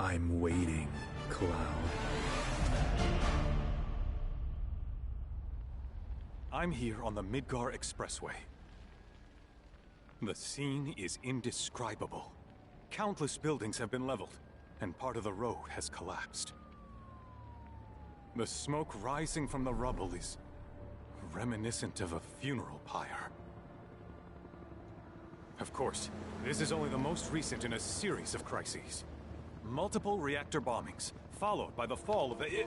I'm waiting, Cloud. I'm here on the Midgar Expressway. The scene is indescribable. Countless buildings have been leveled, and part of the road has collapsed. The smoke rising from the rubble is reminiscent of a funeral pyre. Of course, this is only the most recent in a series of crises. Multiple reactor bombings, followed by the fall of the...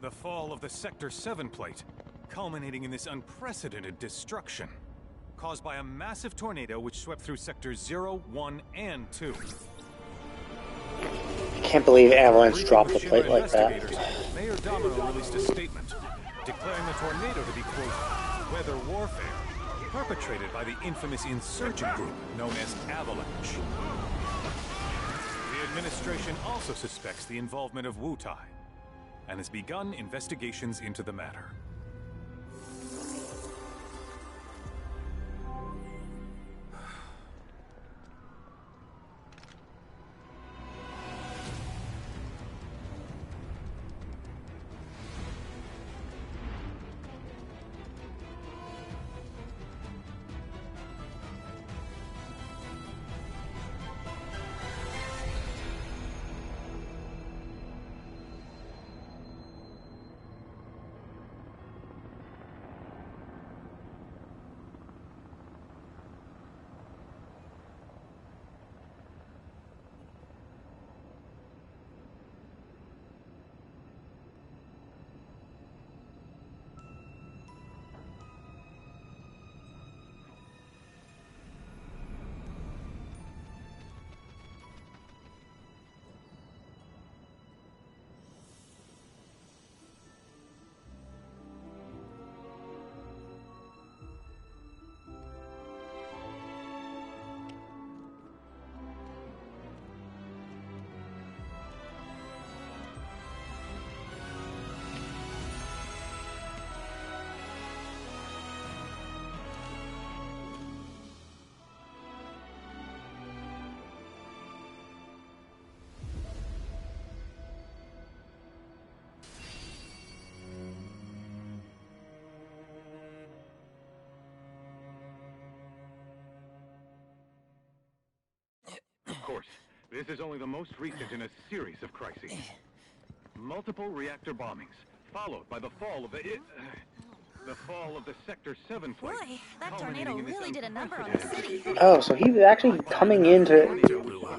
The fall of the Sector 7 plate, culminating in this unprecedented destruction, caused by a massive tornado which swept through Sectors 0, 1, and 2. Can't believe Avalanche dropped the plate like that. Mayor Domino released a statement declaring the tornado to be, quote, weather warfare, perpetrated by the infamous insurgent group known as Avalanche. The administration also suspects the involvement of Wutai, and has begun investigations into the matter. Of course, this is only the most recent in a series of crises. Multiple reactor bombings, followed by the fall of the... The fall of the Sector 7 flight. Boy, that tornado really did a number on the city. Oh, so he's actually coming into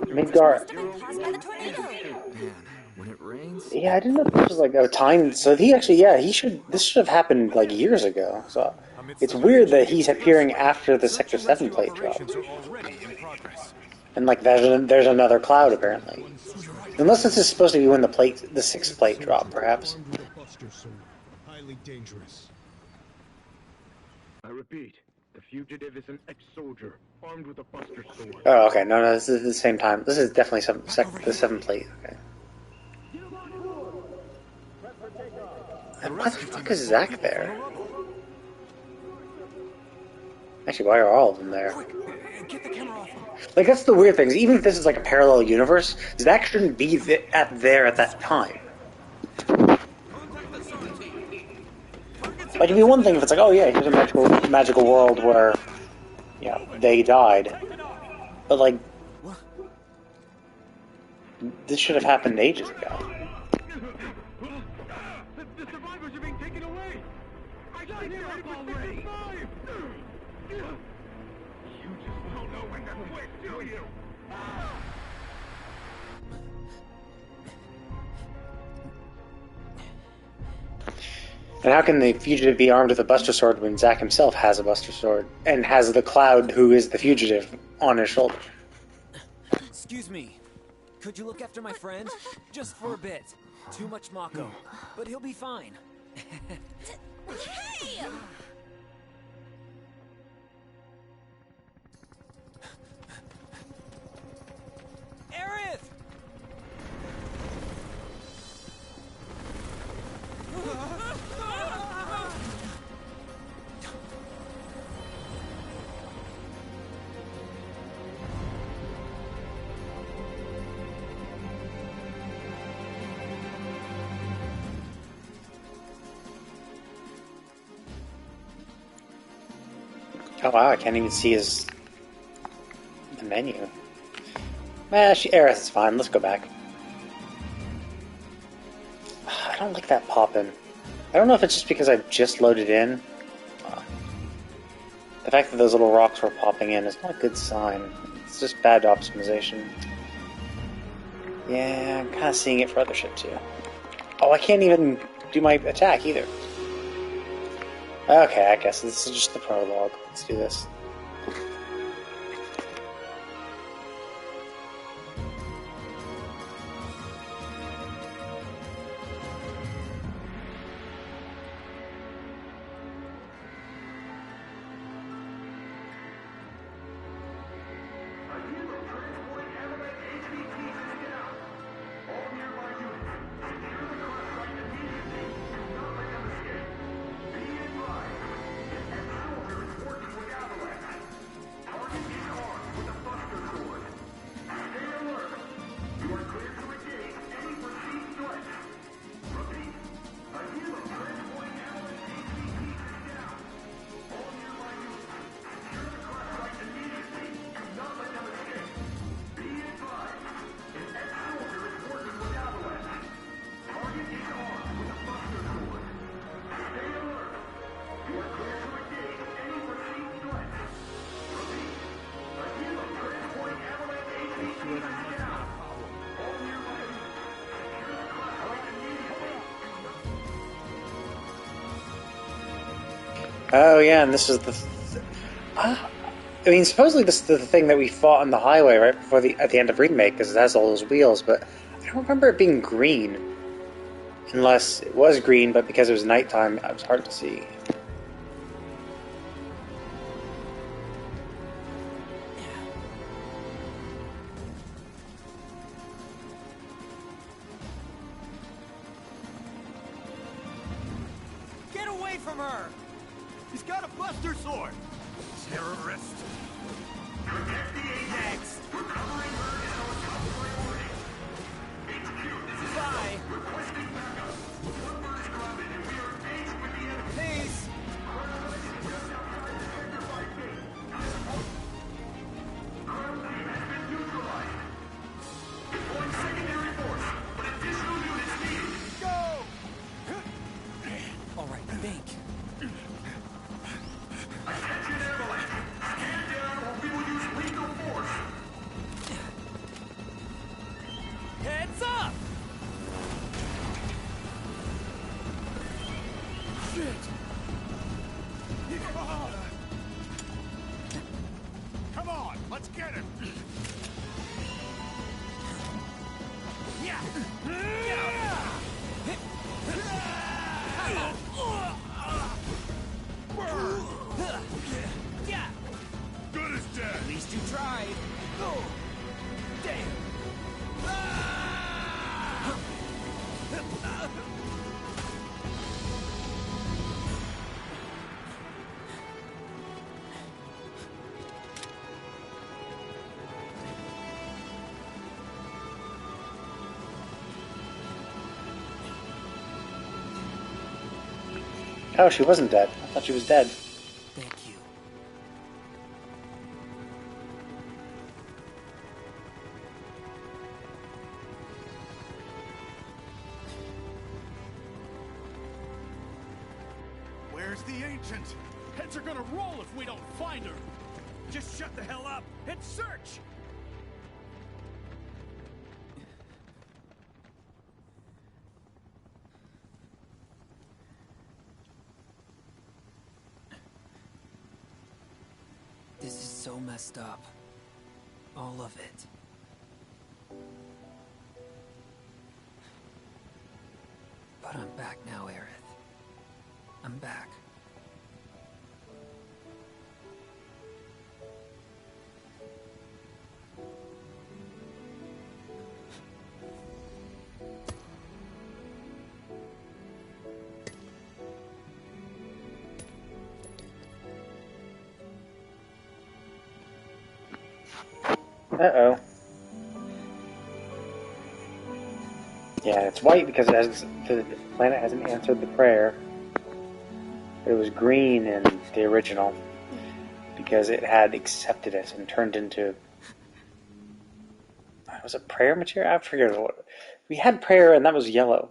Midgar. Must have been caused by the tornado. Man, when it rains... Yeah, I didn't know this was like a time. So he actually, yeah, this should have happened like years ago. So it's weird that he's appearing after the Sector 7 plate drop. And like there's another cloud apparently. Unless this is supposed to be when the 6th plate drop, perhaps. Highly dangerous. I repeat, the fugitive is an ex-soldier armed with a buster sword. Oh, okay. No, this is the same time. This is definitely the 7 plate. Okay. And why the fuck is Zack there? Actually, why are all of them there? Like, that's the weird thing. Even if this is like a parallel universe, Zack shouldn't be there at that time. Like, it'd be one thing if it's like, oh yeah, here's a magical world where, yeah, they died. But like, this should have happened ages ago. The survivors are being taken away! I got here already! You just don't know when to quit, do you? And how can the fugitive be armed with a buster sword when Zack himself has a buster sword and has the Cloud, who is the fugitive, on his shoulder? Excuse me. Could you look after my friend? Just for a bit. Too much Mako. But he'll be fine. Hey! Aerith! Oh wow, I can't even see the menu. Aerith is fine, let's go back. I don't like that pop-in. I don't know if it's just because I've just loaded in. The fact that those little rocks were popping in is not a good sign. It's just bad optimization. Yeah, I'm kind of seeing it for other shit too. Oh, I can't even do my attack either. Okay, I guess this is just the prologue. Let's do this. Oh yeah, and this is the. I mean, supposedly this is the thing that we fought on the highway right before at the end of Remake, because it has all those wheels. But I don't remember it being green, unless it was green, but because it was nighttime, it was hard to see. Get away from her! He's got a buster sword! Terrorist! Next! Bye! Please! Go! Alright, think. Let's get him! Good as dead! At least you tried. Damn. Oh, she wasn't dead. I thought she was dead. Thank you. Where's the ancient? Heads are gonna roll if we don't find her! Just shut the hell up and search! This is so messed up. All of it. But I'm back now, Aerith. I'm back. Uh-oh. Yeah, it's white because the planet hasn't answered the prayer. It was green in the original because it had accepted it and turned into... Was it prayer material? I forget what... We had prayer and that was yellow.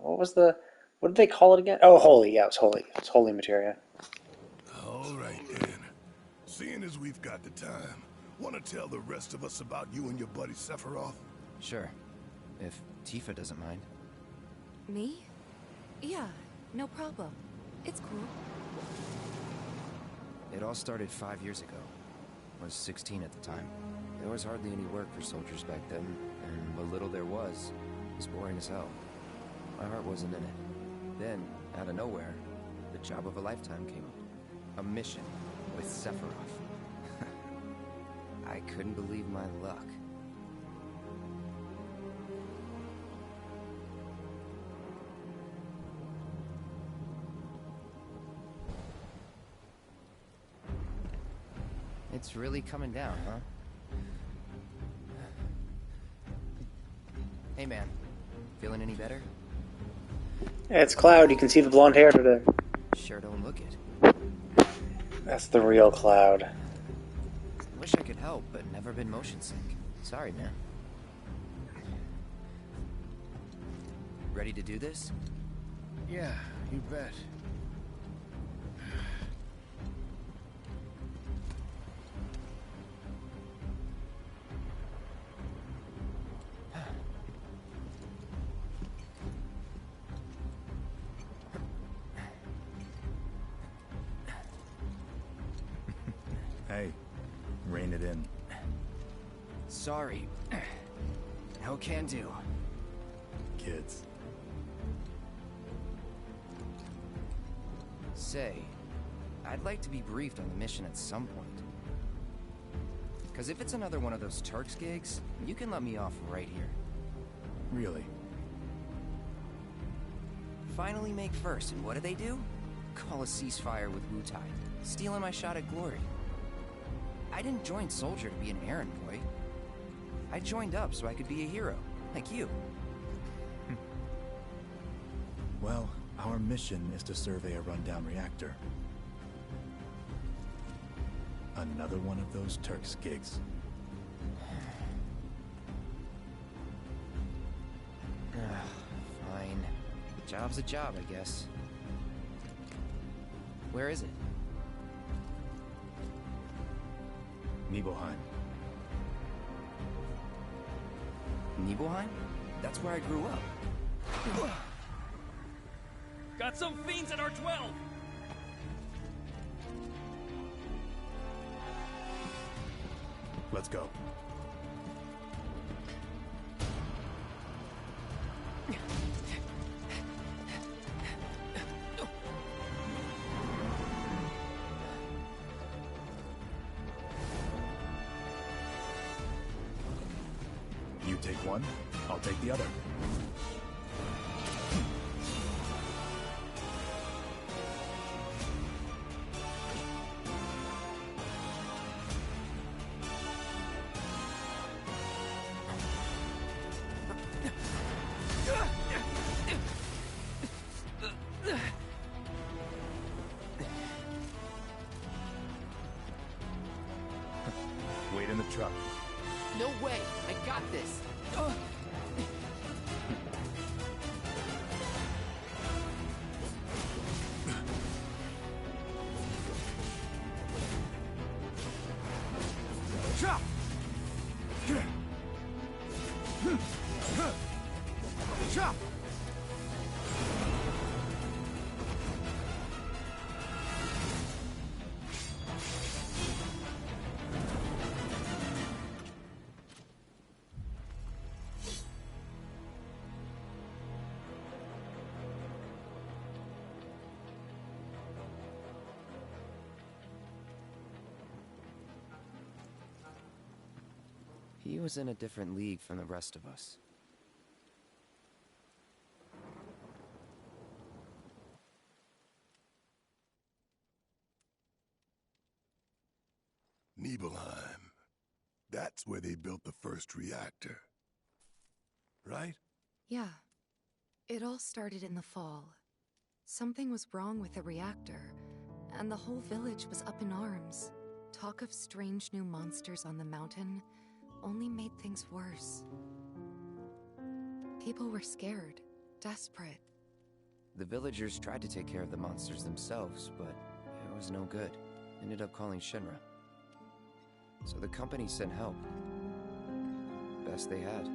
What did they call it again? Oh, holy. Yeah, it was holy. It was holy materia. All right, then. Seeing as we've got the time, want to tell the rest of us about you and your buddy Sephiroth? Sure. If Tifa doesn't mind. Me? Yeah, no problem. It's cool. It all started 5 years ago. I was 16 at the time. There was hardly any work for soldiers back then, and what little there was boring as hell. My heart wasn't in it. Then, out of nowhere, the job of a lifetime came up. A mission with Sephiroth. I couldn't believe my luck. It's really coming down, huh? Hey man, feeling any better? Yeah, it's Cloud. You can see the blonde hair today. Sure don't look it. That's the real Cloud. Wish I could help, but never been motion sick. Sorry, man. Ready to do this? Yeah, you bet. Hey, rein it in. Sorry. No can do. Kids. Say, I'd like to be briefed on the mission at some point. Because if it's another one of those Turks gigs, you can let me off right here. Really? Finally make first, and what do? Call a ceasefire with Wu-Tai, stealing my shot at glory. I didn't join Soldier to be an errand boy. I joined up so I could be a hero, like you. Well, our mission is to survey a rundown reactor. Another one of those Turks gigs. Fine. Job's a job, I guess. Where is it? Nibelheim. Nibelheim? That's where I grew up. Got some fiends at R12! Let's go. You take one, I'll take the other. Wait in the truck. No way! I got this! Chop! Chop! He was in a different league from the rest of us. Nibelheim. That's where they built the first reactor. Right? Yeah. It all started in the fall. Something was wrong with the reactor, and the whole village was up in arms. Talk of strange new monsters on the mountain only made things worse. People were scared, desperate. The villagers tried to take care of the monsters themselves, but it was no good. Ended up calling Shinra. So the company sent help. Best they had.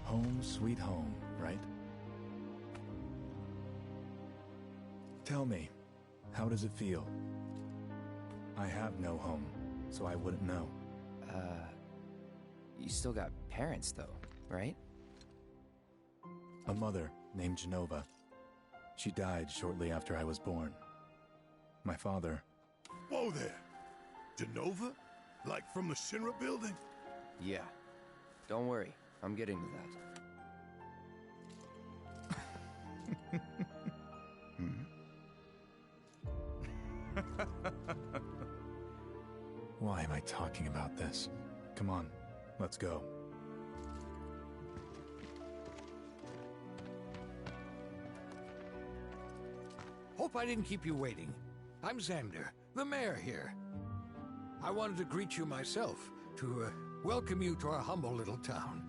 Home sweet home, right? Tell me, how does it feel? I have no home, so I wouldn't know. You still got parents though, right? A mother named Genova. She died shortly after I was born. My father... Whoa there! Genova? Like from the Shinra building? Yeah. Don't worry, I'm getting to that. Why am I talking about this? Come on, let's go. Hope I didn't keep you waiting. I'm Xander, the mayor here. I wanted to greet you myself, to welcome you to our humble little town.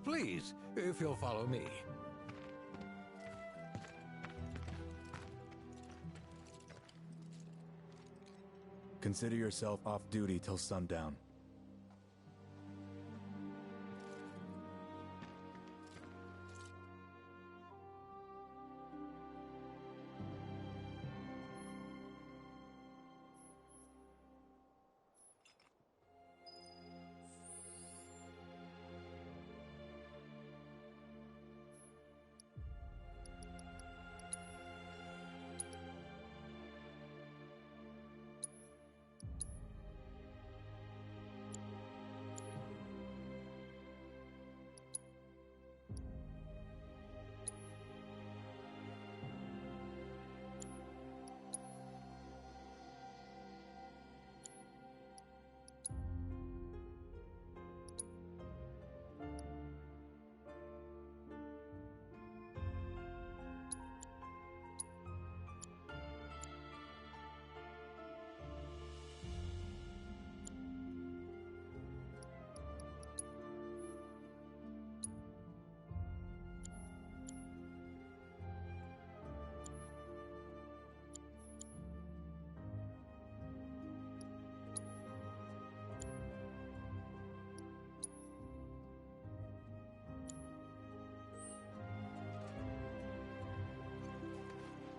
Please, if you'll follow me. Consider yourself off duty till sundown.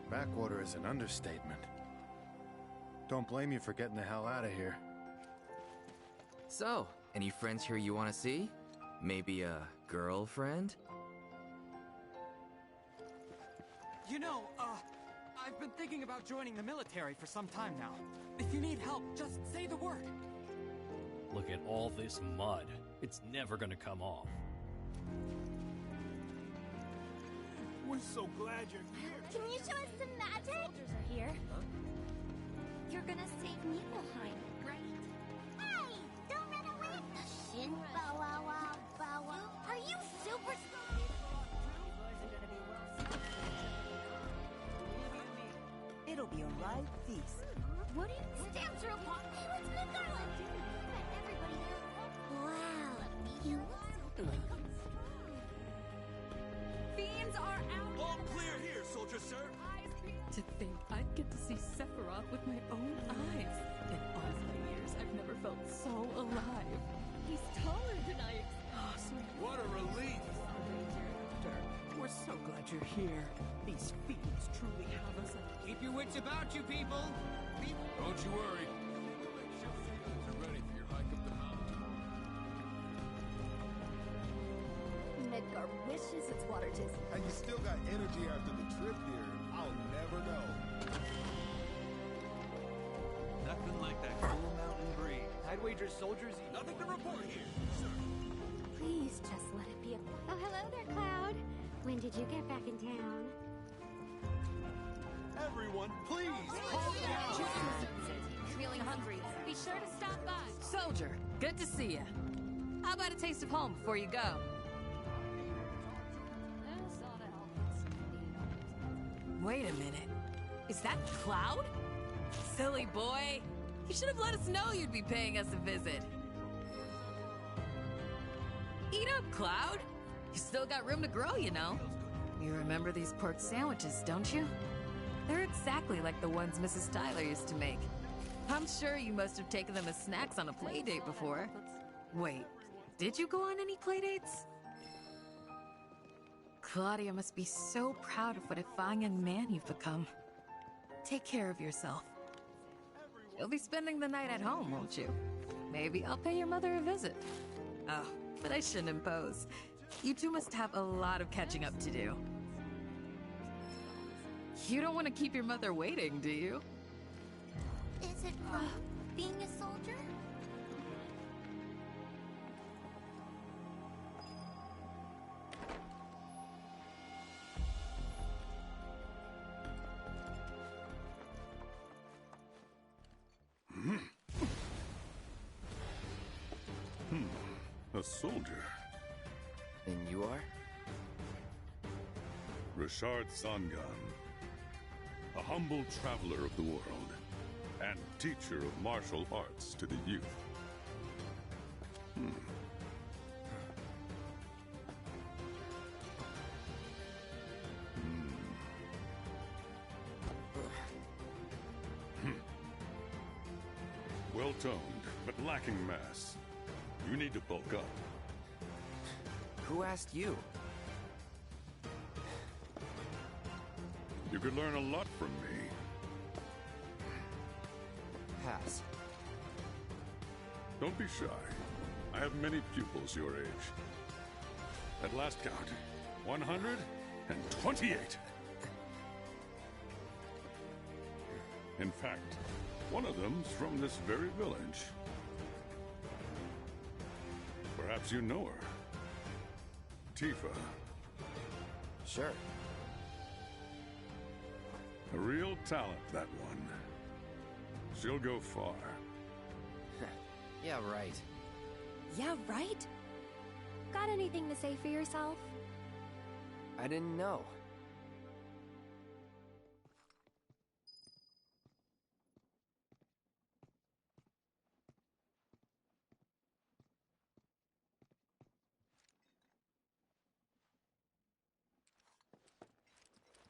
Backwater is an understatement. Don't blame you for getting the hell out of here. So, any friends here you want to see? Maybe a girlfriend? You know, I've been thinking about joining the military for some time now. If you need help, just say the word. Look at all this mud. It's never gonna come off. We're so glad you're here. Can you show us some magic? Soldiers are here. Huh? You're gonna save Niflheim, right? Hey! Don't run away! Shin bow wow wow bow wow. Are you super strong? It'll be a right feast. What do you stamps are upon? Hey, let's go, Garland! Everybody there. Wow, you look so Fiends are out! All clear here, soldier sir! To think I'd get to see Sephiroth with my own eyes. In all my years, I've never felt so alive. He's taller than I expected. Oh, sweet. What a relief! We're so glad you're here. These fiends truly have us. Keep your wits about you, people! Don't you worry. You're ready for your hike up the mountain. Midgar wishes its water just... And you still got energy after the trip here. I'll never know. Nothing like that cool mountain breeze. I'd wager soldiers eat nothing to report here, sir. Please just let it be a... Oh, hello there, Cloud. When did you get back in town? Everyone, please, calm down! Feeling hungry? Be sure to stop by. Soldier, good to see you. How about a taste of home before you go? Wait a minute. Is that Cloud? Silly boy. You should have let us know you'd be paying us a visit. Eat up, Cloud. You still got room to grow, you know. You remember these pork sandwiches, don't you? They're exactly like the ones Mrs. Tyler used to make. I'm sure you must have taken them as snacks on a play date before. Wait, did you go on any play dates? Claudia must be so proud of what a fine young man you've become. Take care of yourself. You'll be spending the night at home, won't you? Maybe I'll pay your mother a visit. Oh, but I shouldn't impose. You two must have a lot of catching up to do. You don't want to keep your mother waiting, do you? Is it from being a soldier? A soldier. And you are? Richard Sangan. A humble traveler of the world, and teacher of martial arts to the youth. Well-toned, but lacking mass. You need to bulk up. Who asked you? You could learn a lot from me. Pass. Don't be shy. I have many pupils your age. At last count, 128. In fact, one of them's from this very village. Perhaps you know her. Tifa. Sure. A real talent, that one. She'll go far. Yeah, right. Yeah, right? Got anything to say for yourself? I didn't know.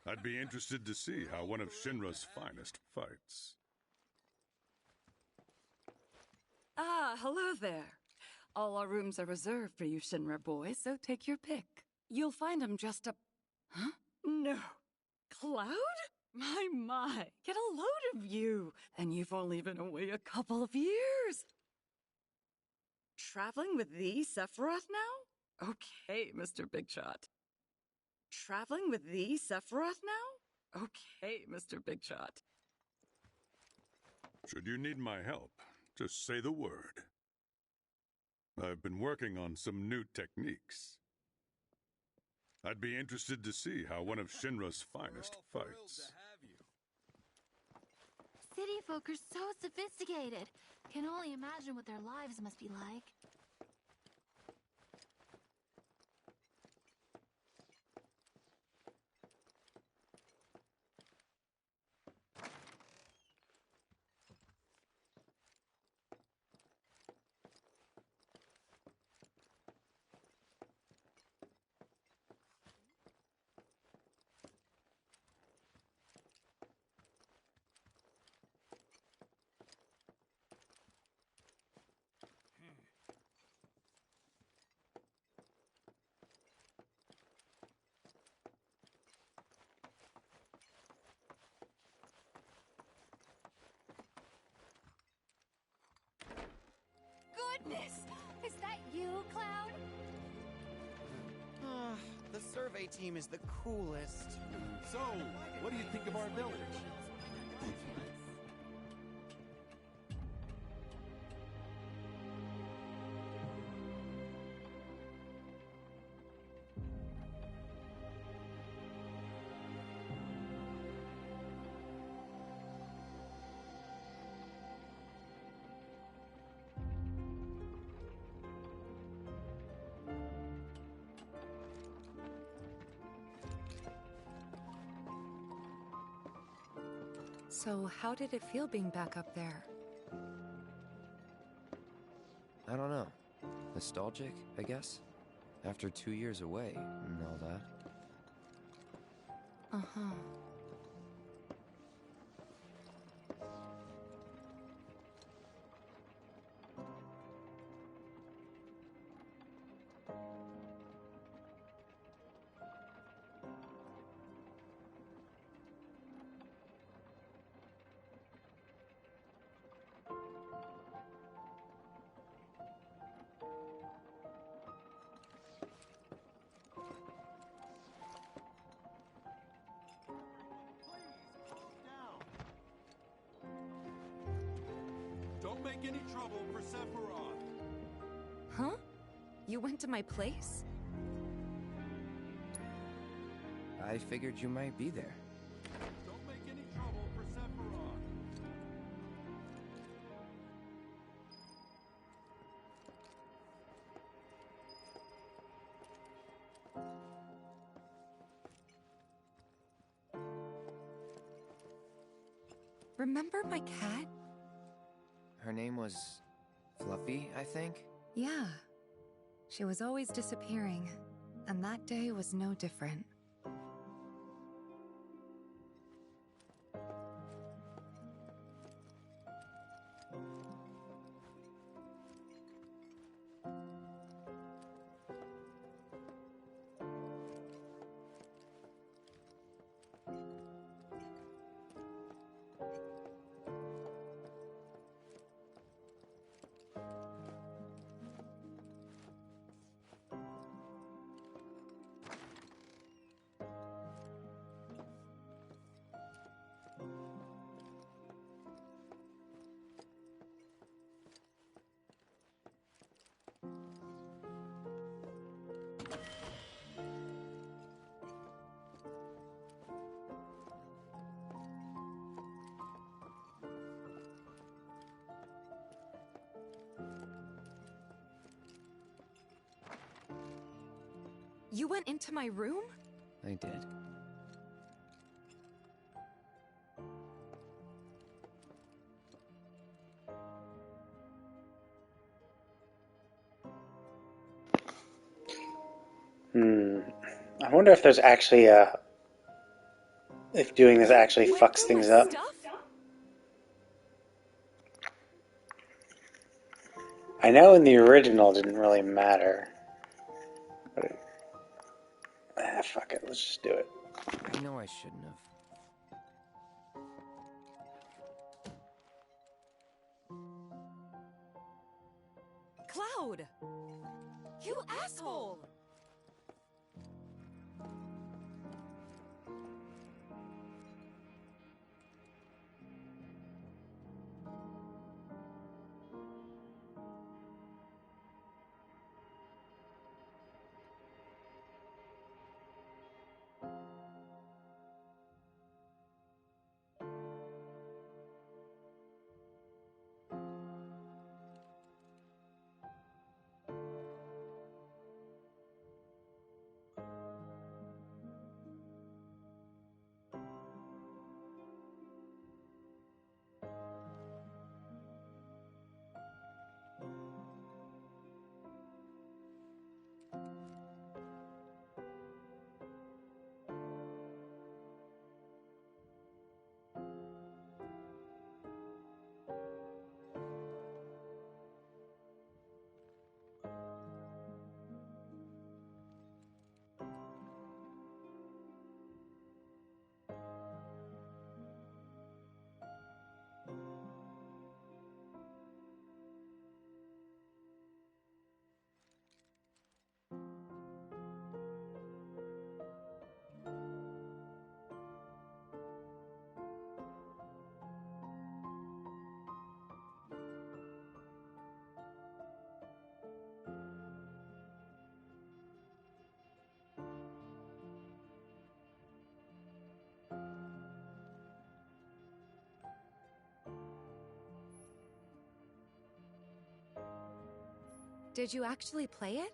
I'd be interested to see how one of Shinra's finest fights. Ah, hello there. All our rooms are reserved for you Shinra boys, so take your pick. You'll find him just up... Huh? No. Cloud? My, get a load of you. And you've only been away a couple of years. Traveling with the Sephiroth now? Okay, Mr. Big Shot. Traveling with the Sephiroth now? Okay, Mr. Big Shot. Should you need my help, just say the word. I've been working on some new techniques. I'd be interested to see how one of Shinra's finest fights. City folk are so sophisticated. Can only imagine what their lives must be like. Goodness! Is that you, Cloud? The survey team is the coolest. So, what do you think of our village? So, how did it feel being back up there? I don't know. Nostalgic, I guess? After 2 years away and all that. Uh-huh. Don't make any trouble for Sephiroth. Huh? You went to my place? I figured you might be there. Don't make any trouble for Sephiroth. Remember my cat? Her name was Fluffy, I think? Yeah. She was always disappearing, and that day was no different. You went into my room? I did. I wonder if there's actually if doing this actually fucks things up. I know in the original it didn't really matter. But fuck it, let's just do it. I know I shouldn't have. Cloud! You asshole! Did you actually play it?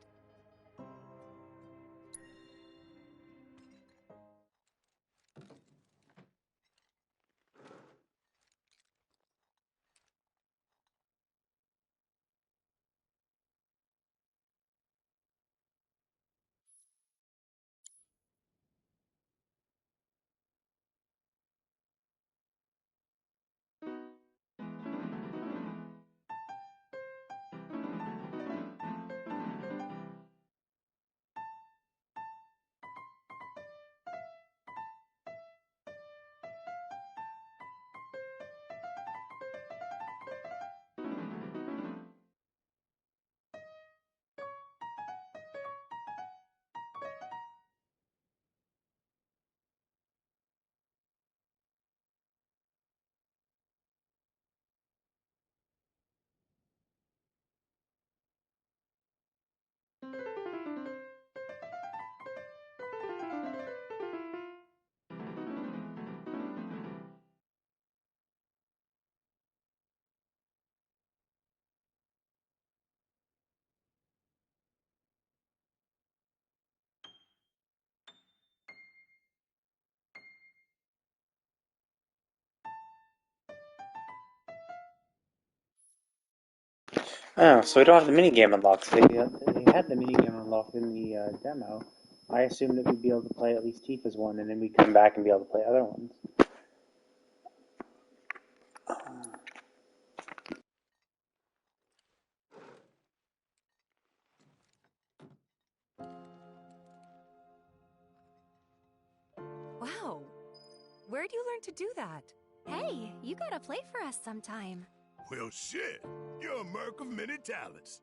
Oh, so we don't have the minigame unlocked. They had the minigame unlocked in the demo. I assumed that we'd be able to play at least Tifa's one, and then we'd come back and be able to play other ones. Wow. Where'd you learn to do that? Hey, you gotta play for us sometime. Well, shit. You're a merc of many talents.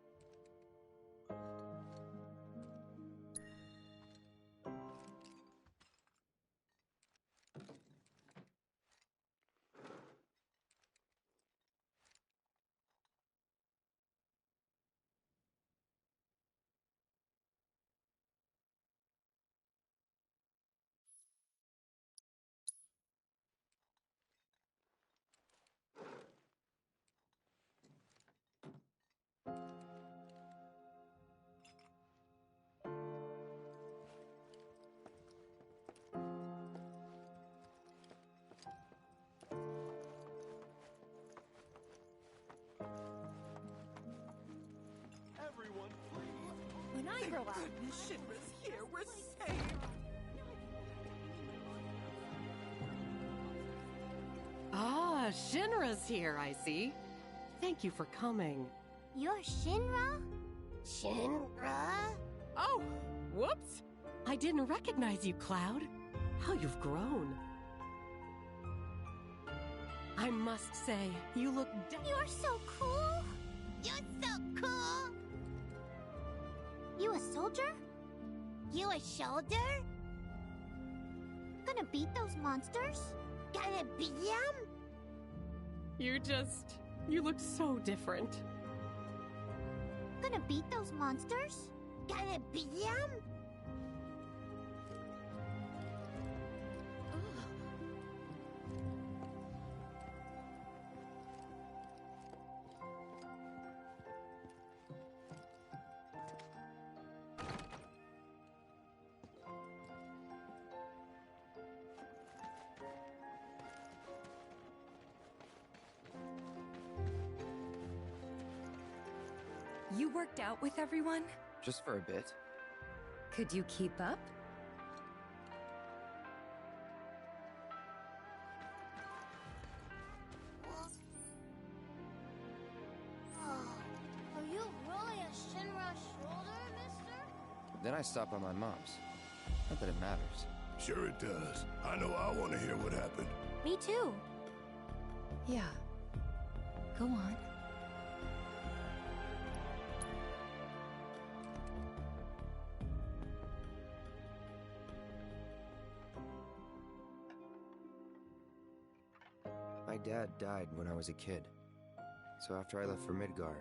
When I grow up... Shinra's here, we're saved! Ah, Shinra's here, I see. Thank you for coming. You're Shinra? Shinra? Oh, whoops! I didn't recognize you, Cloud. How you've grown. I must say, you look You're so cool! You're so cool! You a soldier? You a soldier? Gonna beat those monsters? Gonna beat them? You look so different. Gonna beat those monsters? Gonna beat them? You worked out with everyone? Just for a bit. Could you keep up? Are you really a Shinra shoulder, mister? Then I stop by my mom's. Not that it matters. Sure it does. I know I want to hear what happened. Me too. Yeah. Go on. My dad died when I was a kid. So after I left for Midgar,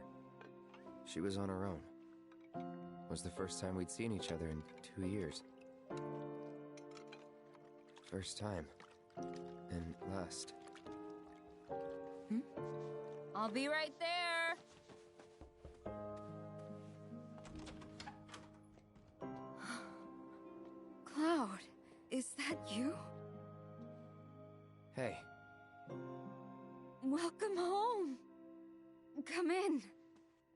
she was on her own. It was the first time we'd seen each other in 2 years. First time. And last. I'll be right there. Cloud, is that you? Hey. Welcome home. Come in.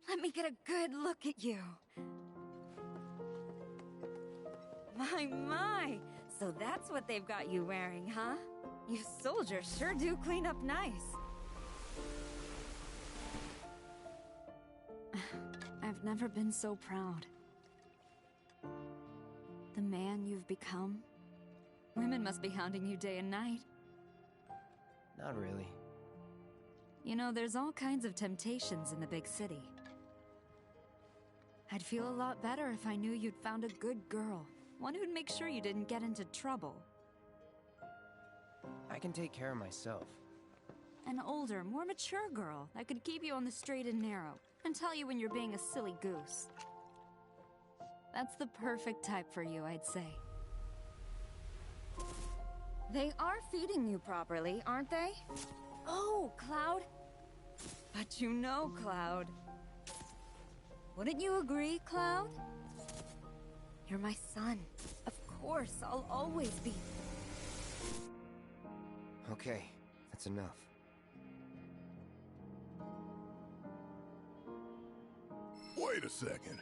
Let me get a good look at you. My. So that's what they've got you wearing, huh? You soldiers sure do clean up nice. I've never been so proud. The man you've become. Women must be hounding you day and night. Not really. You know, there's all kinds of temptations in the big city. I'd feel a lot better if I knew you'd found a good girl. One who'd make sure you didn't get into trouble. I can take care of myself. An older, more mature girl that could keep you on the straight and narrow and tell you when you're being a silly goose. That's the perfect type for you, I'd say. They are feeding you properly, aren't they? Oh, Cloud. But you know, Cloud. Wouldn't you agree, Cloud? You're my son. Of course, I'll always be. Okay, that's enough. Wait a second.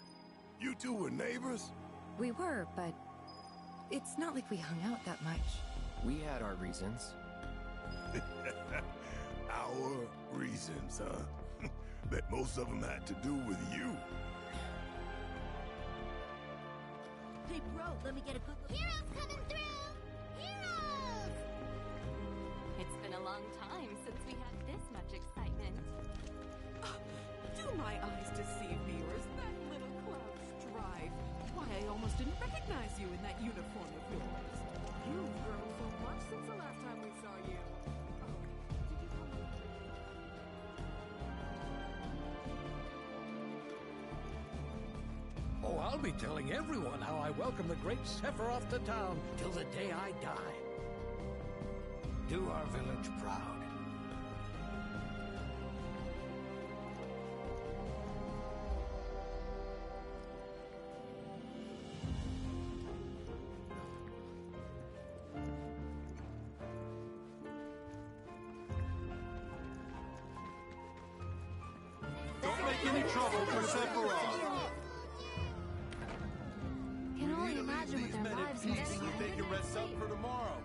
You two were neighbors? We were, but it's not like we hung out that much. We had our reasons. Our reasons, huh? Bet most of them had to do with you. Hey, bro, let me get a good look. Heroes coming through! Heroes! It's been a long time since we had this much excitement. Do my eyes deceive me, or is that little Cloud Strive? Why, I almost didn't recognize you in that uniform of yours. You've grown so much since the last time we saw you. Oh, I'll be telling everyone how I welcome the great Sephiroth to town till the day I die. Do our village proud. Don't make any trouble for Sephiroth. Can only imagine what their lives must be So like. they can rest up for tomorrow.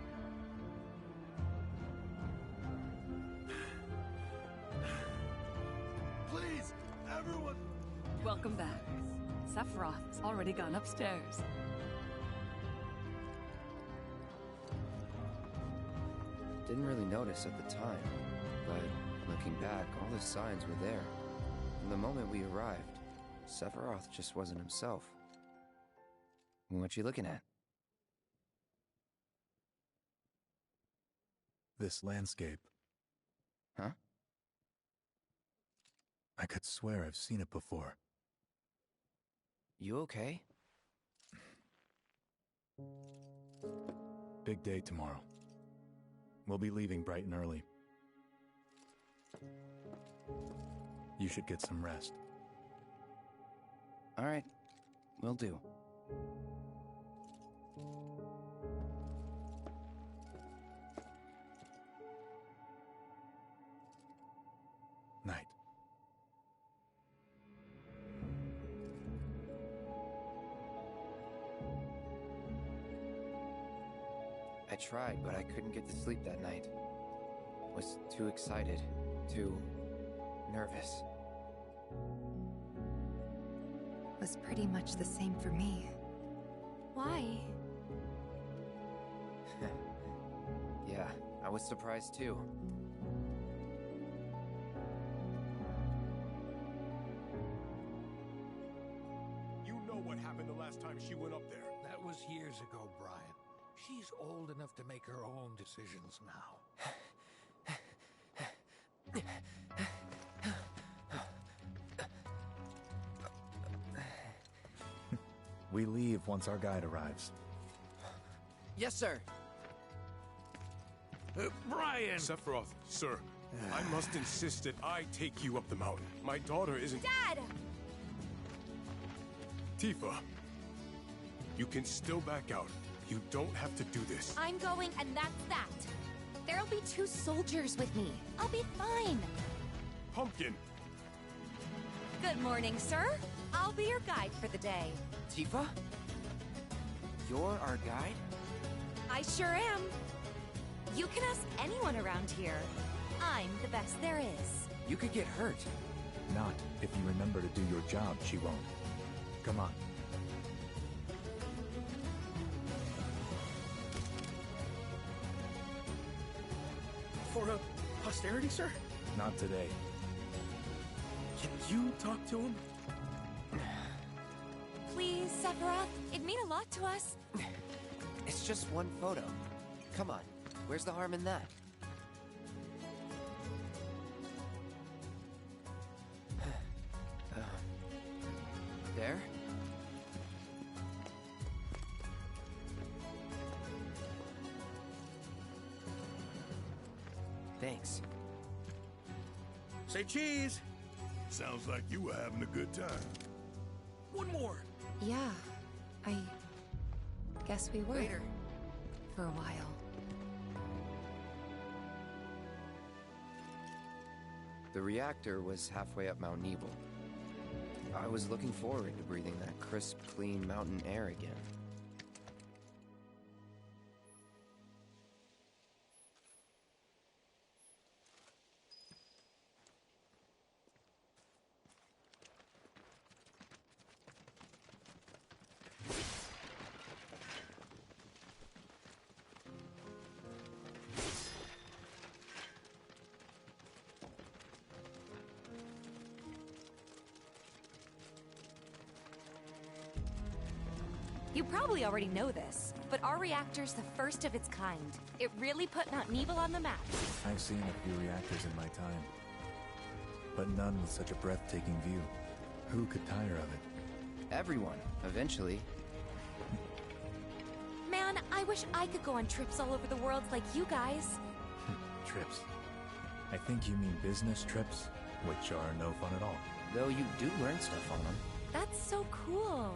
Please, everyone. Welcome back. Sephiroth's already gone upstairs. Didn't really notice at the time, but looking back, all the signs were there. From the moment we arrived, Sephiroth just wasn't himself. What you looking at? This landscape. Huh? I could swear I've seen it before. You okay? Big day tomorrow. We'll be leaving bright and early. You should get some rest. All right. Will do. Night. I tried, but I couldn't get to sleep that night. Was too excited, too nervous. Was pretty much the same for me. Why? Yeah, I was surprised too. You know what happened the last time she went up there. That was years ago, Brian. She's old enough to make her own decisions now. We leave once our guide arrives. Yes, sir. Brian! Sephiroth, sir, I must insist that I take you up the mountain. My daughter isn't... Dad! Tifa, you can still back out. You don't have to do this. I'm going, and that's that. There'll be 2 soldiers with me. I'll be fine. Pumpkin! Good morning, sir. I'll be your guide for the day. Tifa? You're our guide? I sure am. You can ask anyone around here. I'm the best there is. You could get hurt. Not if you remember to do your job, she won't. Come on. For a posterity, sir? Not today. Can you talk to him? Please, Sephiroth. It'd mean a lot to us. It's just one photo. Come on. Where's the harm in that? There? Thanks. Say cheese! Sounds like you were having a good time. One more! Yeah, I guess we were. Later. For a while. The reactor was halfway up Mount Nebel. I was looking forward to breathing that crisp, clean mountain air again. You probably already know this, but our reactor's the first of its kind. It really put Mount Nebel on the map. I've seen a few reactors in my time, but none with such a breathtaking view. Who could tire of it? Everyone, eventually. Man, I wish I could go on trips all over the world like you guys. Trips. I think you mean business trips, which are no fun at all. Though you do learn stuff on them. That's so cool.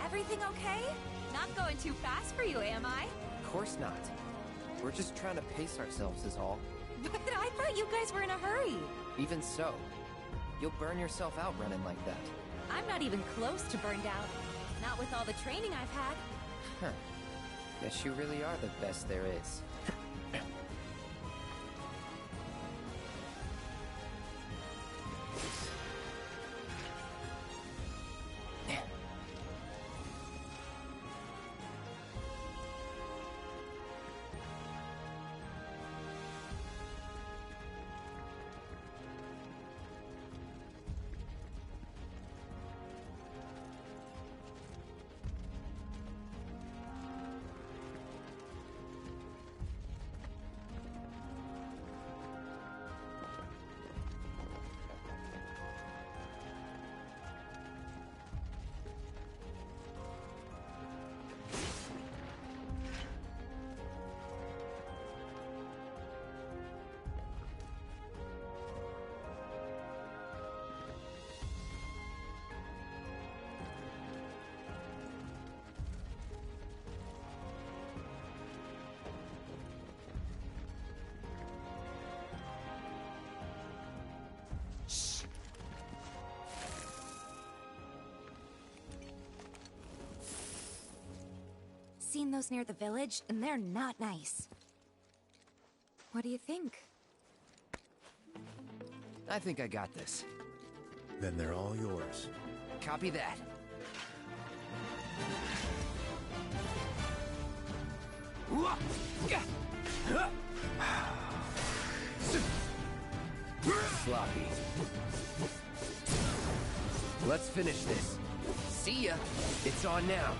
Everything okay? Not going too fast for you, am I? Of course not. We're just trying to pace ourselves is all. But I thought you guys were in a hurry. Even so, you'll burn yourself out running like that. I'm not even close to burned out. Not with all the training I've had. Huh. Guess you really are the best there is. Seen those near the village, and they're not nice. What do you think? I think I got this. Then they're all yours. Copy that. Sloppy. Let's finish this. See ya. It's on now.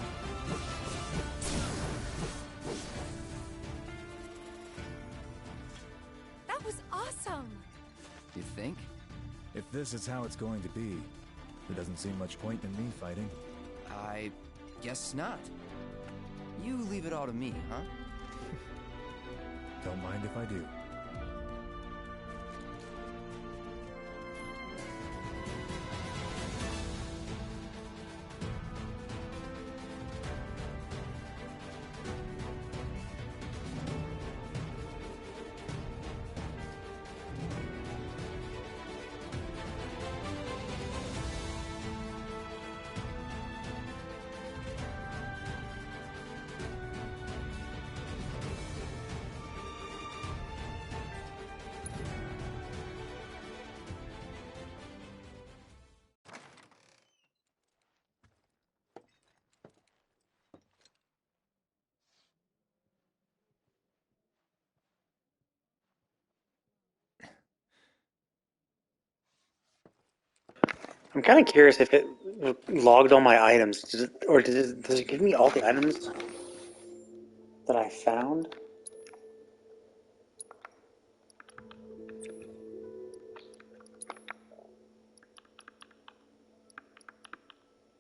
That was awesome! You think? If this is how it's going to be, there doesn't seem much point in me fighting. I guess not. You leave it all to me, huh? Don't mind if I do. I'm kind of curious if it logged all my items, does it give me all the items that I found?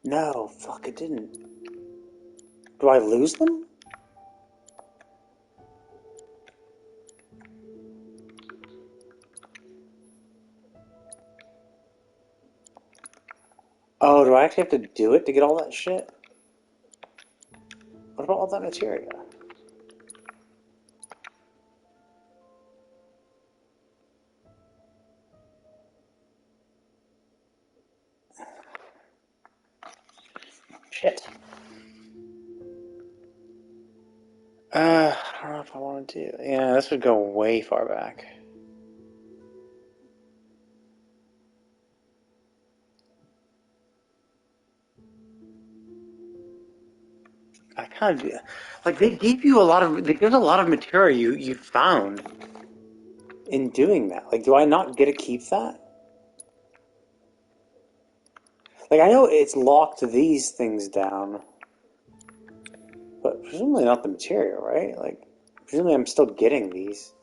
No, fuck, it didn't. Do I lose them? Oh, do I actually have to do it to get all that shit? What about all that materia? Shit. I don't know if I want to do. Yeah, this would go way far back. I kind of like they gave you a lot of. There's a lot of material you found in doing that. Like, do I not get to keep that? Like, I know it's locked these things down, but presumably not the material, right? Like, presumably I'm still getting these.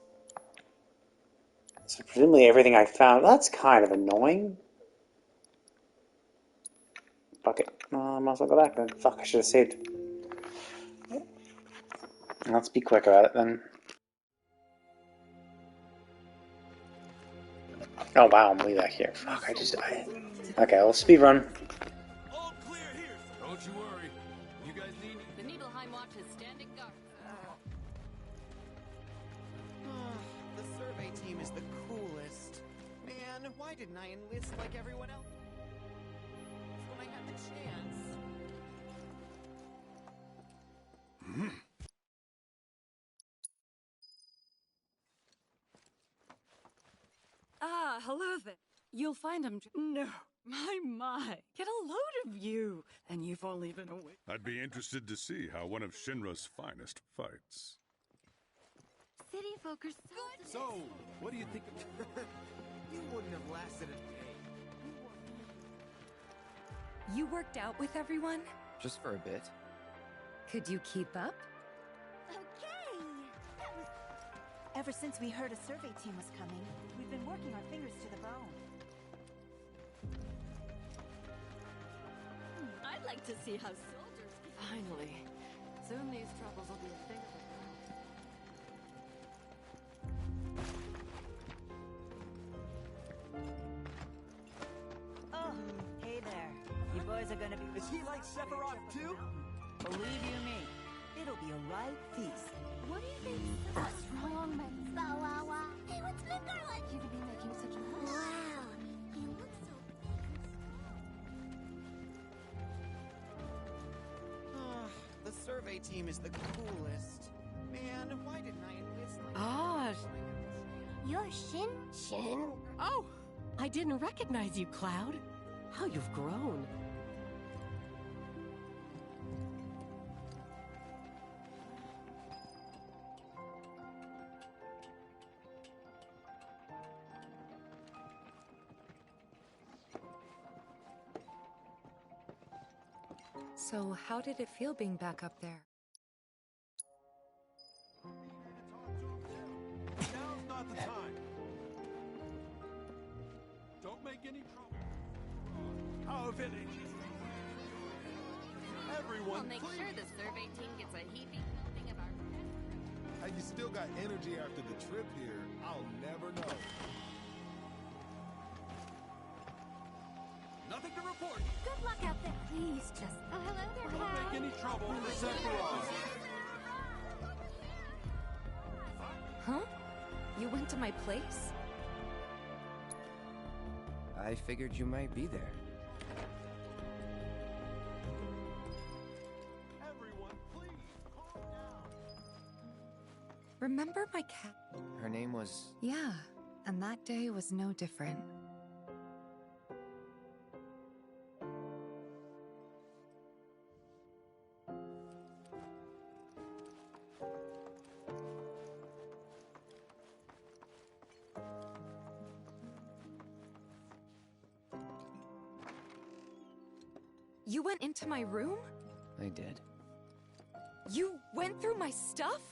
So presumably everything I found, that's kind of annoying. Fuck it. I might as well go back then. Fuck, I should have saved. Let's be quick about it then. Oh wow, I'm way back here. Fuck, Okay, well, speed run. Don't you worry. You guys need... The Nibelheim Watch is standing guard. The survey team is the coolest. Man, why didn't I enlist like everyone else when I had the chance? Hello there. You'll find him. No. My. Get a load of you. And you've only been away. I'd be interested to see how one of Shinra's finest fights. City folk are so... So, what do you think of... You wouldn't have lasted a day. You worked out with everyone? Just for a bit. Could you keep up? Okay! That was... Ever since we heard a survey team was coming, we've been working our fingers to the bone. I'd like to see how soldiers... Finally. Soon these troubles will be a thing of the Oh, hey there. You boys are gonna be... Is he like Sephiroth too? Believe you me, it'll be a right feast. What do you think? What's wrong, man? Bow wow wow. Hey, what's Midgar like? You to be making such a mess. Wow. He looks so The survey team is the coolest. Man, why didn't I enlist like... Ah. You're Shin? Shin? Oh, I didn't recognize you, Cloud. How you've grown. So, how did it feel being back up there? Now's not the time. Don't make any trouble. Our village. Everyone, We'll make please. sure the survey team gets a heaping helping of our... How you still got energy after the trip here, I'll never know. Nothing to report. Good luck out there. Please just... Oh, hello there, Don't Cloud. make any trouble for Sephiroth. Huh? You went to my place? I figured you might be there. Everyone, please, calm down. Remember my cat? Her name was... Yeah, and that day was no different. You went into my room? I did. You went through my stuff?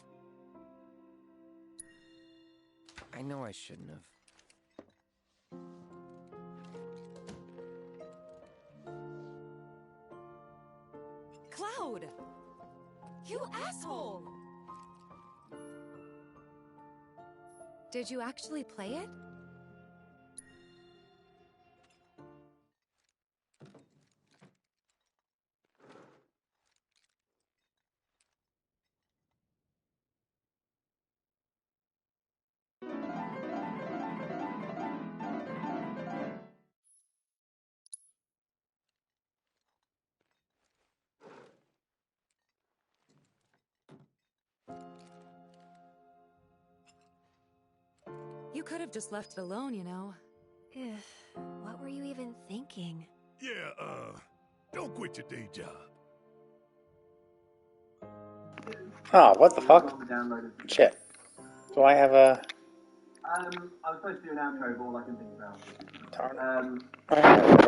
I know I shouldn't have. Cloud! You asshole! Did you actually play it? You could have just left it alone, you know. What were you even thinking? Yeah, don't quit your day job. Oh, what the fuck? Shit. Do I have a... I was supposed to do an outro, but all I can think about.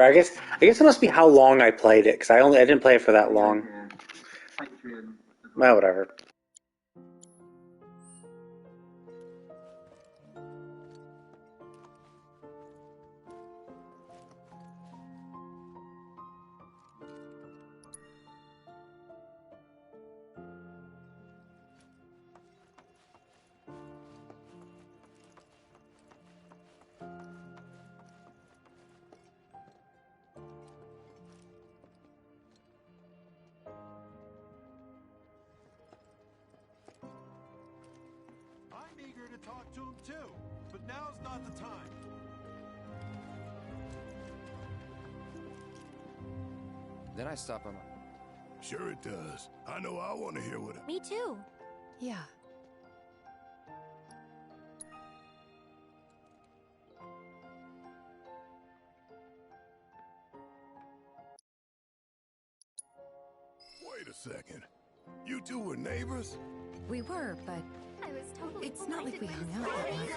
I guess it must be how long I played it, because I didn't play it for that long. Patreon. Well, whatever. I'm eager to talk to him too, but now's not the time. Then I stop on my... Sure it does. I know I want to hear what... Me too. Yeah. a second. You two were neighbors? We were, but I was totally it's not like we hung out that much.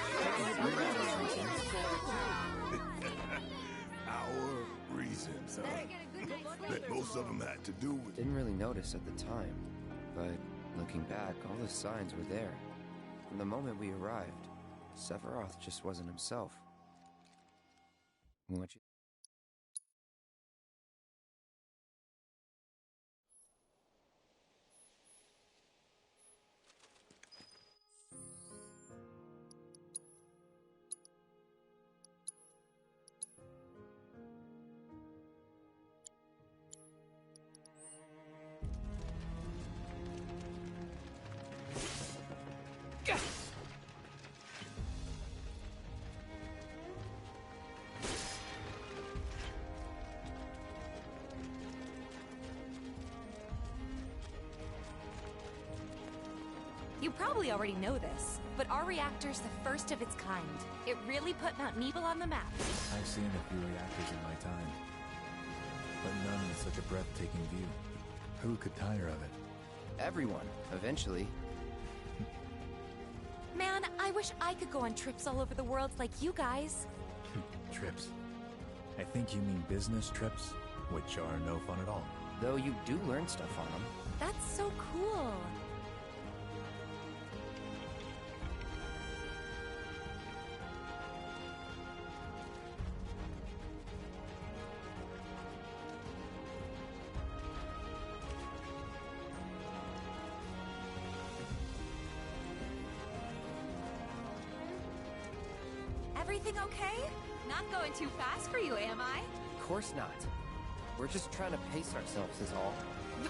Our reasons, huh? Bet most of them had to do with... Didn't really notice at the time, but looking back, all the signs were there. From the moment we arrived, Sephiroth just wasn't himself. What you... You probably already know this, but our reactor's the first of its kind. It really put Mount Nebel on the map. I've seen a few reactors in my time, but none with such a breathtaking view. Who could tire of it? Everyone, eventually. Man, I wish I could go on trips all over the world like you guys. Trips. I think you mean business trips, which are no fun at all. Though you do learn stuff on them. That's so cool. Everything okay? Not going too fast for you, am I? Of course not. We're just trying to pace ourselves is all.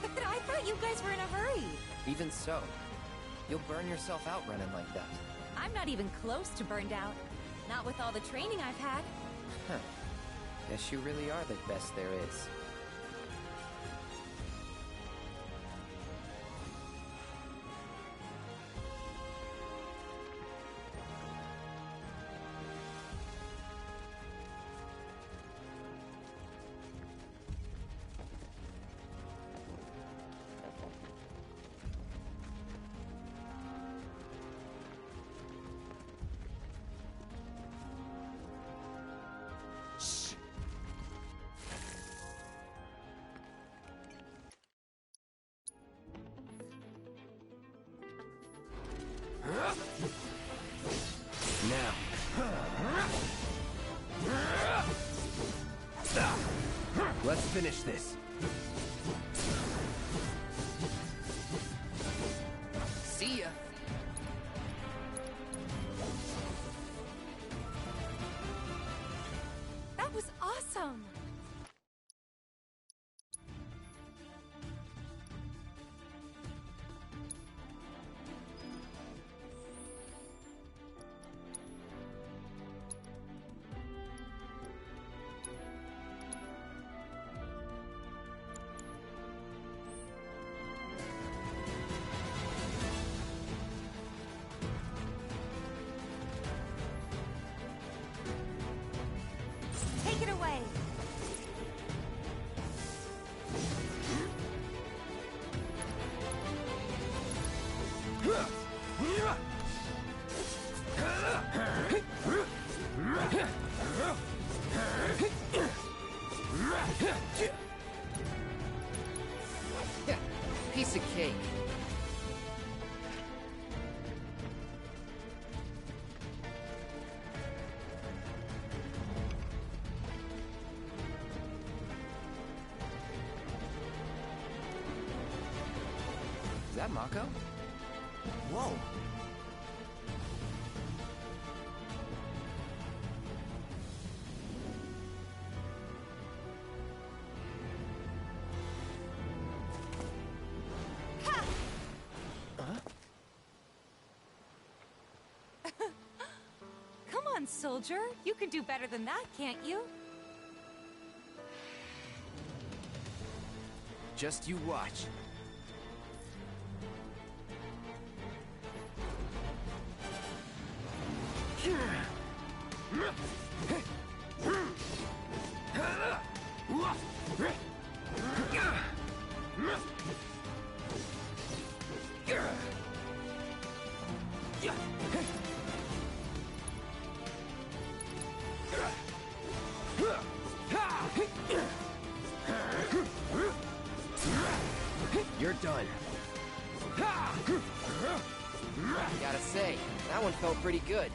But I thought you guys were in a hurry. Even so, you'll burn yourself out running like that. I'm not even close to burned out. Not with all the training I've had. Huh. Guess you really are the best there is. Let's finish this. See ya. That was awesome. Take it away. Piece of cake. Is that Mako? Whoa. Come on, soldier. You can do better than that, can't you? Just you watch. done. Gotta say, that one felt pretty good.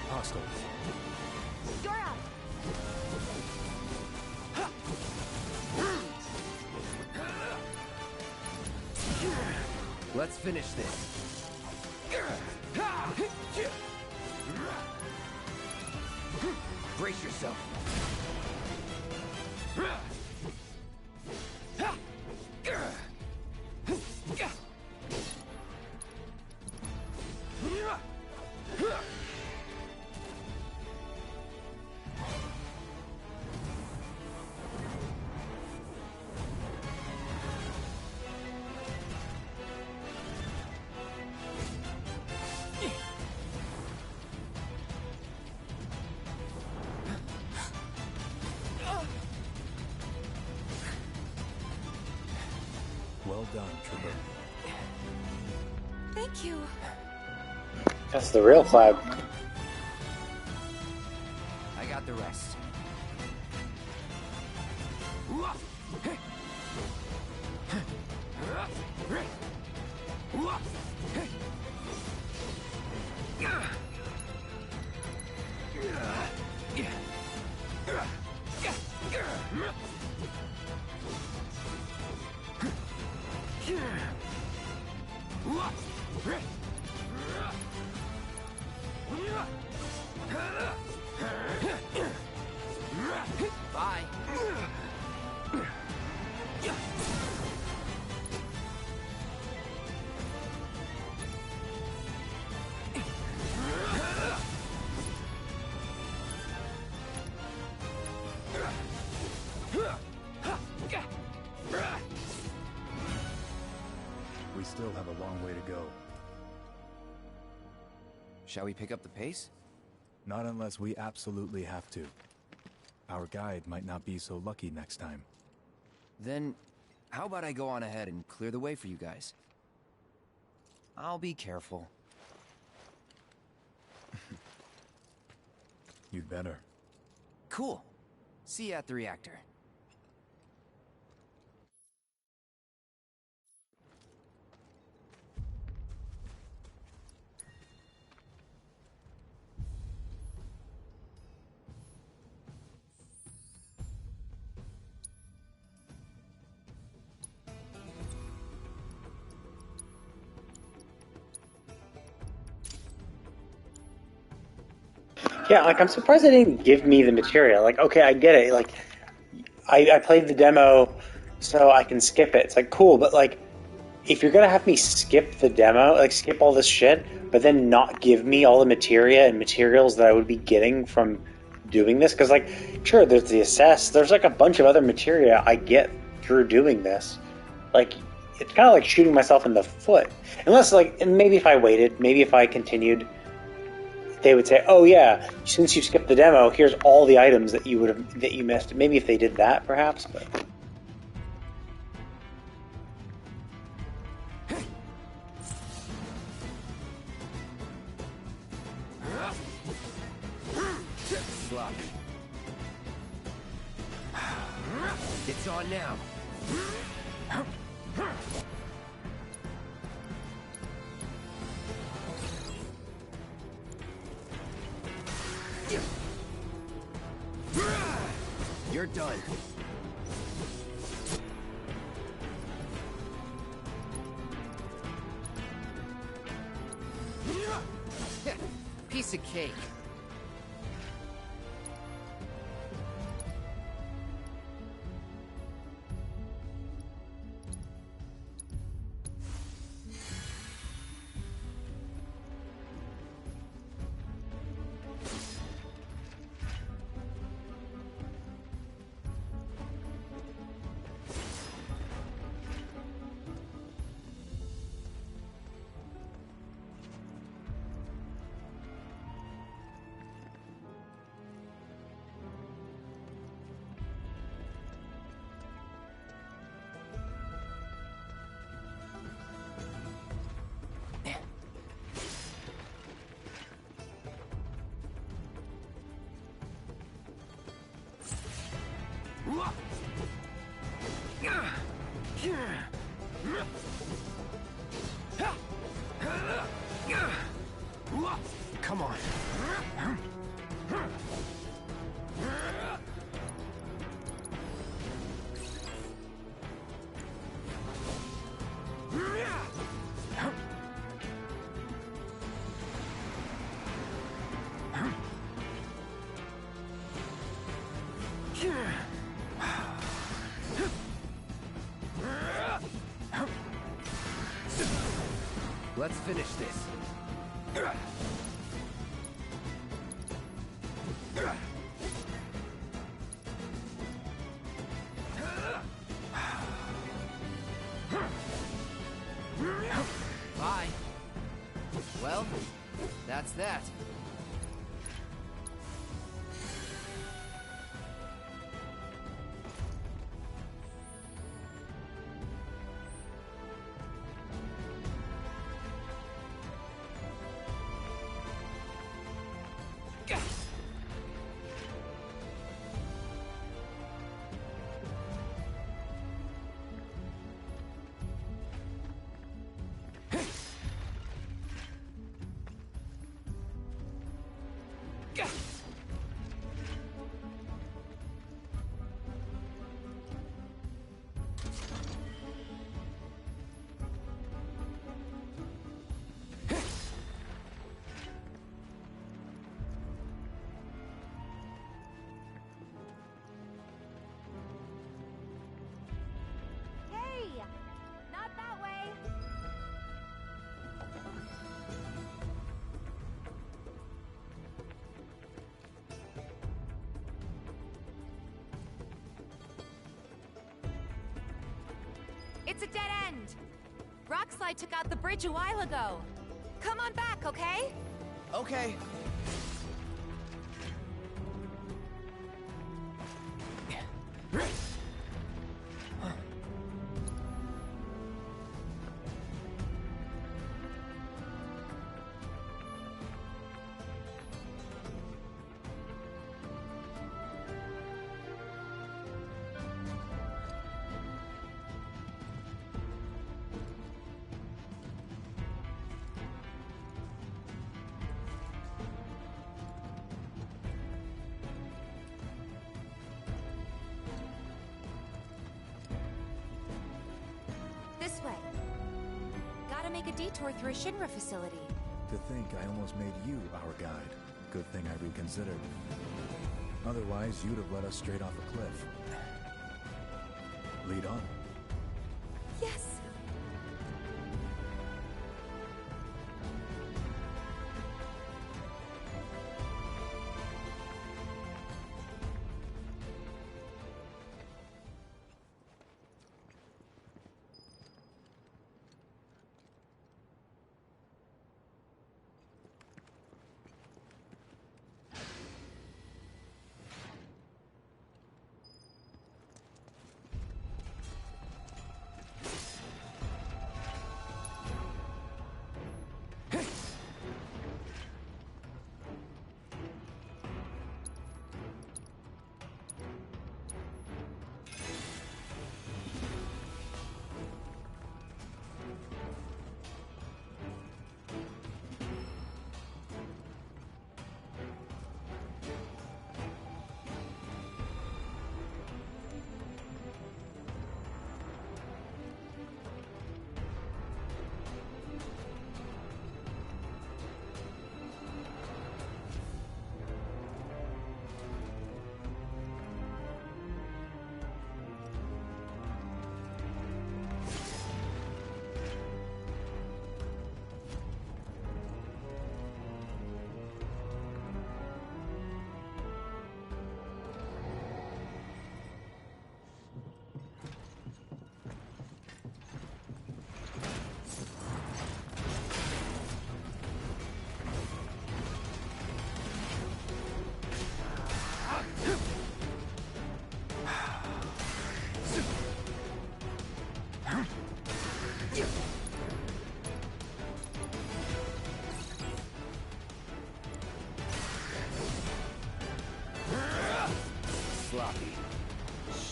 Hostiles. You're up. Let's finish this. Brace yourself. Well done, Trooper. Thank you. That's the real Cloud. I got the rest. Bye. We still have a long way to go. Shall we pick up the pace? Not unless we absolutely have to. Our guide might not be so lucky next time. Then, how about I go on ahead and clear the way for you guys? I'll be careful. You'd better. Cool. See you at the reactor. Yeah, like, I'm surprised they didn't give me the material. Like, okay, I get it. Like, I played the demo so I can skip it. It's like, cool, but like, if you're gonna have me skip the demo, like, skip all this shit, but then not give me all the materia and materials that I would be getting from doing this, because, like, sure, there's the assess, there's like a bunch of other materia I get through doing this. Like, it's kind of like shooting myself in the foot. Unless, like, and maybe if I waited, maybe if I continued, they would say, "Oh yeah, since you skipped the demo, here's all the items that you missed." Maybe if they did that, perhaps. But Luck. It's on now. You're done. Piece of cake. Come on. Let's finish this. Bye. Well, that's that. Hey! Not that way! It's a dead end! Rockslide took out the bridge a while ago. Come on back, okay? Okay. This way. Gotta make a detour through a Shinra facility. To think I almost made you our guide. Good thing I reconsidered. Otherwise, you'd have led us straight off a cliff. Lead on. Yes!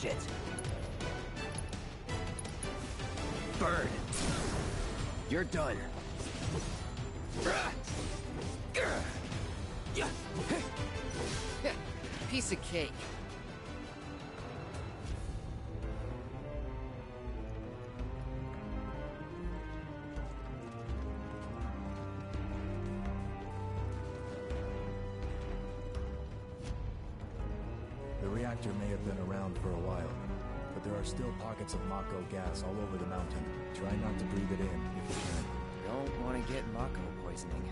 shit. Burn. You're done. Piece of cake. The reactor may have been around for a while, but there are still pockets of Mako gas all over the mountain. Try not to breathe it in if you can. Don't want to get Mako poisoning.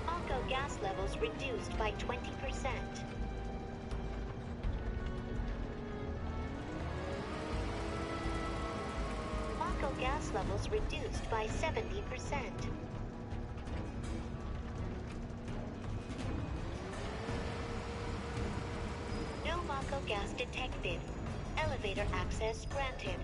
Mako gas levels reduced by 20%. Mako gas levels reduced by 70%. No Mako gas detected. Elevator access granted.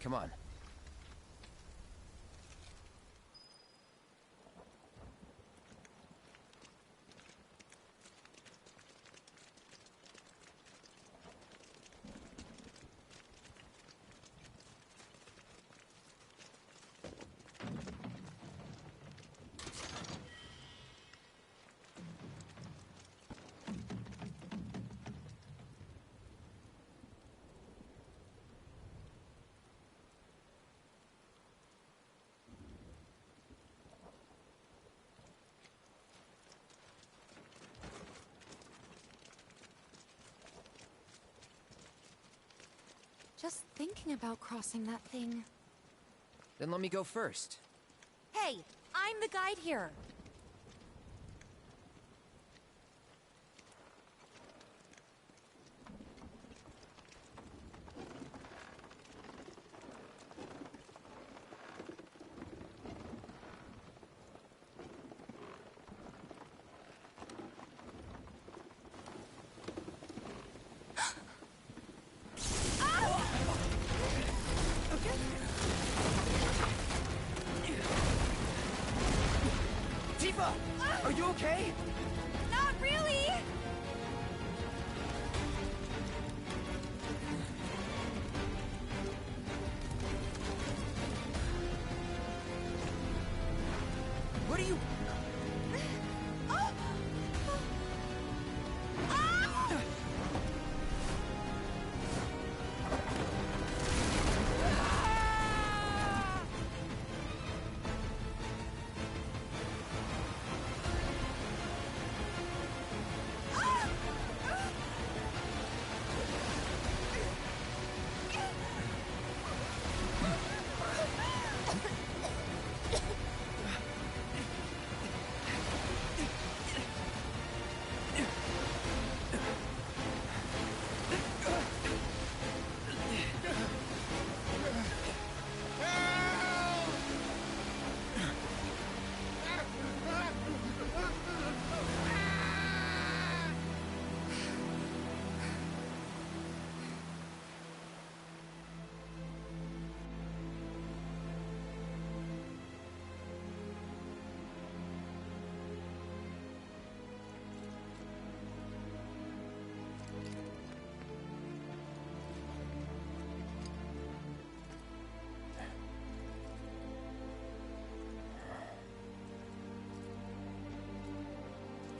Come on. Just thinking about crossing that thing. Then let me go first. Hey, I'm the guide here. Tifa! Are you okay? Not really! What are you...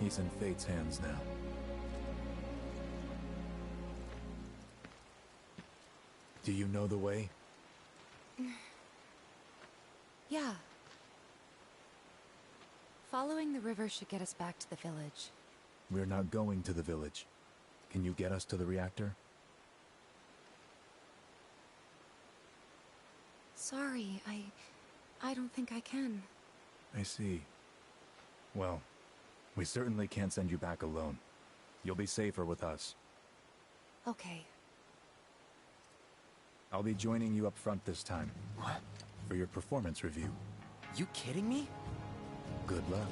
He's in Fate's hands now. Do you know the way? Yeah. Following the river should get us back to the village. We're not going to the village. Can you get us to the reactor? Sorry, I don't think I can. I see. Well, we certainly can't send you back alone. You'll be safer with us. Okay. I'll be joining you up front this time. For your performance review. You kidding me? Good luck.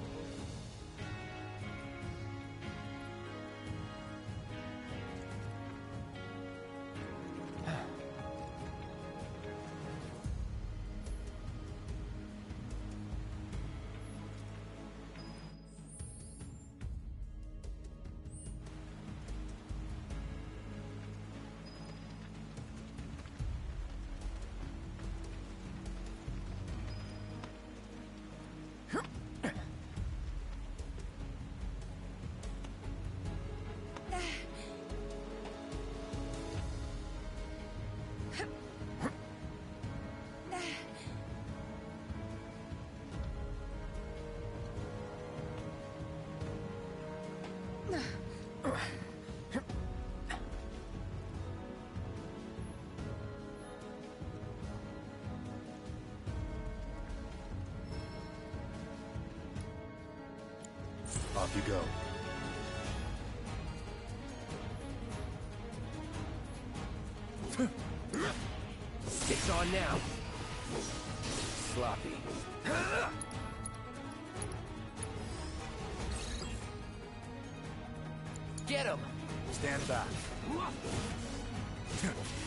Off you go. It's on now. Sloppy. Get him! Stand back.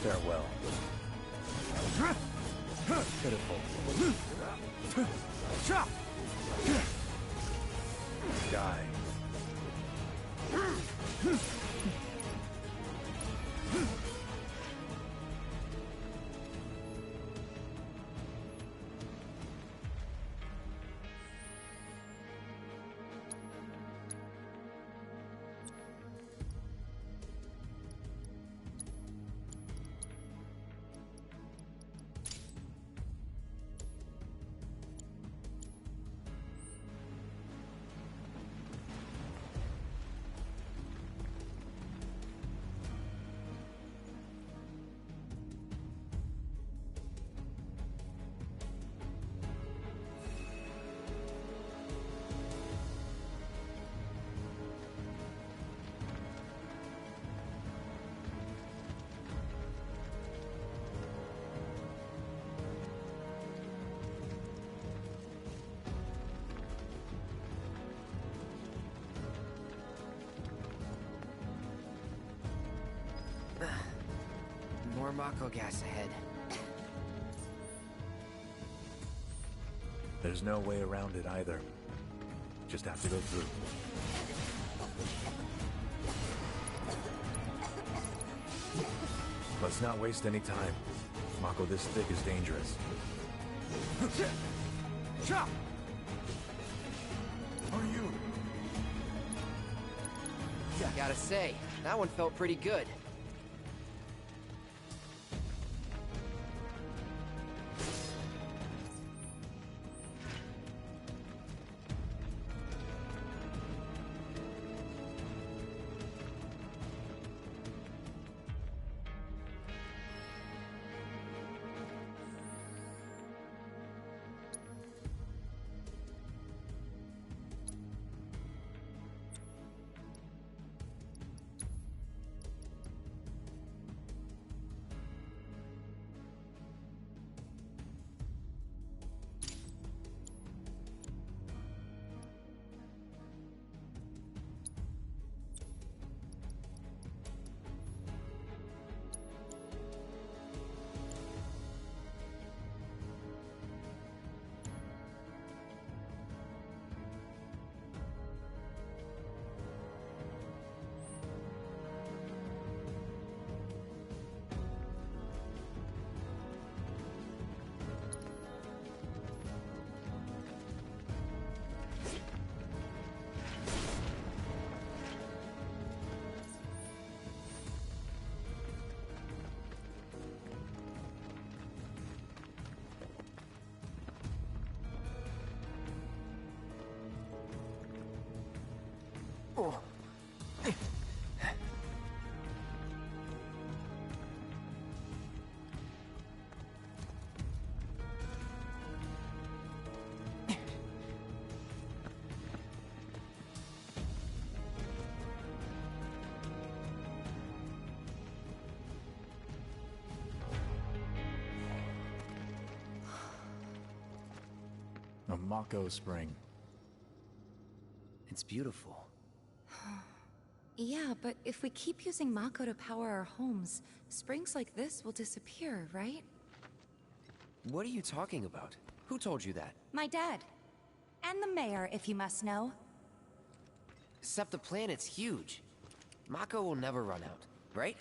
Farewell. Pitiful. Die. More Mako gas ahead. There's no way around it either. Just have to go through. Let's not waste any time. Mako this thick is dangerous. Chop! Are you? Gotta say, that one felt pretty good. A Mako spring. It's beautiful. Yeah, but if we keep using Mako to power our homes, springs like this will disappear, right? What are you talking about? Who told you that? My dad. And the mayor, if you must know. Except the planet's huge. Mako will never run out, right?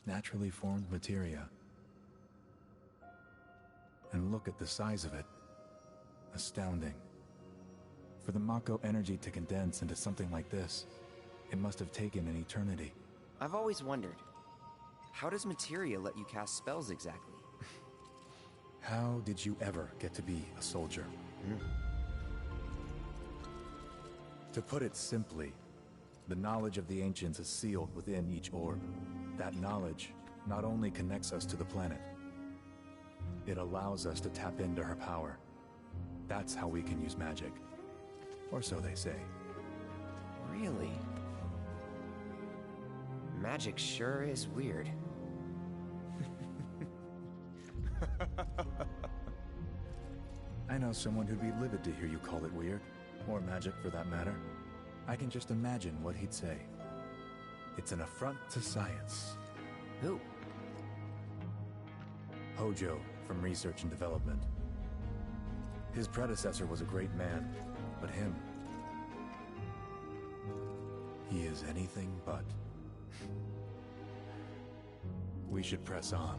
Naturally formed materia. And look at the size of it. Astounding. For the Mako energy to condense into something like this, it must have taken an eternity. I've always wondered, how does materia let you cast spells exactly? How did you ever get to be a soldier? To put it simply, the knowledge of the ancients is sealed within each orb. That knowledge not only connects us to the planet, it allows us to tap into her power. That's how we can use magic. Or so they say. Really? Magic sure is weird. I know someone who'd be livid to hear you call it weird, or magic for that matter. I can just imagine what he'd say. It's an affront to science. Who? Hojo, from Research and Development. His predecessor was a great man, but him... he is anything but. We should press on.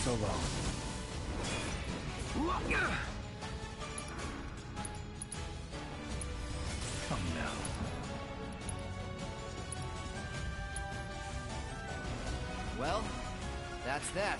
So long. Come now. Well, that's that.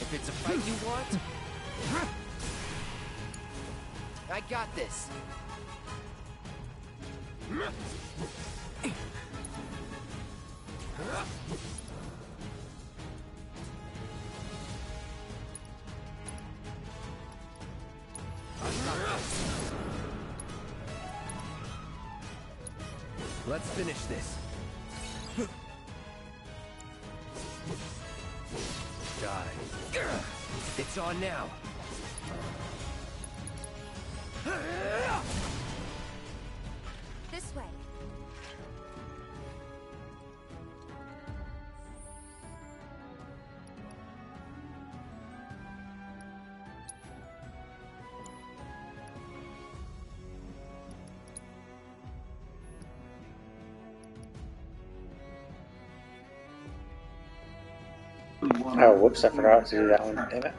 If it's a fight you want, I got this. Let's finish this. Die. It's on now. This way. Oh, whoops, I forgot to do that one. Damn it.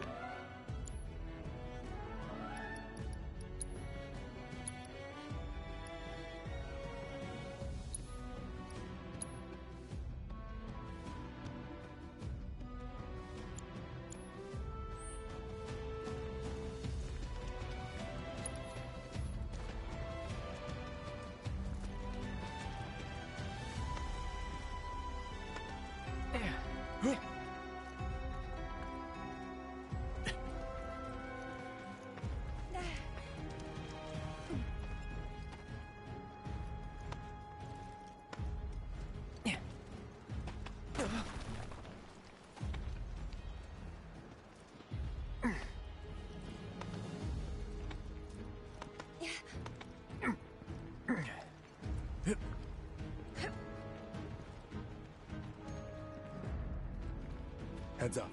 Heads up.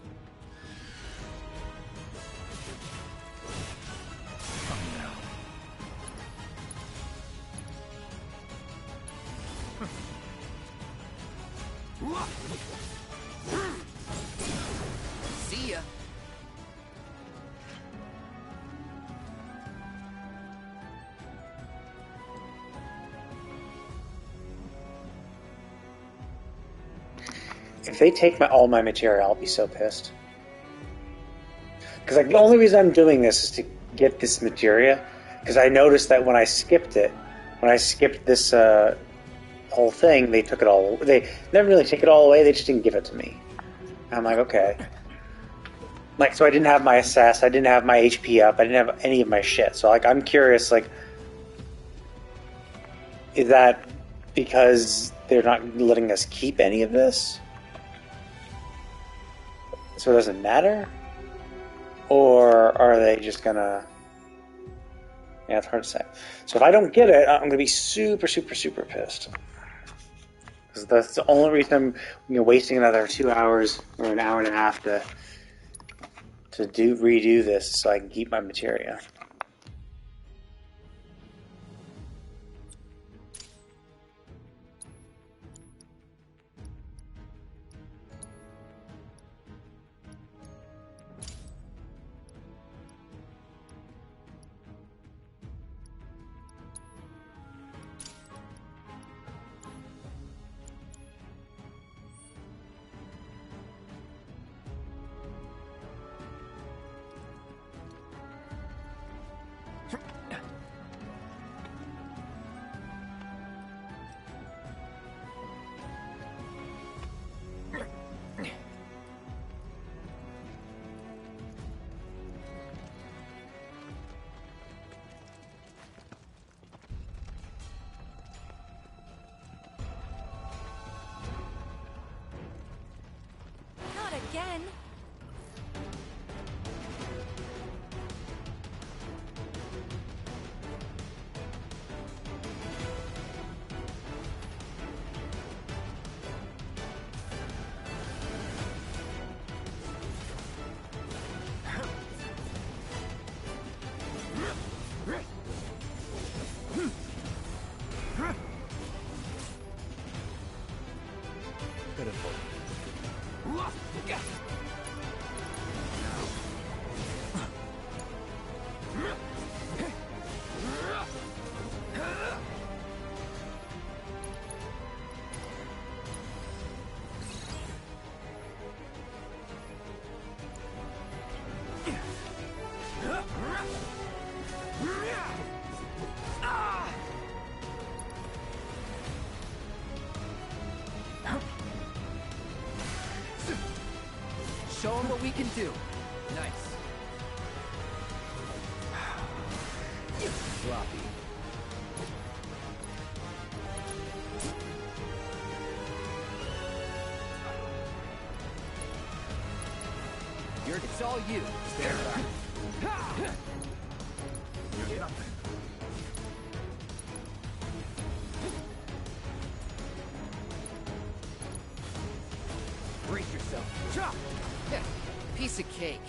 See ya. If they take all my material, I'll be so pissed. Because like the only reason I'm doing this is to get this materia. Because I noticed that when I skipped this whole thing, they took it all. They never really take it all away. They just didn't give it to me. I'm like, okay. Like, so I didn't have my assess. I didn't have my HP up. I didn't have any of my shit. So like, I'm curious. Like, is that because they're not letting us keep any of this? So it doesn't matter? Or are they just gonna... Yeah, it's hard to say. So if I don't get it, I'm gonna be super, super, super pissed. Because that's the only reason I'm wasting another 2 hours or an hour and a half to redo this so I can keep my materia. Not again. Pitiful. Show them what we can do. Nice. Sloppy. It's all you. Stand back. You're nothing. Brace yourself. Chop! Yeah, piece of cake.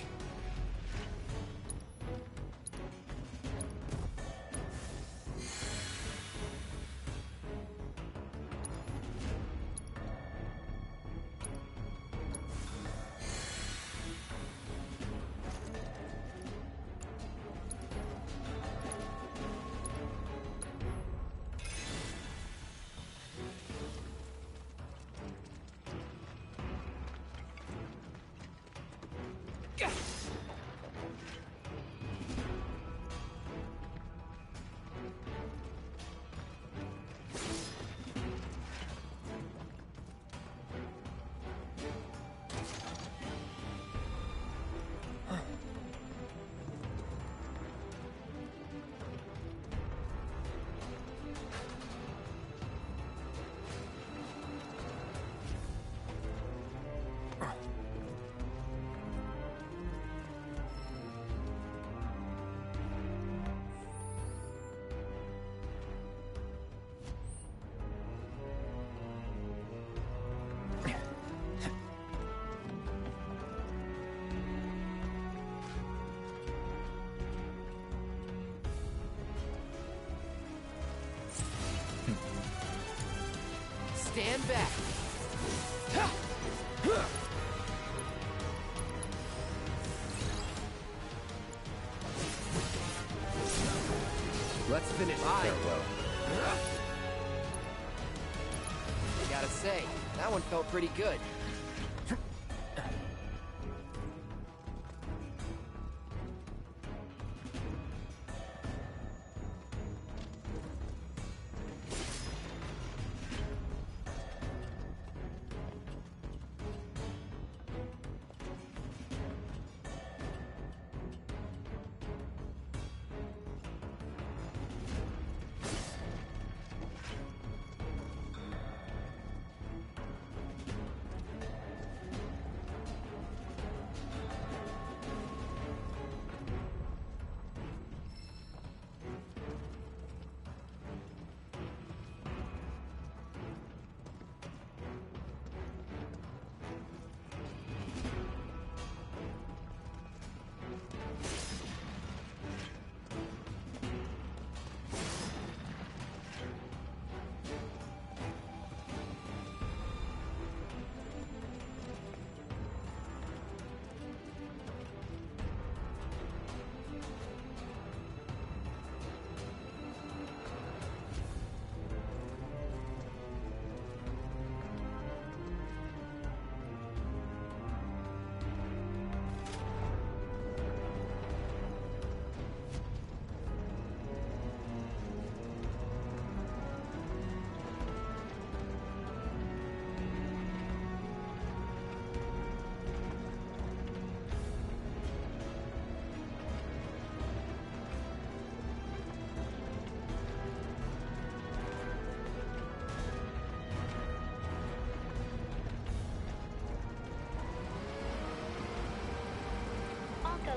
Stand back. Let's finish farewell. I gotta say, that one felt pretty good.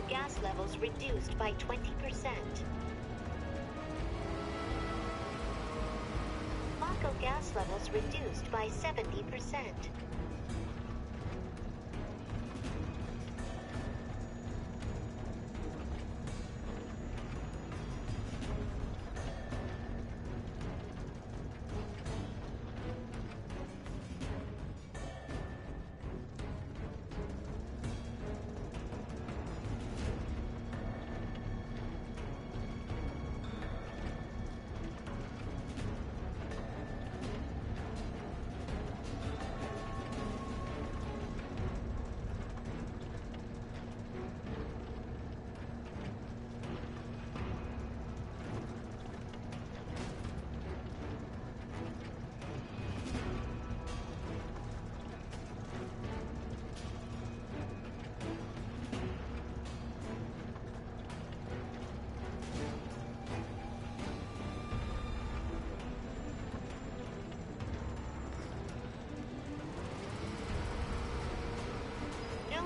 Gas levels reduced by 20%. Mako gas levels reduced by 70%.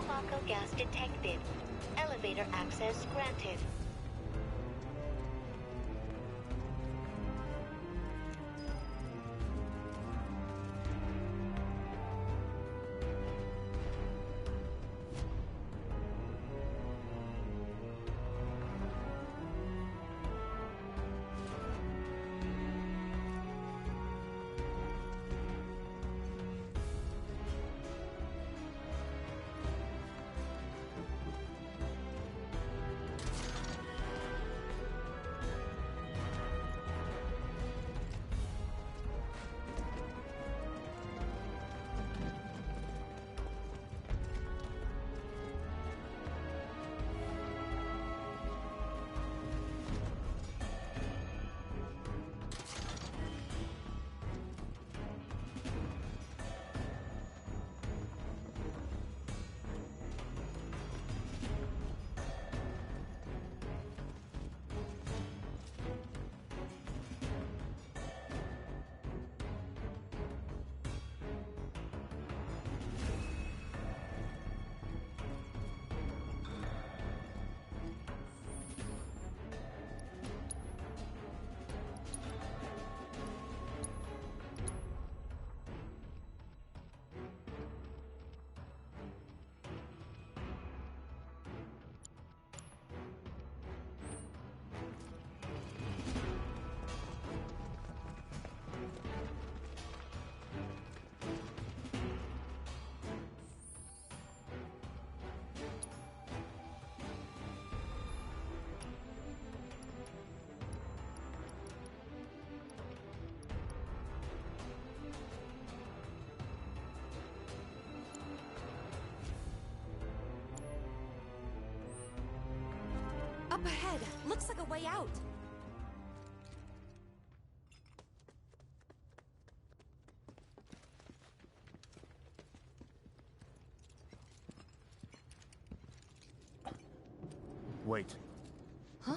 Mako gas detected. Elevator access granted. Up ahead. Looks like a way out. Wait. Huh?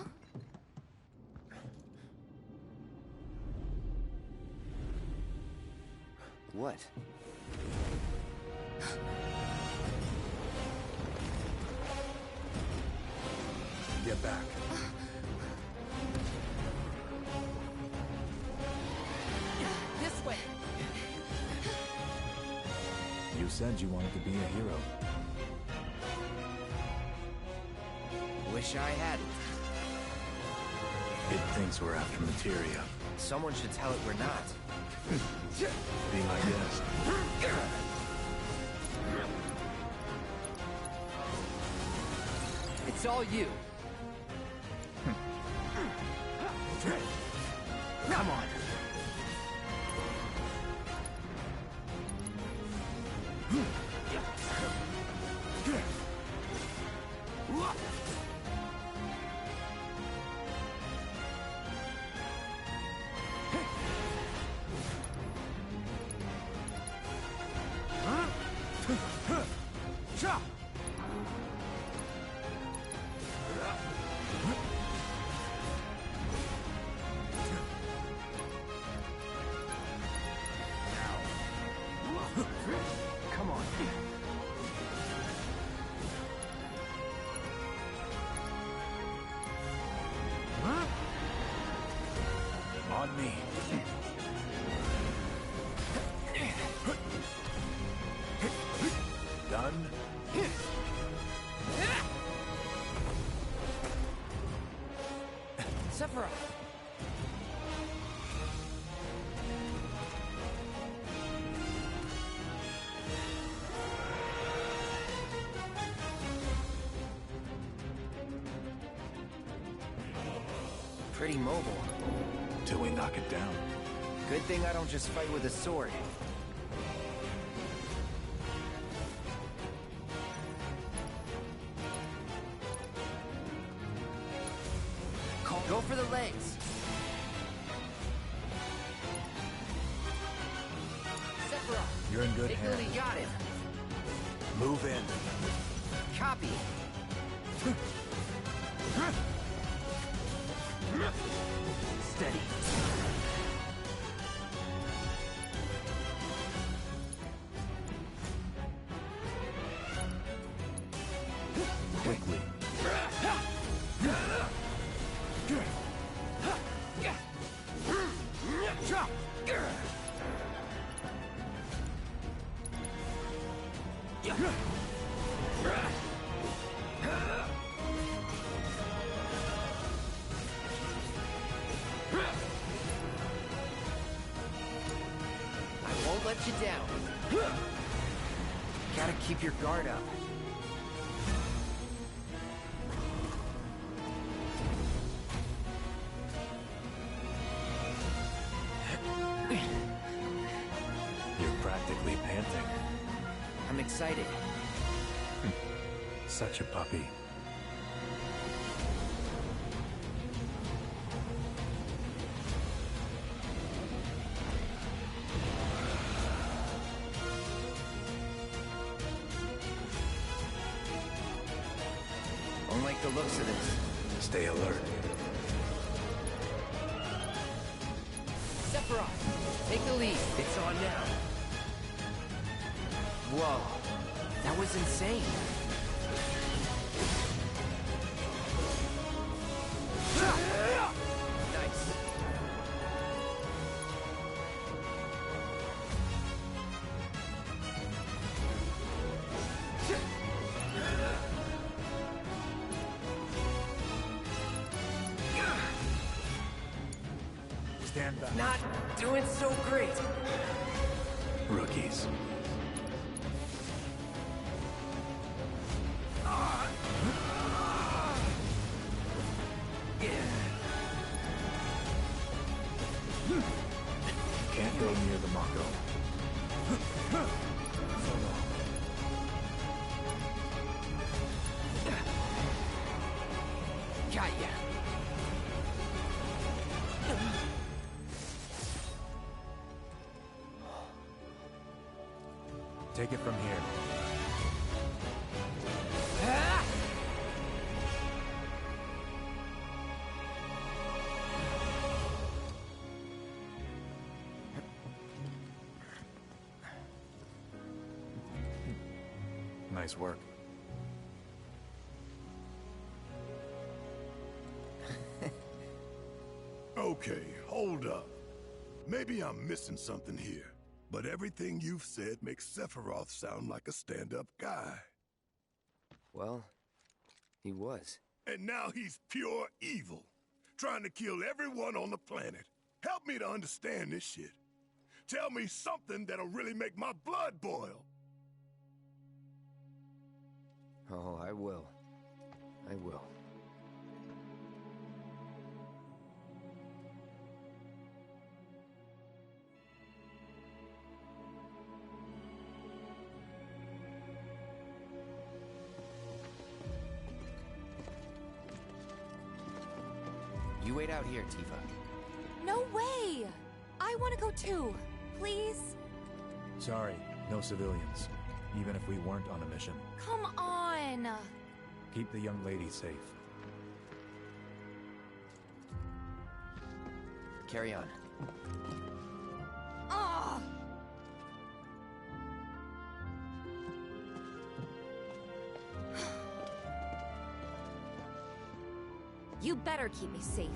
What? Get back. This way. You said you wanted to be a hero. Wish I hadn't. It thinks we're after materia. Someone should tell it we're not. Be my guest. It's all you. Come on. Come on. On me. Done? Sephiroth. Pretty mobile. Till we knock it down. Good thing I don't just fight with a sword. Go for the legs. Sephiroth. You're in good Take the hands. lead. Got it. Move in. Copy. Steady. Quickly. I won't let you down. Gotta keep your guard up. You're practically panting. I'm excited. Such a puppy. Don't like the looks of this. Stay alert. Sephiroth. Take the lead. It's on now. Whoa. That was insane. Nice. Stand back. Not doing so great. Rookies. Can't go near the Mako. Got you. Take it from here. Nice work. Okay, hold up. Maybe I'm missing something here, but everything you've said makes Sephiroth sound like a stand-up guy. Well, he was. And now he's pure evil, trying to kill everyone on the planet. Help me to understand this shit. Tell me something that'll really make my blood boil. Oh, I will. I will. You wait out here, Tifa. No way! I want to go too. Please? Sorry, no civilians. Even if we weren't on a mission. Come on! Keep the young lady safe. Carry on. Ugh! You better keep me safe.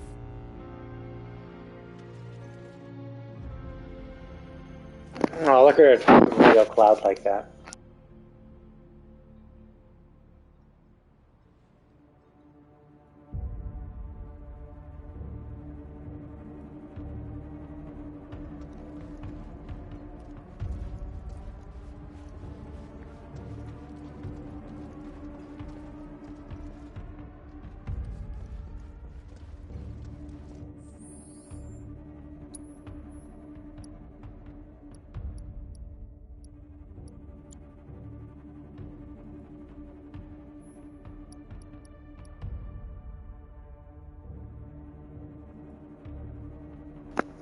Oh, look at her a cloud like that.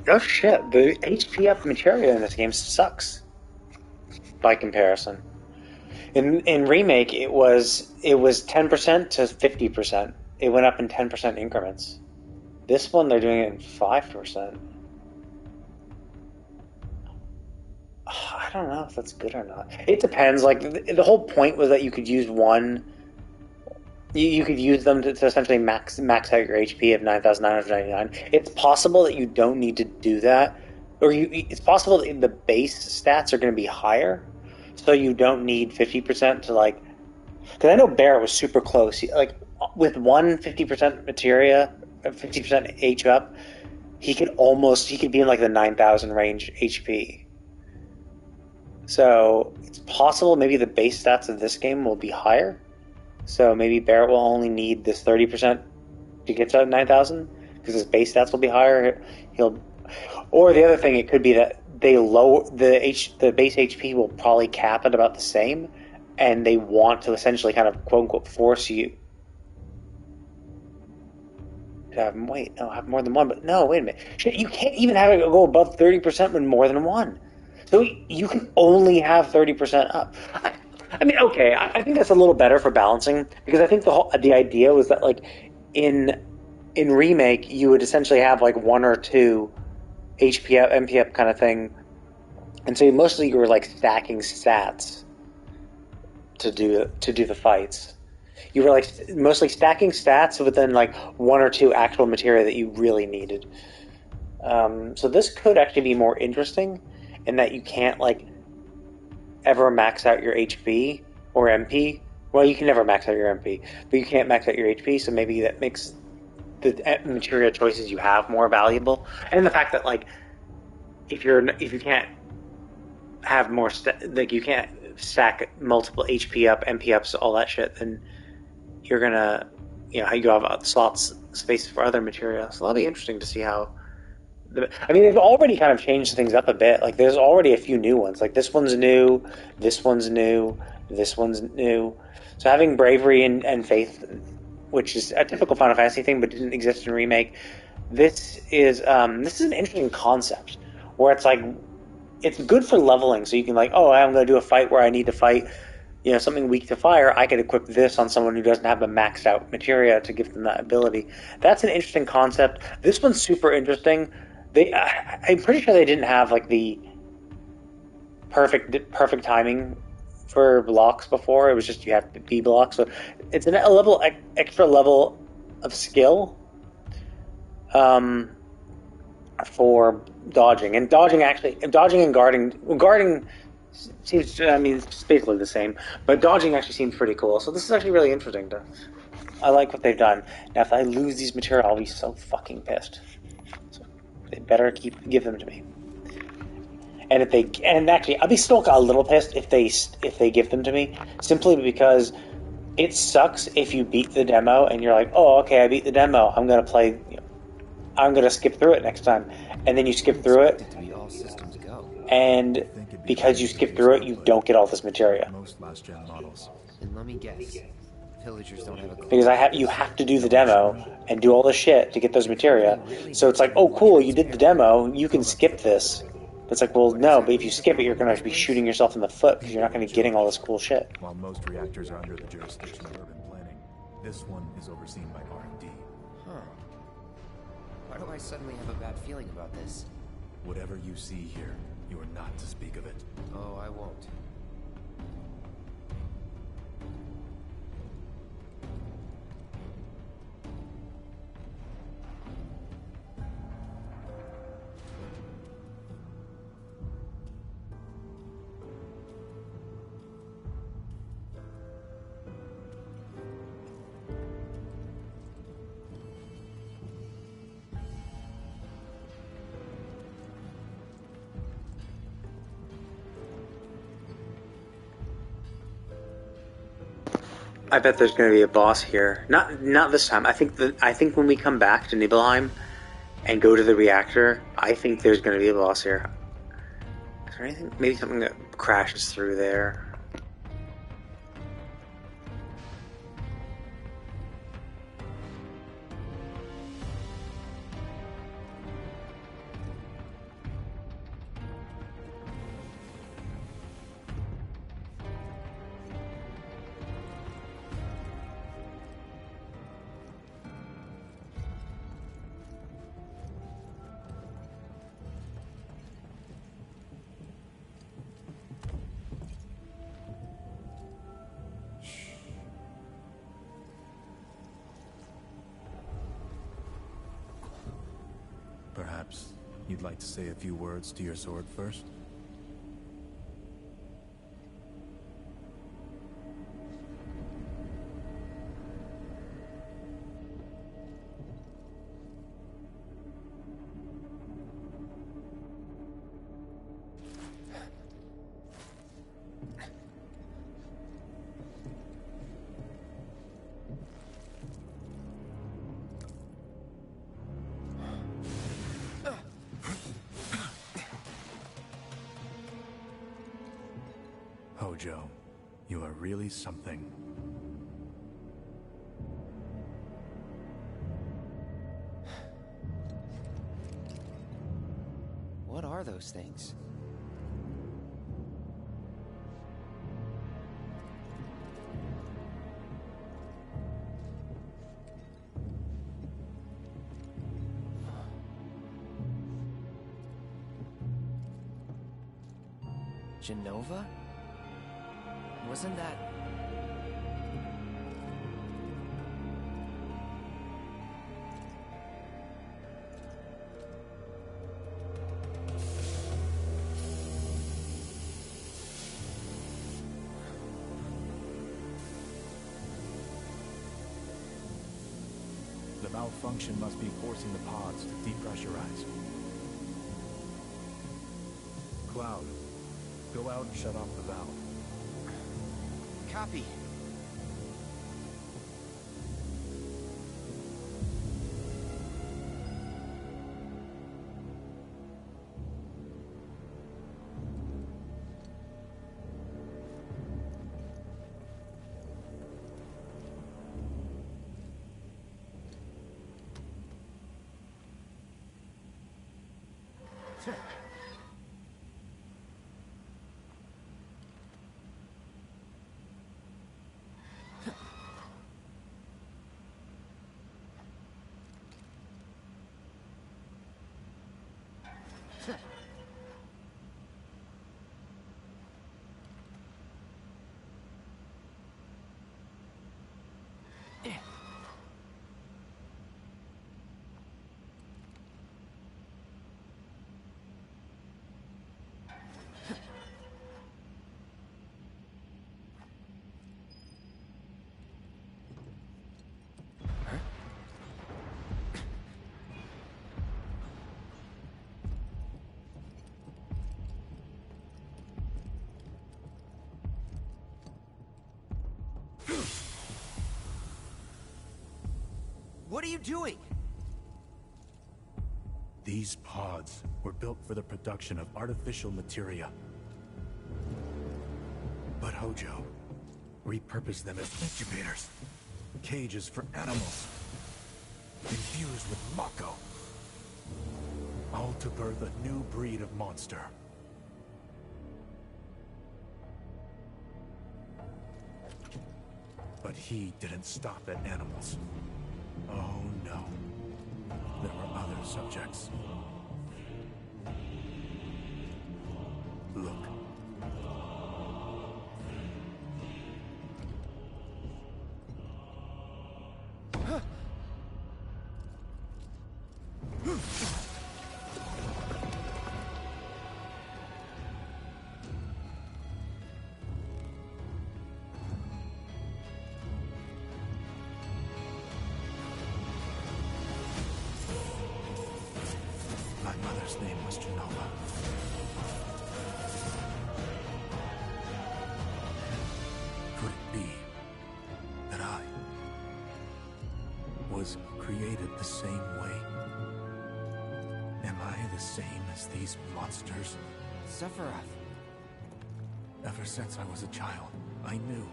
Oh shit, the HP up materia in this game sucks by comparison. In Remake it was 10% to 50%. It went up in 10% increments. This one they're doing it in 5%. I don't know if that's good or not. It depends. Like the whole point was that you could use one. You could use them to essentially max out your HP of 9,999. It's possible that you don't need to do that, or it's possible that the base stats are going to be higher, so you don't need 50% to like. Because I know Barrett was super close. Like with 50% materia, 50% H up, he could be in like the 9,000 range HP. So it's possible maybe the base stats of this game will be higher. So maybe Barrett will only need this 30% to get to 9,000 because his base stats will be higher. Or the other thing, it could be that they lower the base HP will probably cap at about the same, and they want to essentially kind of quote unquote force you to have have more than one. But no, wait a minute, shit, you can't even have it go above 30% with more than one. So you can only have 30% up. I mean, okay, I think that's a little better for balancing because I think the idea was that like in Remake you would essentially have like one or two HP up, MP up kind of thing, and so mostly you were like stacking stats to do the fights. You were like mostly stacking stats, but then like one or two actual materia that you really needed. So this could actually be more interesting in that you can't like ever max out your HP or MP. Well, you can never max out your MP, but you can't max out your HP, so maybe that makes the materia choices you have more valuable. And the fact that like if you can't have more you can't stack multiple HP up, MP ups, all that shit, then you're gonna you have slots space for other material. So that'll be interesting to see how. I mean, they've already kind of changed things up a bit. Like, there's already a few new ones. Like, this one's new, this one's new, this one's new. So having bravery and faith, which is a typical Final Fantasy thing, but didn't exist in Remake, this is an interesting concept where it's like it's good for leveling. So you can like, oh, I'm going to do a fight where I need to fight, you know, something weak to fire. I could equip this on someone who doesn't have a maxed out materia to give them that ability. That's an interesting concept. This one's super interesting. I'm pretty sure they didn't have like the perfect timing for blocks before. It was just you have to be blocks. So it's extra level of skill for dodging. And dodging and guarding seems, I mean, it's basically the same, but dodging actually seems pretty cool. So this is actually really interesting. I like what they've done. Now, if I lose these material, I'll be so fucking pissed. So they better give them to me. And actually, I'll be still a little pissed if they give them to me, simply because it sucks if you beat the demo and you're like, oh, okay, I beat the demo. I'm gonna skip through it next time, and then you skip through it, all systems go. And because you skip through it, you don't get all this materia. Most last-gen models. And let me guess, villagers don't have a clue. Because you have to do the demo and do all the shit to get those materia. So it's like, oh, cool, you did the demo, you can skip this. It's like, well, no, but if you skip it, you're going to be shooting yourself in the foot because you're not going to be getting all this cool shit. While most reactors are under the jurisdiction of urban planning, this one is overseen by R&D. Huh. Why do I suddenly have a bad feeling about this? Whatever you see here, you are not to speak of it. Oh, I won't. I bet there's going to be a boss here. Not this time. I think when we come back to Nibelheim and go to the reactor, I think there's going to be a boss here. Is there anything? Maybe something that crashes through there. Perhaps you'd like to say a few words to your sword first? Hojo, you are really something. What are those things? Genova? Wasn't that... The malfunction must be forcing the pods to depressurize. Cloud, go out and shut off the valve. Copy. What are you doing? These pods were built for the production of artificial materia. But Hojo repurposed them as incubators, cages for animals, infused with Mako, all to birth a new breed of monster. But he didn't stop at animals. Oh no. There were other subjects. Look. My mother's name was Genova. Could it be that I was created the same way? Am I the same as these monsters? Sephiroth. Ever since I was a child, I knew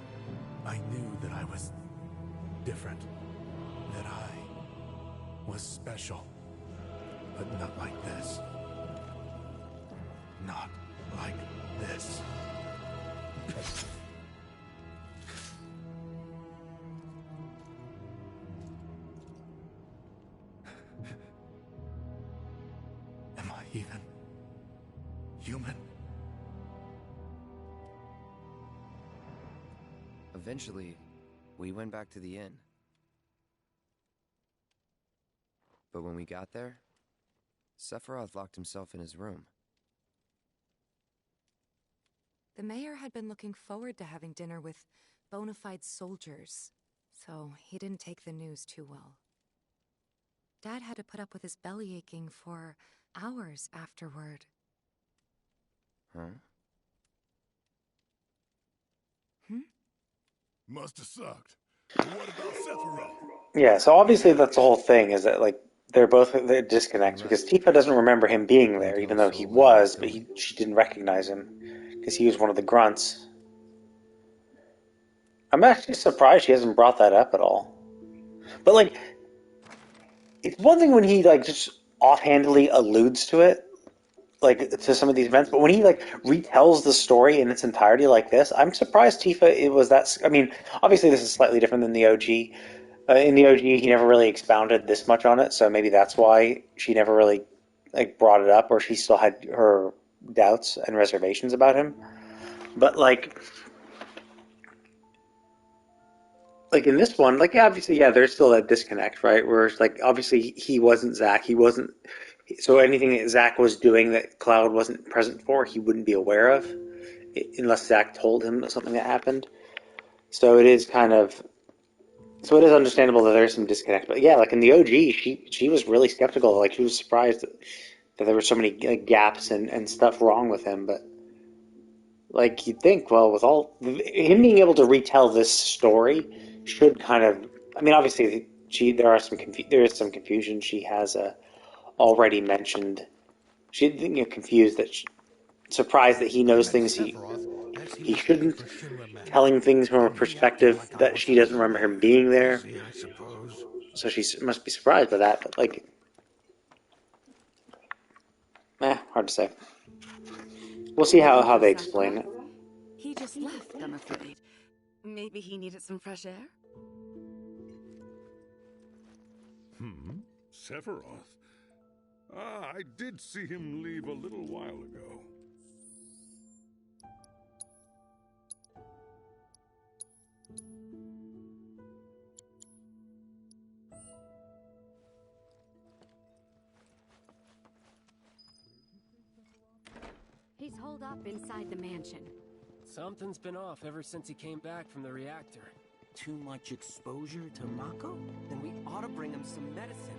that I was different, that I was special, but not like this. Not like this. Am I even human? Eventually, we went back to the inn. But when we got there, Sephiroth locked himself in his room. The mayor had been looking forward to having dinner with bona fide soldiers, so he didn't take the news too well. Dad had to put up with his belly aching for hours afterward. Huh? Must have sucked. But what about Sephiroth? Yeah, so obviously that's the whole thing, is that, like, they're disconnected, because Tifa doesn't remember him being there, even though he was, but she didn't recognize him, because he was one of the grunts. I'm actually surprised she hasn't brought that up at all. But, like, it's one thing when he, like, just offhandedly alludes to it, like, to some of these events, but when he, like, retells the story in its entirety like this, I'm surprised Tifa, it was that... I mean, obviously this is slightly different than the OG. In the OG, he never really expounded this much on it, so maybe that's why she never really, like, brought it up, or she still had her doubts and reservations about him. But, like in this one, like, obviously, yeah, there's still that disconnect, right? Where it's like, obviously, he wasn't Zack. He wasn't... So anything that Zack was doing that Cloud wasn't present for, he wouldn't be aware of, unless Zack told him something that happened. So it is kind of... So it is understandable that there's some disconnect. But yeah, like in the OG, she was really skeptical. Like, she was surprised that there were so many, like, gaps and stuff wrong with him. But, like, you'd think, well, with all... Him being able to retell this story should kind of... I mean, obviously, there is some confusion. She has already mentioned... She's confused that... surprised that he knows things he shouldn't, telling things from a perspective that she doesn't remember him being there. So she must be surprised by that, but, like... hard to say. We'll see how they explain it. He just left, I'm afraid. Maybe he needed some fresh air? Sephiroth? I did see him leave a little while ago. He's holed up inside the mansion. Something's been off ever since he came back from the reactor. Too much exposure to Mako? Then we ought to bring him some medicine.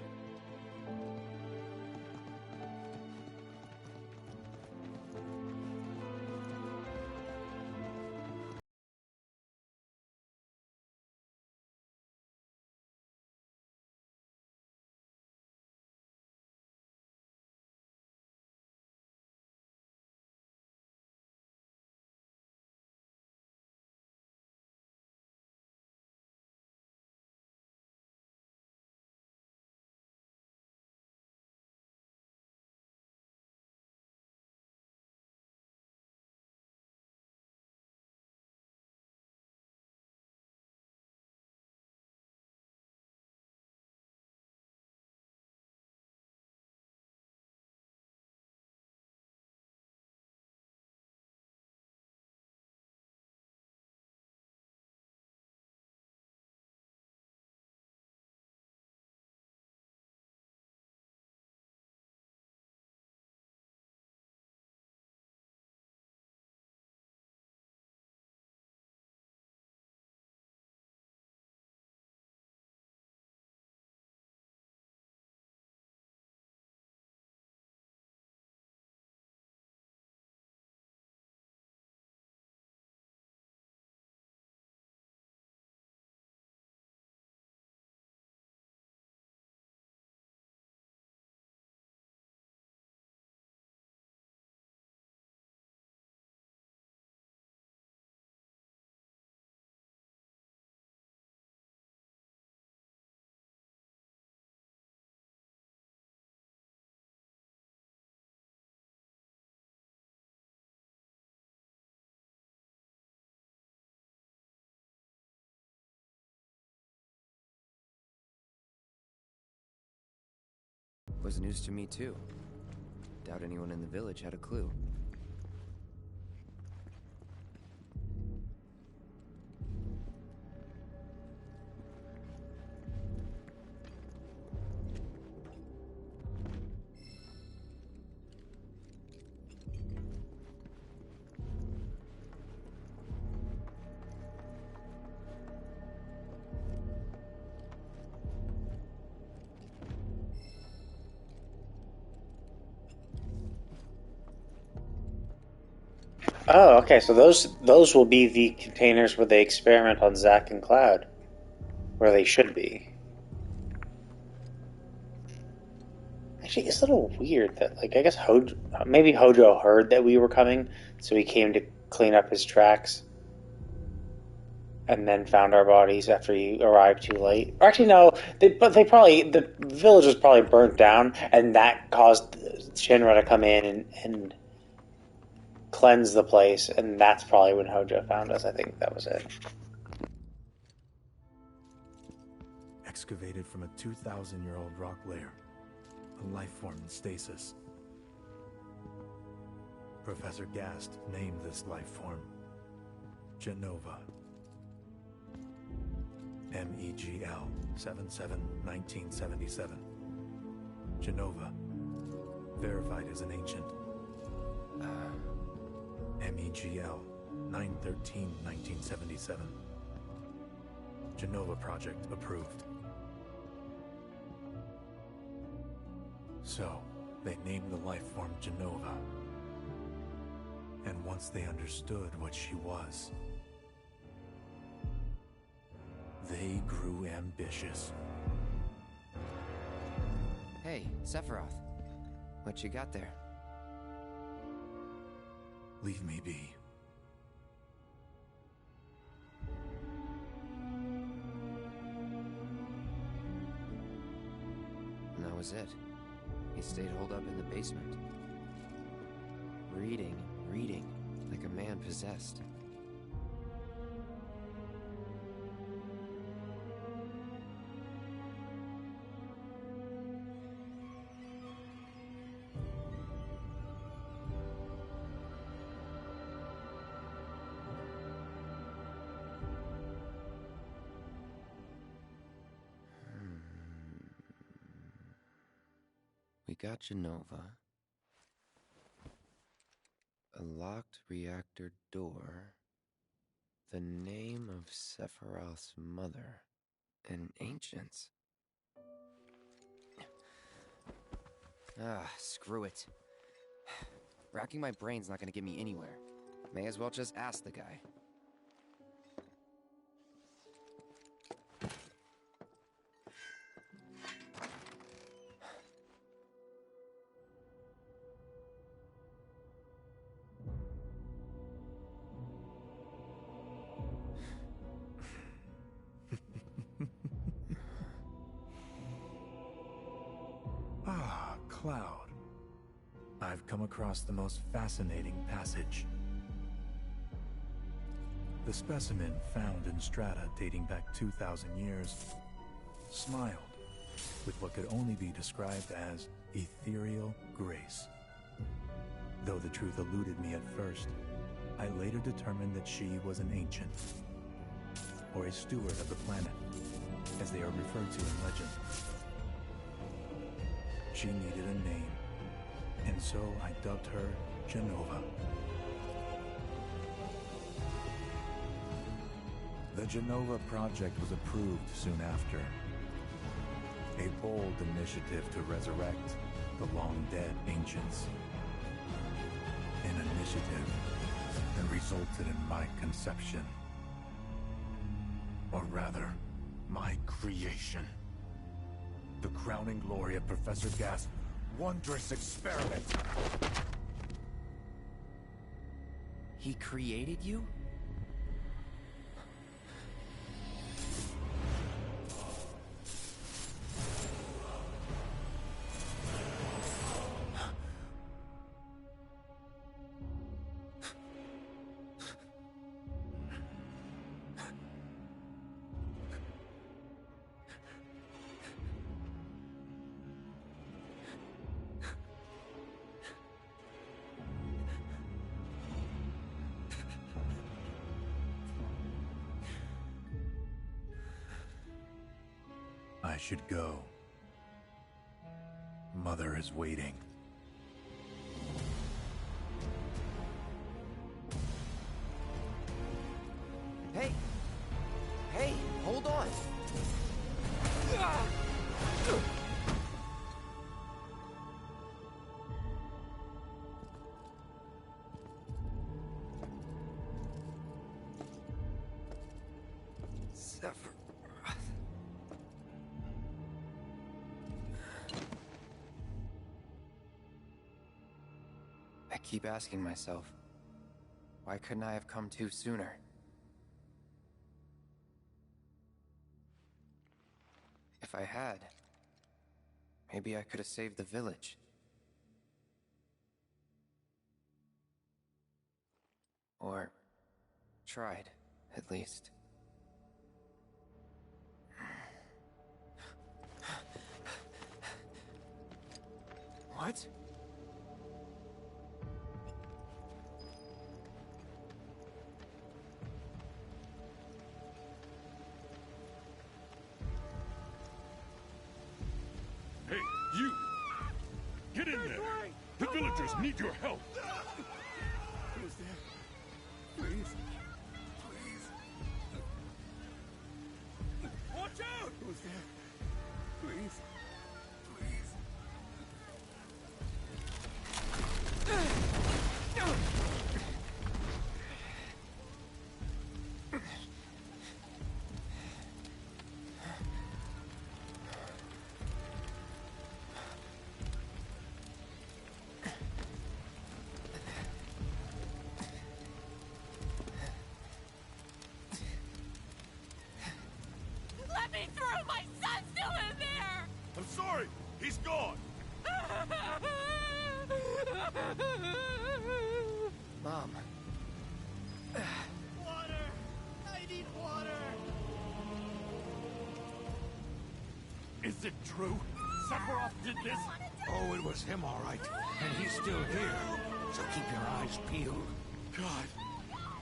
was news to me too. Doubt anyone in the village had a clue. Oh, okay. So those will be the containers where they experiment on Zack and Cloud, where they should be. Actually, it's a little weird that, like, I guess maybe Hojo heard that we were coming, so he came to clean up his tracks, and then found our bodies after he arrived too late. Or actually, no. The village was probably burnt down, and that caused Shinra to come in and cleanse the place, and that's probably when Hojo found us. I think that was it. Excavated from a 2,000-year-old rock layer, a life form in stasis. Professor Gast named this life form Genova. MEGL 77-1977. Genova. Verified as an ancient. MEGL 9/13/1977. Genova project approved. So, they named the life form Genova. And once they understood what she was, they grew ambitious. Hey, Sephiroth. What you got there? Leave me be. And that was it. He stayed holed up in the basement. Reading, like a man possessed. We got Genova. A locked reactor door. The name of Sephiroth's mother. And ancients. Screw it. Racking my brain's not gonna get me anywhere. May as well just ask the guy. Cloud. I've come across the most fascinating passage. The specimen found in strata dating back 2,000 years smiled with what could only be described as ethereal grace. Though the truth eluded me at first, I later determined that she was an ancient, or a steward of the planet, as they are referred to in legend. She needed a name, and so I dubbed her Genova. The Genova project was approved soon after. A bold initiative to resurrect the long-dead ancients. An initiative that resulted in my conception. Or rather, my creation. The crowning glory of Professor Gast's wondrous experiment. He created you? should go. Mother is waiting. Hey! Hey, hold on! I keep asking myself, why couldn't I have come to sooner? If I had, maybe I could have saved the village. Or tried, at least. What? Hey, you! Get in there! The villagers need your help! Who's there? Please. Please. Watch out! Who's there? Please. Please. Let me through! My son's still in there! I'm sorry! He's gone! Mom. Water! I need water! Is it true? Sephiroth did this? Oh, it was him, all right. And he's still here. So keep your eyes peeled. God.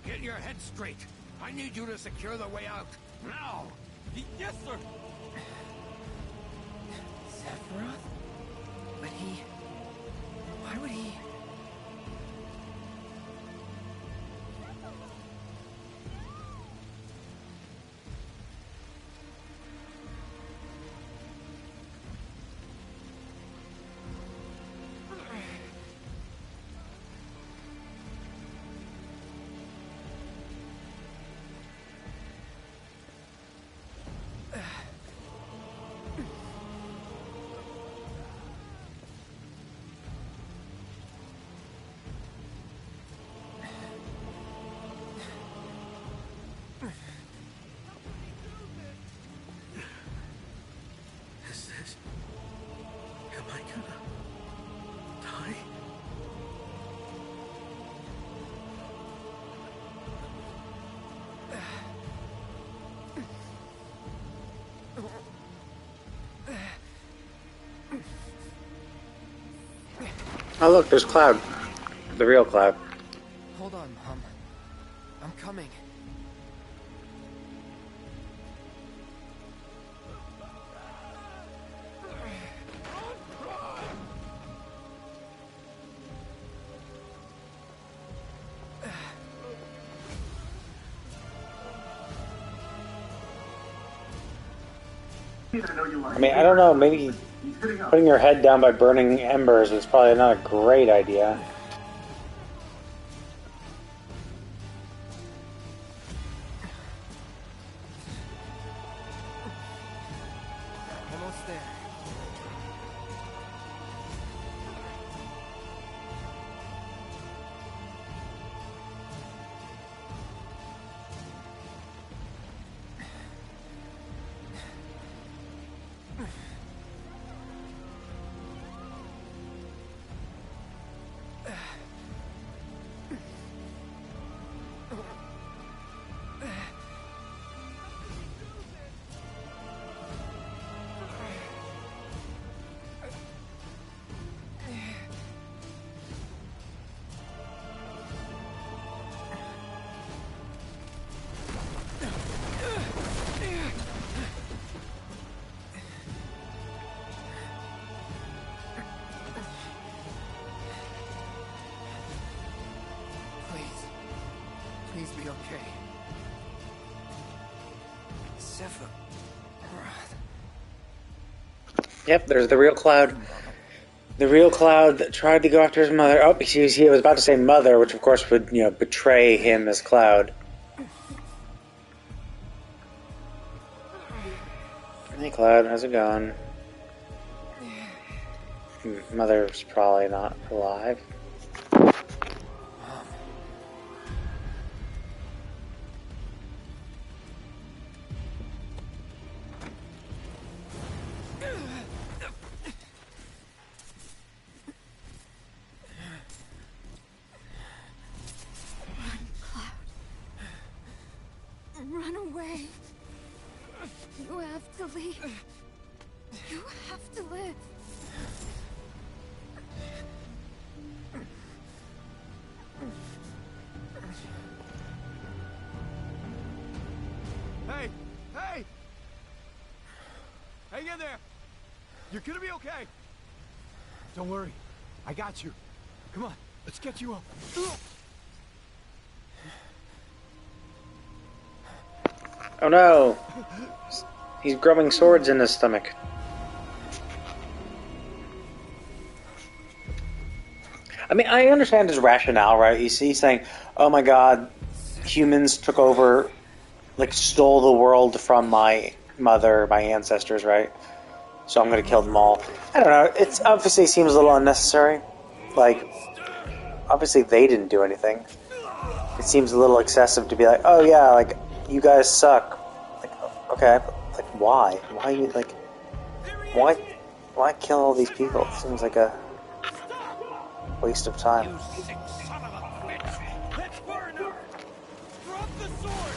Get your head straight. I need you to secure the way out. Now! Yes, sir! Sephiroth? But he... Why would he... Is this... Am I gonna... die? Oh look, there's Cloud. The real Cloud. Hold on, Mom. I'm coming. I mean, I don't know, maybe putting your head down by burning embers is probably not a great idea. Almost there. Please be okay. Sephiroth. Yep, there's the real Cloud. The real Cloud that tried to go after his mother. Oh, he was about to say mother, which of course would, betray him as Cloud. Hey Cloud, how's it going? Mother's probably not alive. Run away. You have to leave. You have to live. Hey! Hey! Hang in there! You're gonna be okay! Don't worry. I got you. Come on, let's get you up. Oh no! He's growing swords in his stomach. I mean, I understand his rationale, right? He's saying, oh my god, humans took over, stole the world from my mother, my ancestors, right? So I'm gonna kill them all. I don't know, it obviously seems a little unnecessary. Obviously they didn't do anything. It seems a little excessive to be like, oh yeah, you guys suck. Okay, but why? Why kill all these people? It seems like a waste of time. You sick son of a bitch! Let's burn her! Drop the sword!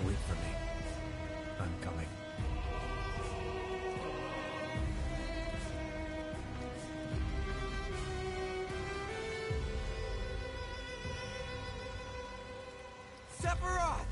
Wait for me. I'm coming. Sephiroth!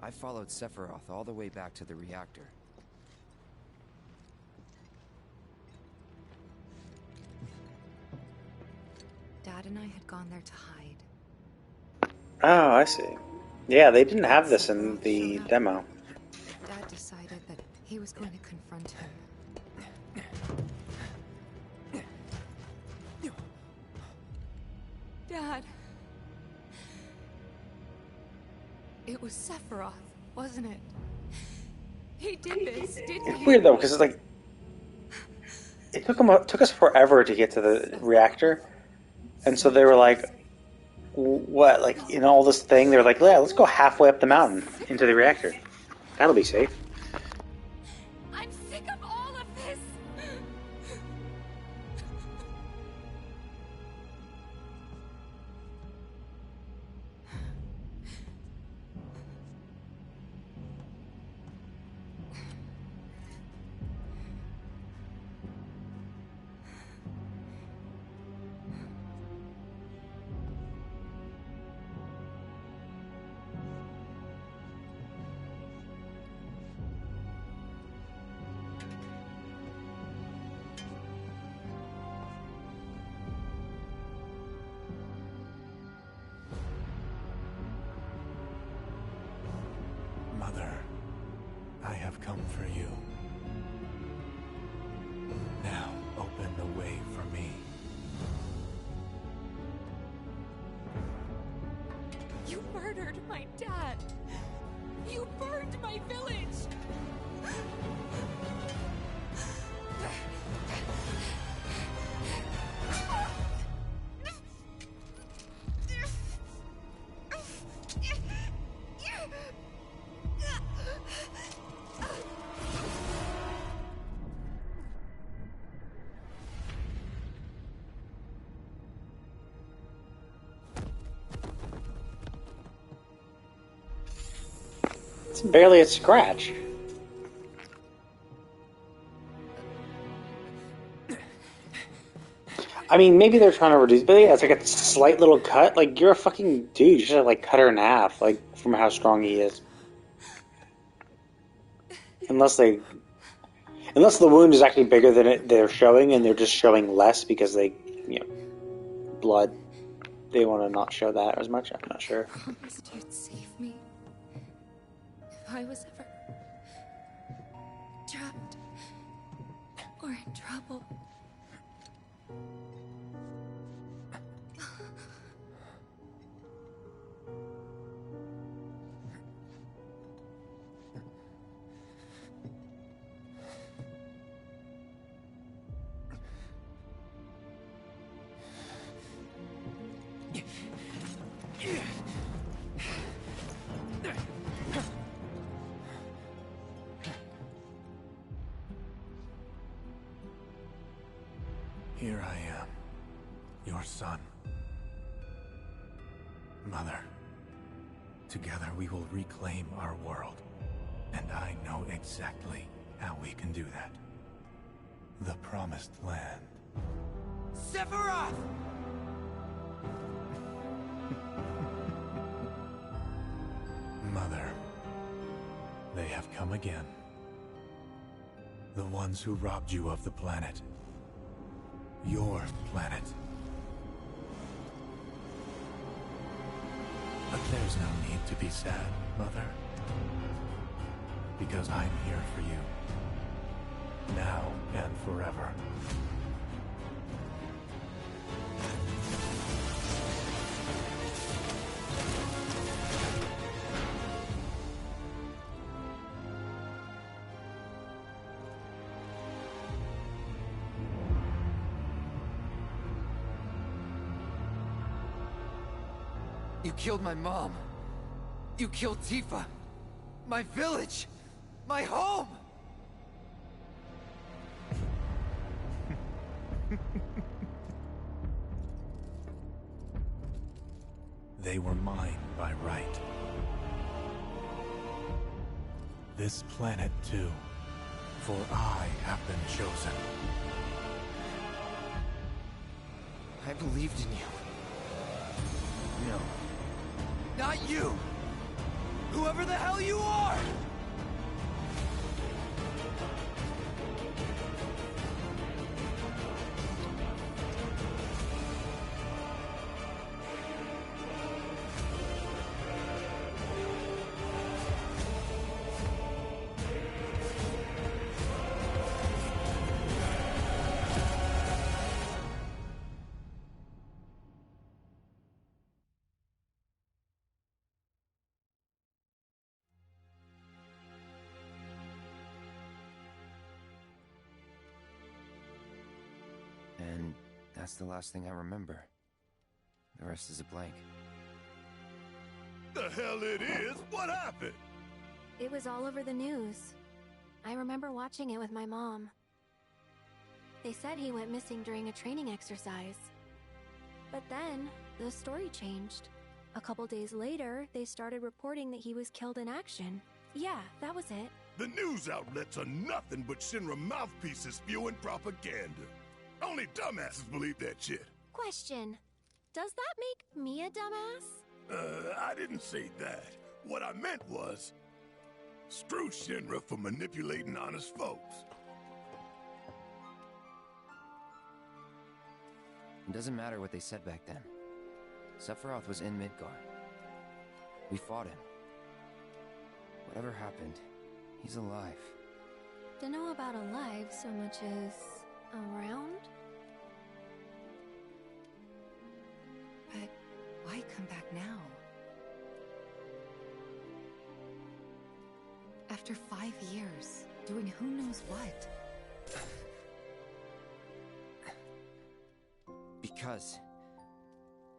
I followed Sephiroth all the way back to the reactor. Dad and I had gone there to hide. Oh, I see. Yeah, they didn't have this in the demo. Dad decided that he was going to confront him. Dad! It was Sephiroth, wasn't it? He did this, didn't he? It's weird though, because it's it took us forever to get to the reactor, and so they were like, what, like, in all this thing, they're like, yeah, let's go halfway up the mountain into the reactor. That'll be safe. I'm sick of all of this! Mother, I have come for you. Now, open the way for me. You murdered my dad! You burned my village! It's barely a scratch. I mean, maybe they're trying to reduce, but yeah, it's like a slight little cut. Like, you're a fucking dude. You should have, like, cut her in half, like, from how strong he is. Unless the wound is actually bigger than they're showing, and they're just showing less because they, blood. They want to not show that as much. I'm not sure. I promised you'd save me. If I was ever trapped or in trouble. Here I am, your son. Mother, together we will reclaim our world. And I know exactly how we can do that. The Promised Land. Sephiroth! Mother, they have come again. The ones who robbed you of the planet. Your planet. But there's no need to be sad, Mother. Because I'm here for you. Now and forever. You killed my mom. You killed Tifa. My village. My home. They were mine by right. This planet too, for I have been chosen. I believed in you. No. Not you! Whoever the hell you are! And that's the last thing I remember. The rest is a blank. the hell it is? What happened? It was all over the news. I remember watching it with my mom. They said he went missing during a training exercise. But then, the story changed. A couple days later, they started reporting that he was killed in action. Yeah, that was it. The news outlets are nothing but Shinra mouthpieces spewing propaganda. Only dumbasses believe that shit. Question. Does that make me a dumbass? I didn't say that. What I meant was, screw Shinra for manipulating honest folks. It doesn't matter what they said back then. Sephiroth was in Midgar. We fought him. Whatever happened, he's alive. Dunno about alive so much as around? But why come back now? After 5 years, doing who knows what? Because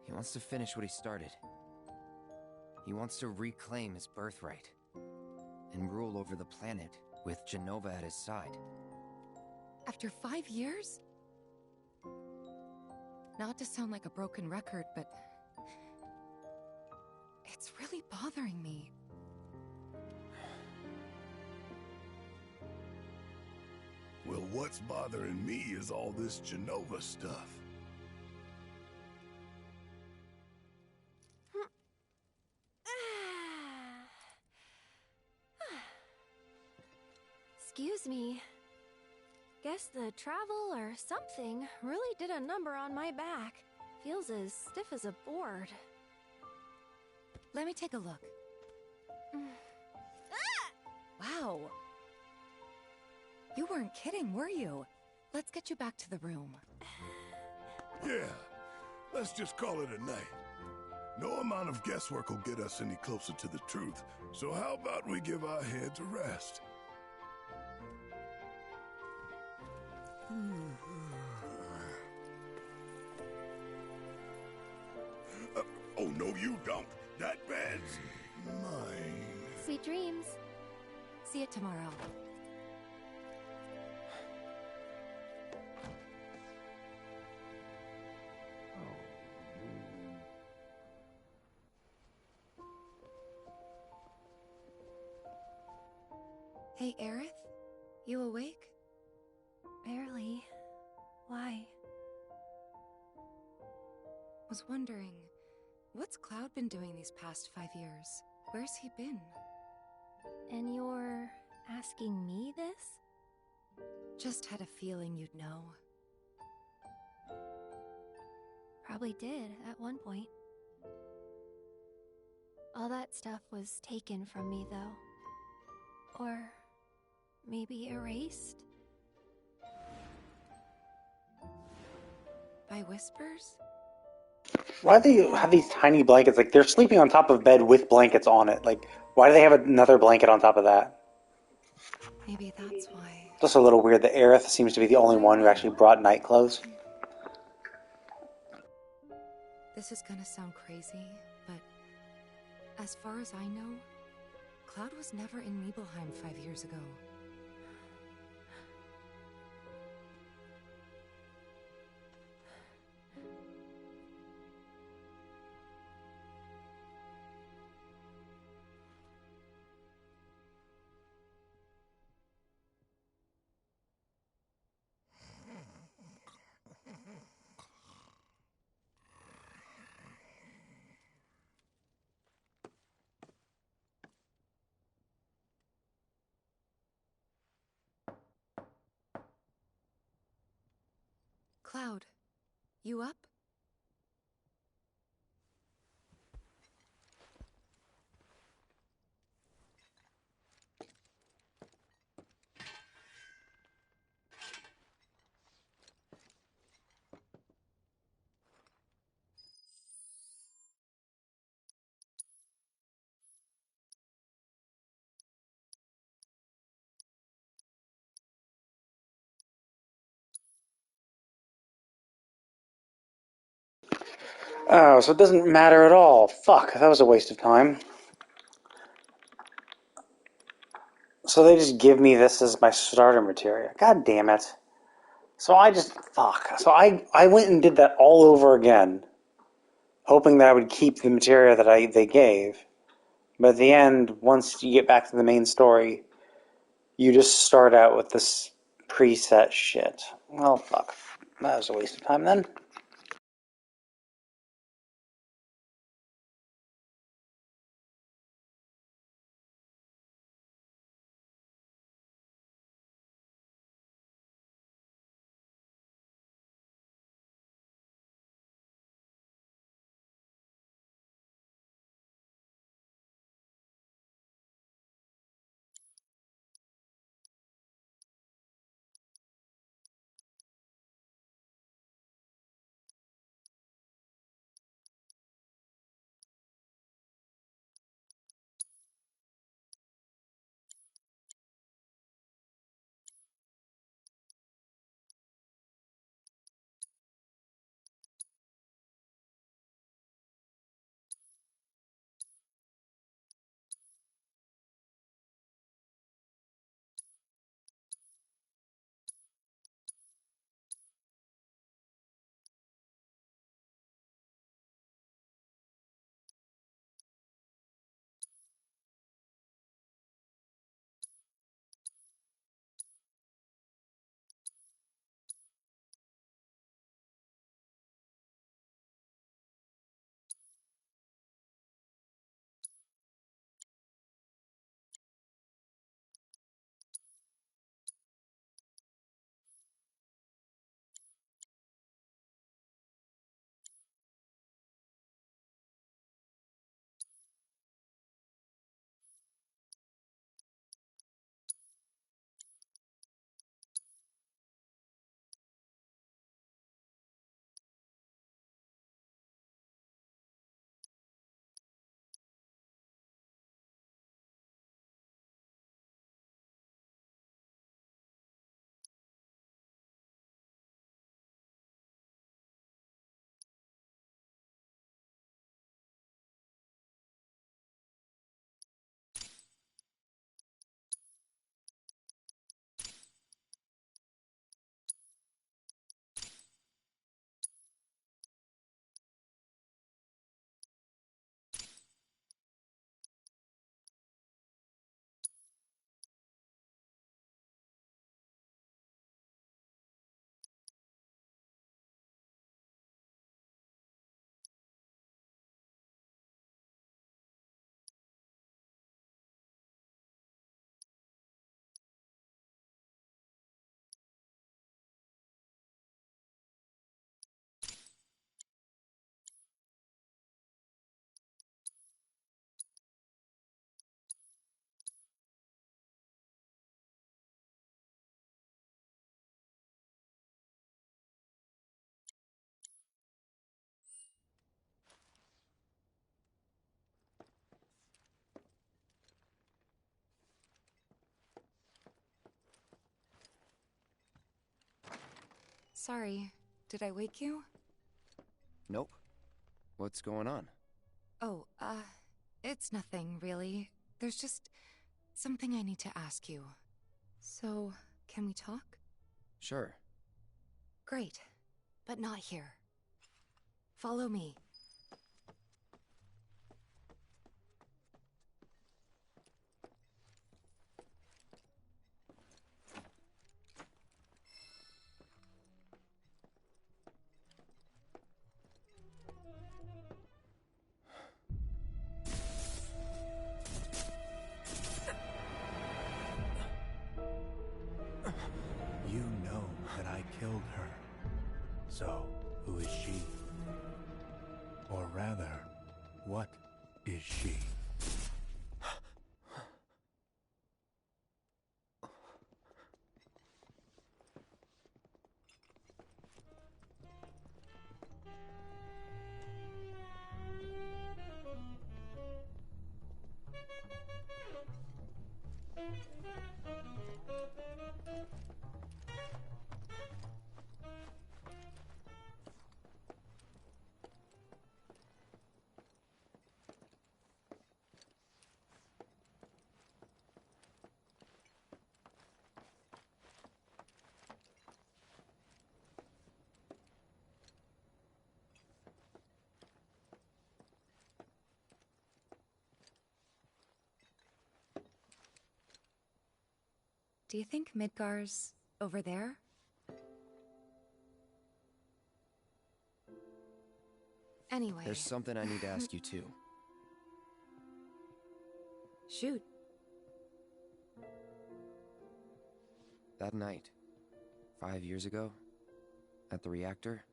he wants to finish what he started. He wants to reclaim his birthright and rule over the planet with Jenova at his side. After 5 years? Not to sound like a broken record, but it's really bothering me. Well, what's bothering me is all this Jenova stuff. Excuse me. Guess the travel or something really did a number on my back. Feels as stiff as a board. Let me take a look. Wow. You weren't kidding, were you? Let's get you back to the room. Yeah, let's just call it a night. No amount of guesswork will get us any closer to the truth, so how about we give our heads a rest? Oh, no, you don't. That bed's mine. Sweet dreams. See you tomorrow. Hey, Aerith? You awake? Barely. Why? Was wondering, what's Cloud been doing these past 5 years? Where's he been? And you're asking me this? Just had a feeling you'd know. Probably did at one point. All that stuff was taken from me, though. Or maybe erased? By whispers? Why do they have these tiny blankets? Like, they're sleeping on top of bed with blankets on it. Like, why do they have another blanket on top of that? Maybe that's why. Just a little weird that Aerith seems to be the only one who actually brought night clothes. This is gonna sound crazy, but as far as I know, Cloud was never in Nibelheim 5 years ago. Cloud, you up? Oh, so it doesn't matter at all. Fuck, that was a waste of time. So they just give me this as my starter material. God damn it. So I just... Fuck. So I went and did that all over again, hoping that I would keep the material that they gave. But at the end, once you get back to the main story, you just start out with this preset shit. Well, fuck. That was a waste of time then. Sorry, did I wake you? Nope. What's going on? Oh, it's nothing, really. There's just something I need to ask you. So, can we talk? Sure. Great, but not here. Follow me. You know that I killed her. So, who is she? Or rather, what is she? Do you think Midgar's over there? Anyway... There's something I need to ask you too. Shoot. That night, 5 years ago, at the reactor,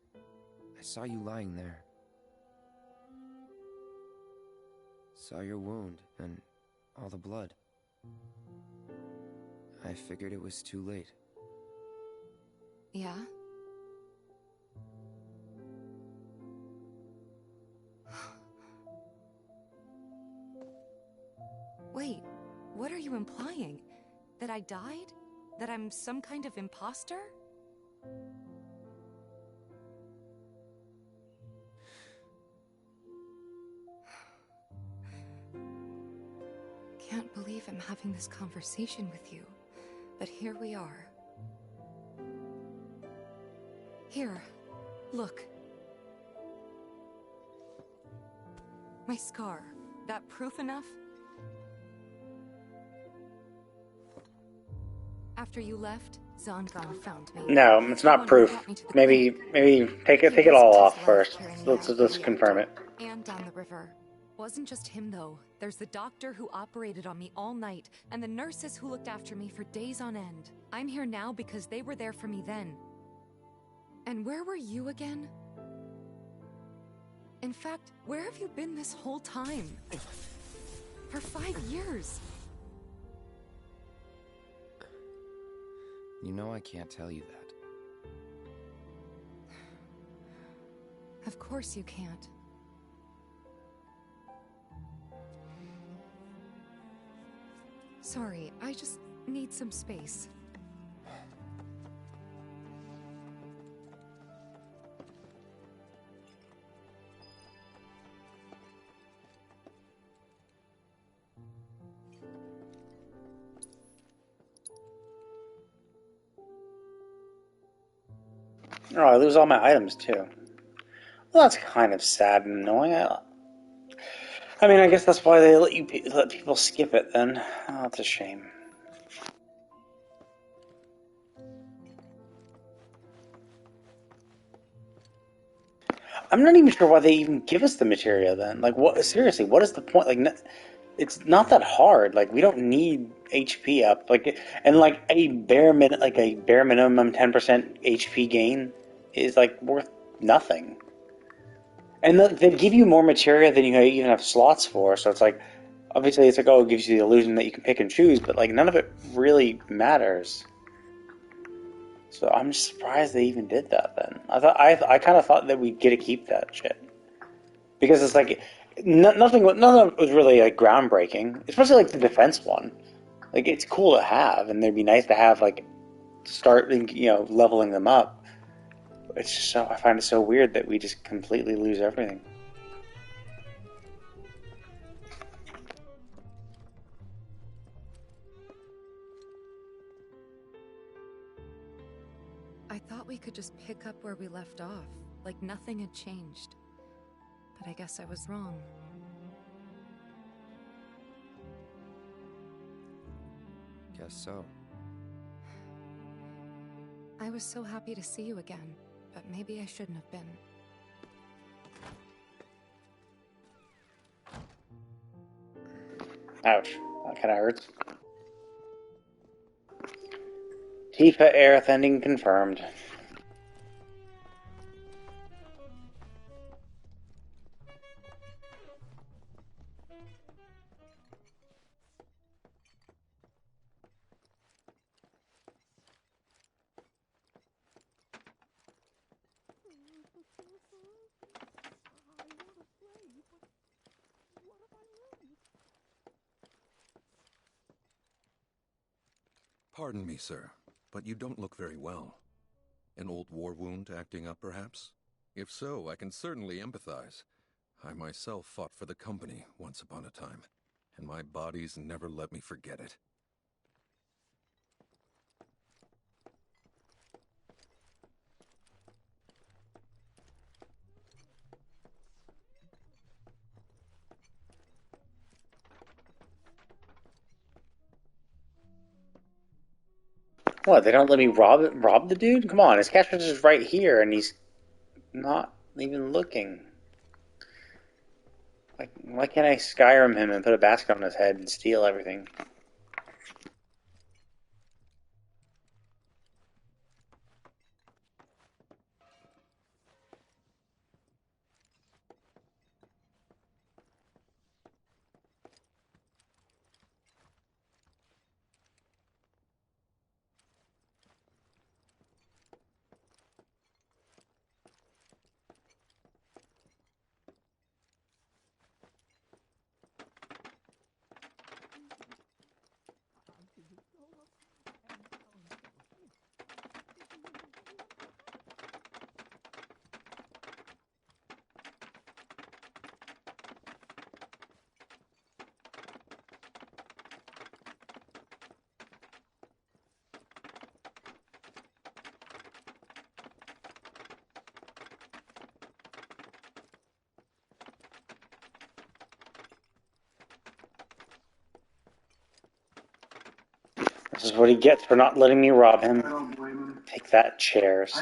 I saw you lying there. Saw your wound and all the blood. I figured it was too late. Yeah? Wait, what are you implying? That I died? That I'm some kind of imposter? Can't believe I'm having this conversation with you, but here we are. Here, look. My scar. That proof enough? After you left, Zangan found me. No, it's not proof. Maybe take it all off first. Let's confirm it. And down the river. Wasn't just him though. There's the doctor who operated on me all night, and the nurses who looked after me for days on end. I'm here now because they were there for me then. And where were you again? In fact, where have you been this whole time? For 5 years. You know I can't tell you that. Of course you can't. Sorry, I just need some space. Oh, I lose all my items too. Well, that's kind of sad and annoying. I mean, I guess that's why they let people skip it then. Oh, that's a shame. I'm not even sure why they even give us the materia then. Like, what? Seriously, what is the point? Like, it's not that hard. Like, we don't need HP up. Like, and like a bare minimum 10% HP gain is like worth nothing. And they give you more materia than you even have slots for. So it's like, obviously, it's like, oh, it gives you the illusion that you can pick and choose, but like none of it really matters. So I'm just surprised they even did that. Then I kind of thought that we'd get to keep that shit because it's like none of it was really like groundbreaking, especially like the defense one. Like it's cool to have, and they'd be nice to have like start leveling them up. It's just so I find it so weird that we just completely lose everything. I thought we could just pick up where we left off, like nothing had changed. But I guess I was wrong. Guess so. I was so happy to see you again, but maybe I shouldn't have been. Ouch. That kind of hurts. Tifa Aerith ending confirmed. Pardon me, sir, but you don't look very well. An old war wound acting up, perhaps? If so, I can certainly empathize. I myself fought for the company once upon a time, and my body's never let me forget it. What? They don't let me rob the dude? Come on, his cash register's right here, and he's not even looking. Like, why can't I Skyrim him and put a basket on his head and steal everything? This is what he gets for not letting me rob him. Take that, chairs.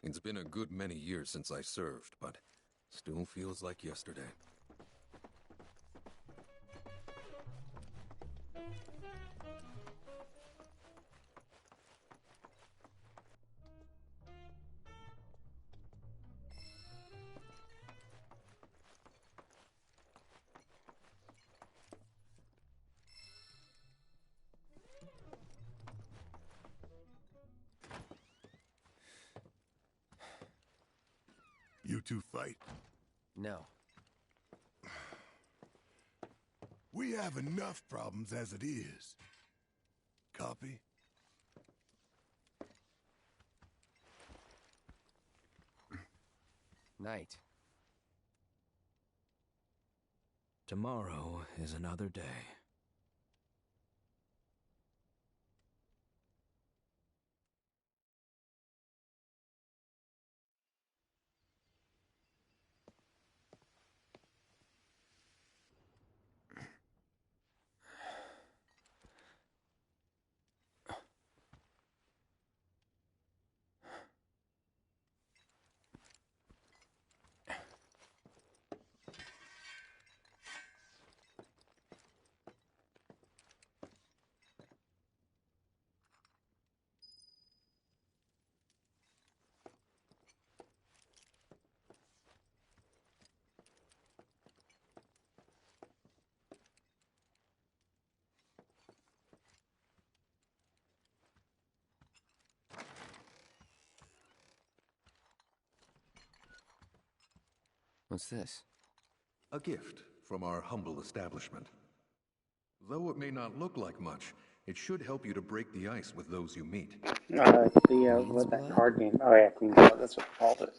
It's been a good many years since I served, but still feels like yesterday. You two fight? No. We have enough problems as it is. Copy? Night. Tomorrow is another day. What's this? A gift from our humble establishment. Though it may not look like much, it should help you to break the ice with those you meet. What that card game? Oh yeah, Queen's Blood, that's what we called it.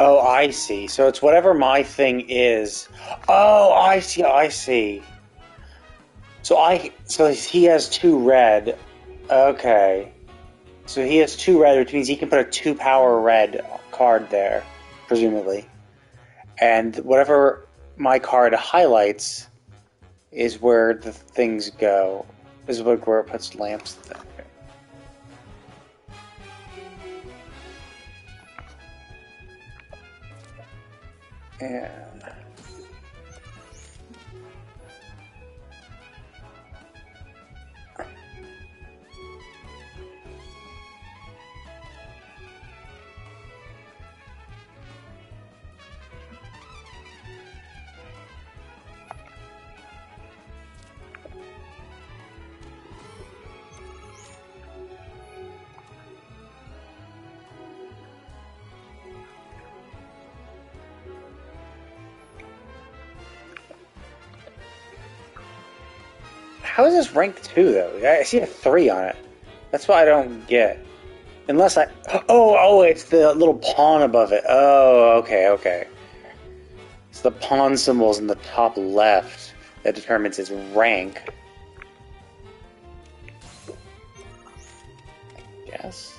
Oh, I see. So it's whatever my thing is. Oh, I see. I see. So he has 2 red. Okay. So he has 2 red, which means he can put a 2 power red card there, presumably. And whatever my card highlights is where the things go. This is where it puts lamps. And how is this rank 2 though? I see a 3 on it. That's what I don't get. Unless I... Oh, it's the little pawn above it. Oh, okay. It's the pawn symbols in the top left that determines its rank. I guess.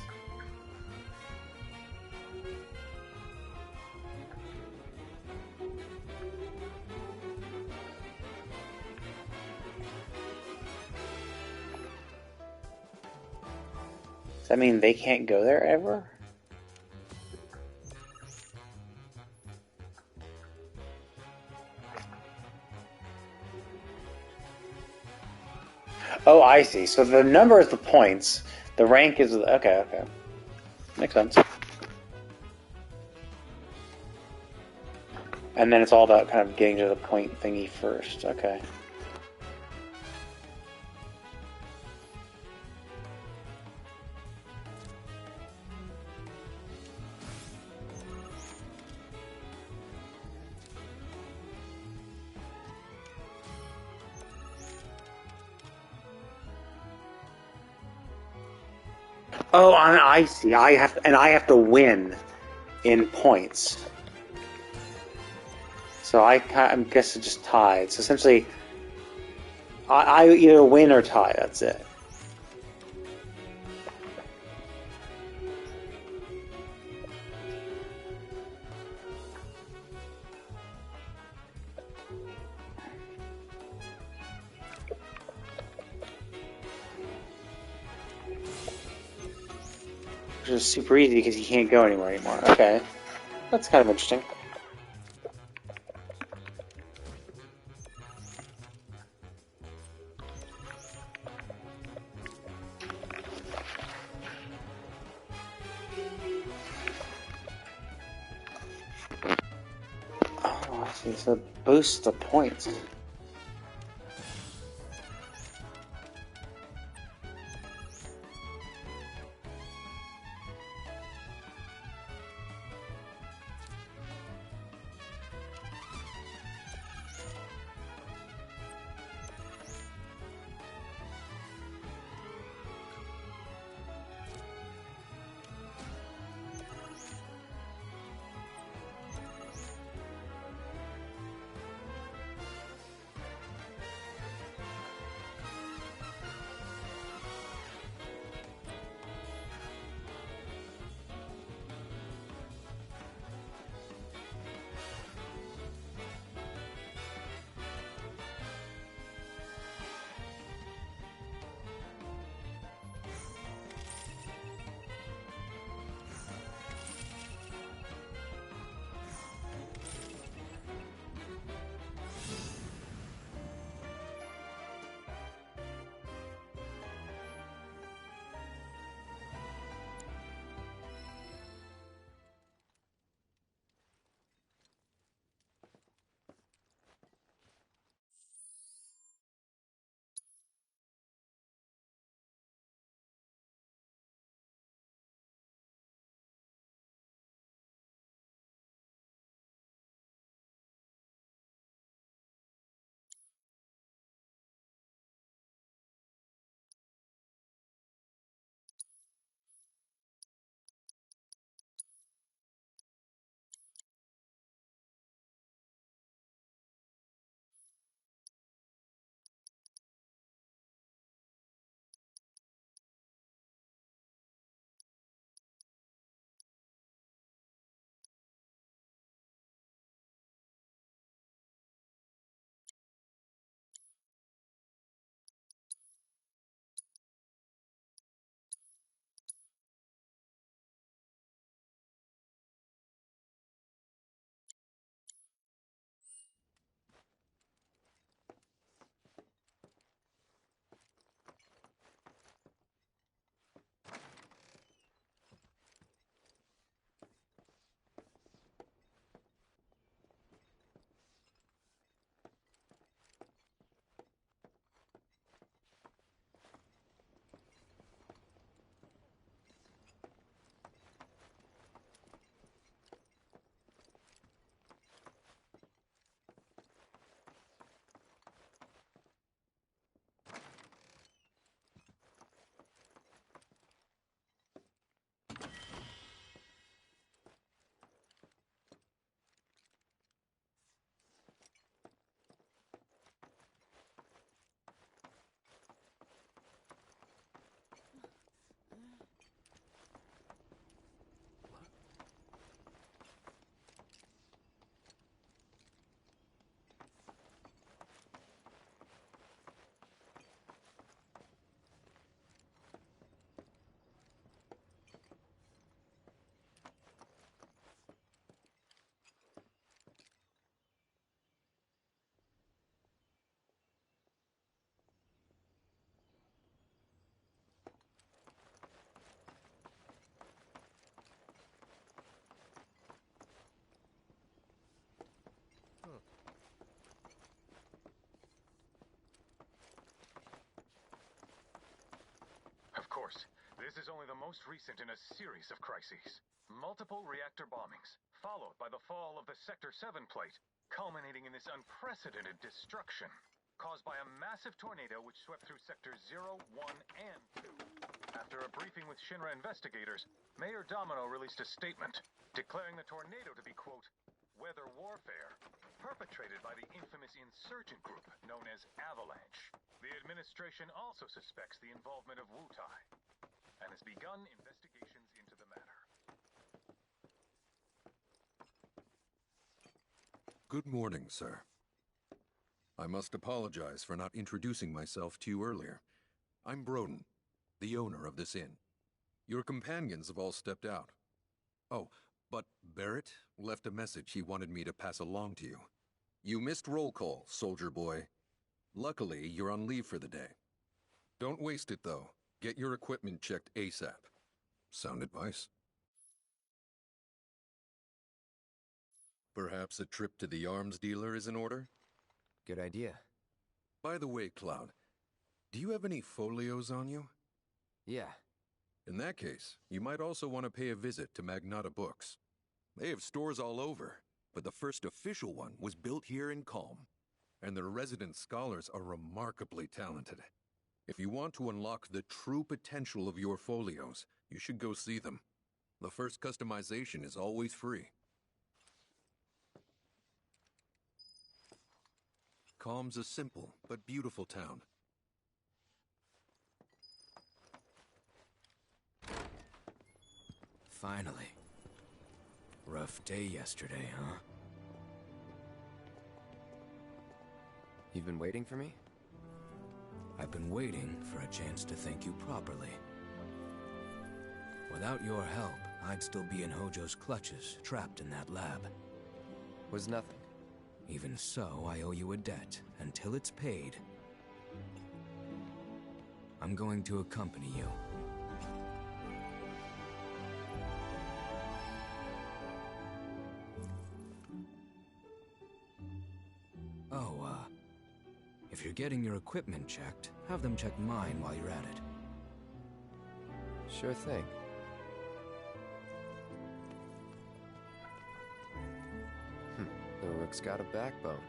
Does that mean they can't go there ever? Oh, I see. So the number is the points. The rank is... Okay. Makes sense. And then it's all about kind of getting to the point thingy first. Okay. Oh, I see. I have to win in points. So I guess it's just tied. So essentially, I either win or tie. That's it. Which is super easy because he can't go anywhere anymore. Okay. That's kind of interesting. Oh, I see. So boost the points. This is only the most recent in a series of crises. Multiple reactor bombings, followed by the fall of the Sector 7 plate, culminating in this unprecedented destruction, caused by a massive tornado which swept through Sectors 0, 1, and 2. After a briefing with Shinra investigators, Mayor Domino released a statement, declaring the tornado to be, quote, weather warfare, perpetrated by the infamous insurgent group known as Avalanche. The administration also suspects the involvement of Wutai, and has begun investigations into the matter. Good morning, sir. I must apologize for not introducing myself to you earlier. I'm Broden, the owner of this inn. Your companions have all stepped out. Oh, but Barrett left a message he wanted me to pass along to you. You missed roll call, soldier boy. Luckily, you're on leave for the day. Don't waste it, though. Get your equipment checked ASAP. Sound advice? Perhaps a trip to the arms dealer is in order? Good idea. By the way, Cloud, do you have any folios on you? Yeah. In that case, you might also want to pay a visit to Magnata Books. They have stores all over, but the first official one was built here in Calm, and their resident scholars are remarkably talented. If you want to unlock the true potential of your folios, you should go see them. The first customization is always free. Calm's a simple but beautiful town. Finally. Rough day yesterday, huh? You've been waiting for me? I've been waiting for a chance to thank you properly. Without your help, I'd still be in Hojo's clutches, trapped in that lab. Was nothing. Even so, I owe you a debt. Until it's paid, I'm going to accompany you. If you're getting your equipment checked, have them check mine while you're at it. Sure thing. The Rook's got a backbone.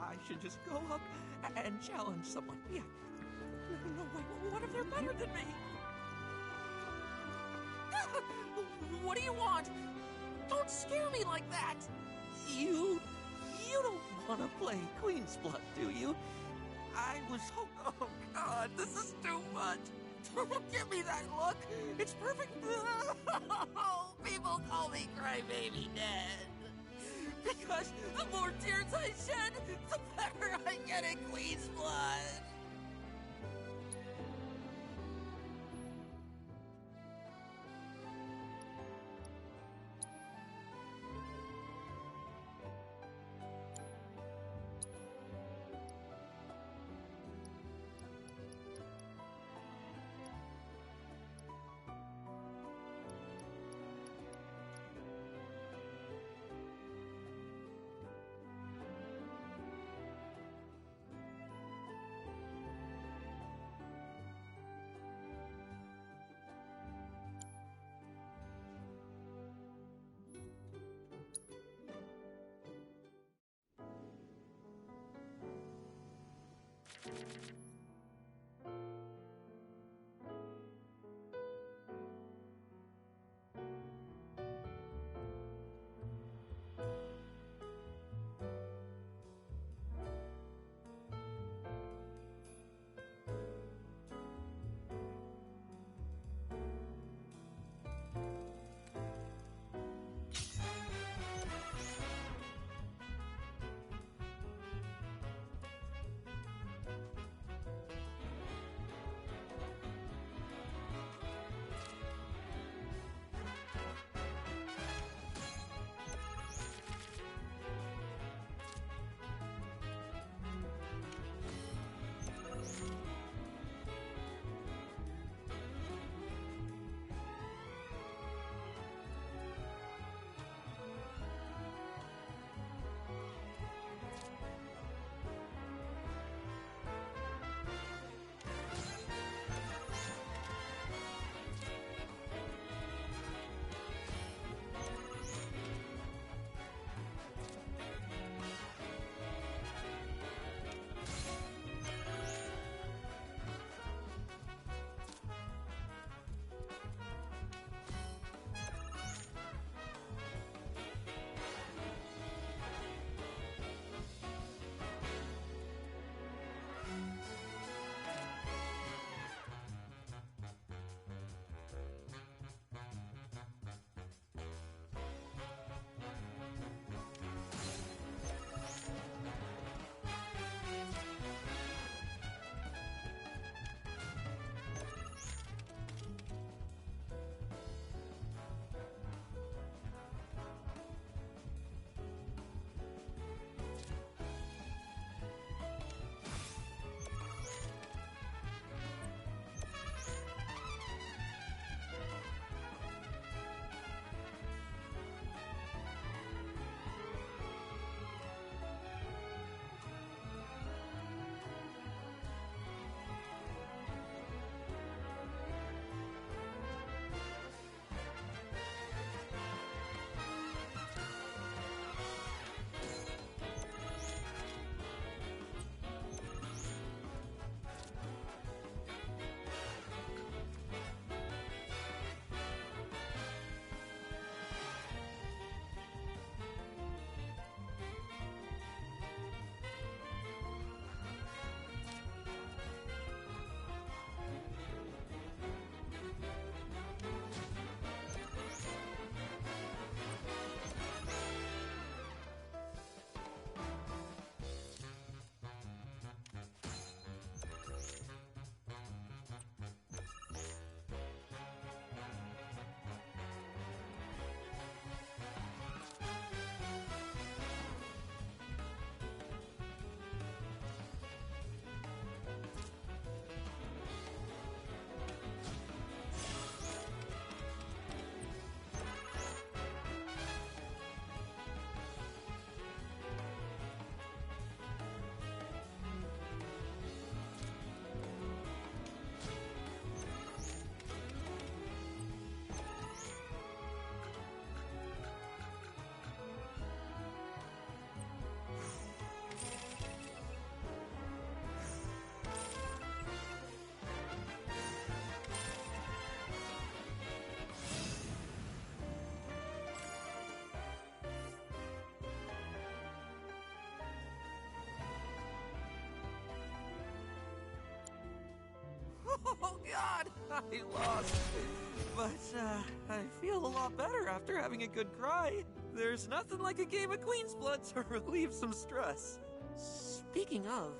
I should just go up and challenge someone. Yeah. No, wait, what if they're better than me? What do you want? Don't scare me like that! You don't want to play Queen's Blood, do you? I was oh God, this is too much! Don't give me that look! It's perfect! People call me Crybaby Dad! Because the more tears I shed, the better I get at Queen's Blood! God, I lost. But, I feel a lot better after having a good cry. There's nothing like a game of Queen's Blood to relieve some stress. Speaking of,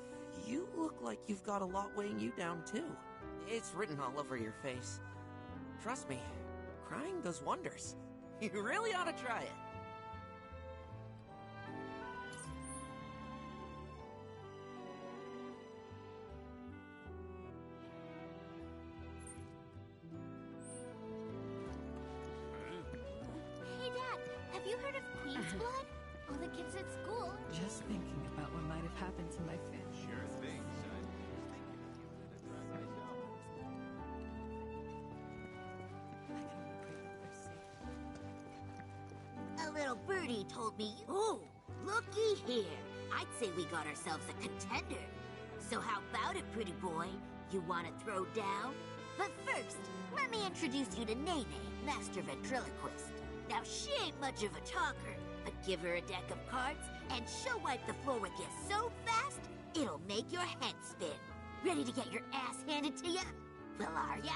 you look like you've got a lot weighing you down, too. It's written all over your face. Trust me, crying does wonders. You really ought to try it. Hey, Dad, have you heard of Queen's Blood? All the kids at school. Just thinking about what might have happened to my family. Sure thing, son. A little birdie told me, "Oh, looky here. I'd say we got ourselves a contender. So how about it, pretty boy? You want to throw down? But first, let me introduce you to Nene, master ventriloquist. Now, she ain't much of a talker, but give her a deck of cards, and she'll wipe the floor with you so fast, it'll make your head spin. Ready to get your ass handed to ya? Well, are ya?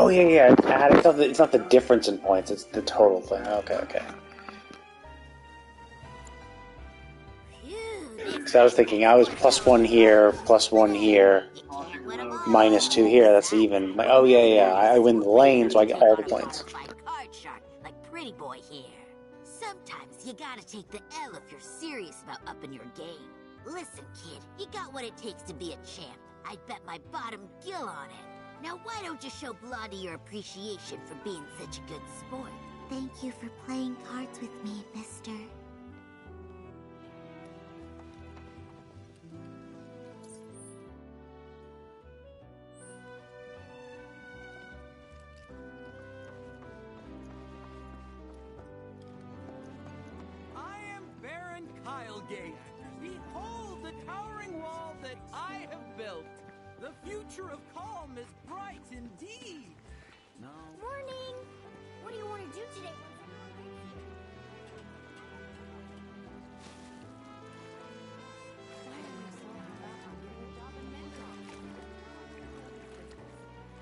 Oh yeah, yeah. It's not the difference in points. It's the total thing. Okay, okay. So I was thinking I was +1 here, +1 here, -2 here. That's even. Like, oh yeah, yeah. I win the lane, so I get all the points. Card shark like Pretty Boy here. Sometimes you gotta take the L if you're serious about upping your game. Listen, kid, you got what it takes to be a champ. I'd bet my bottom gill on it. Now why don't you show Blondie your appreciation for being such a good sport? Thank you for playing cards with me, mister. I am Baron Kylegate. Behold the towering wall that I have built. The future of calm is bright indeed. No. Morning! What do you want to do today?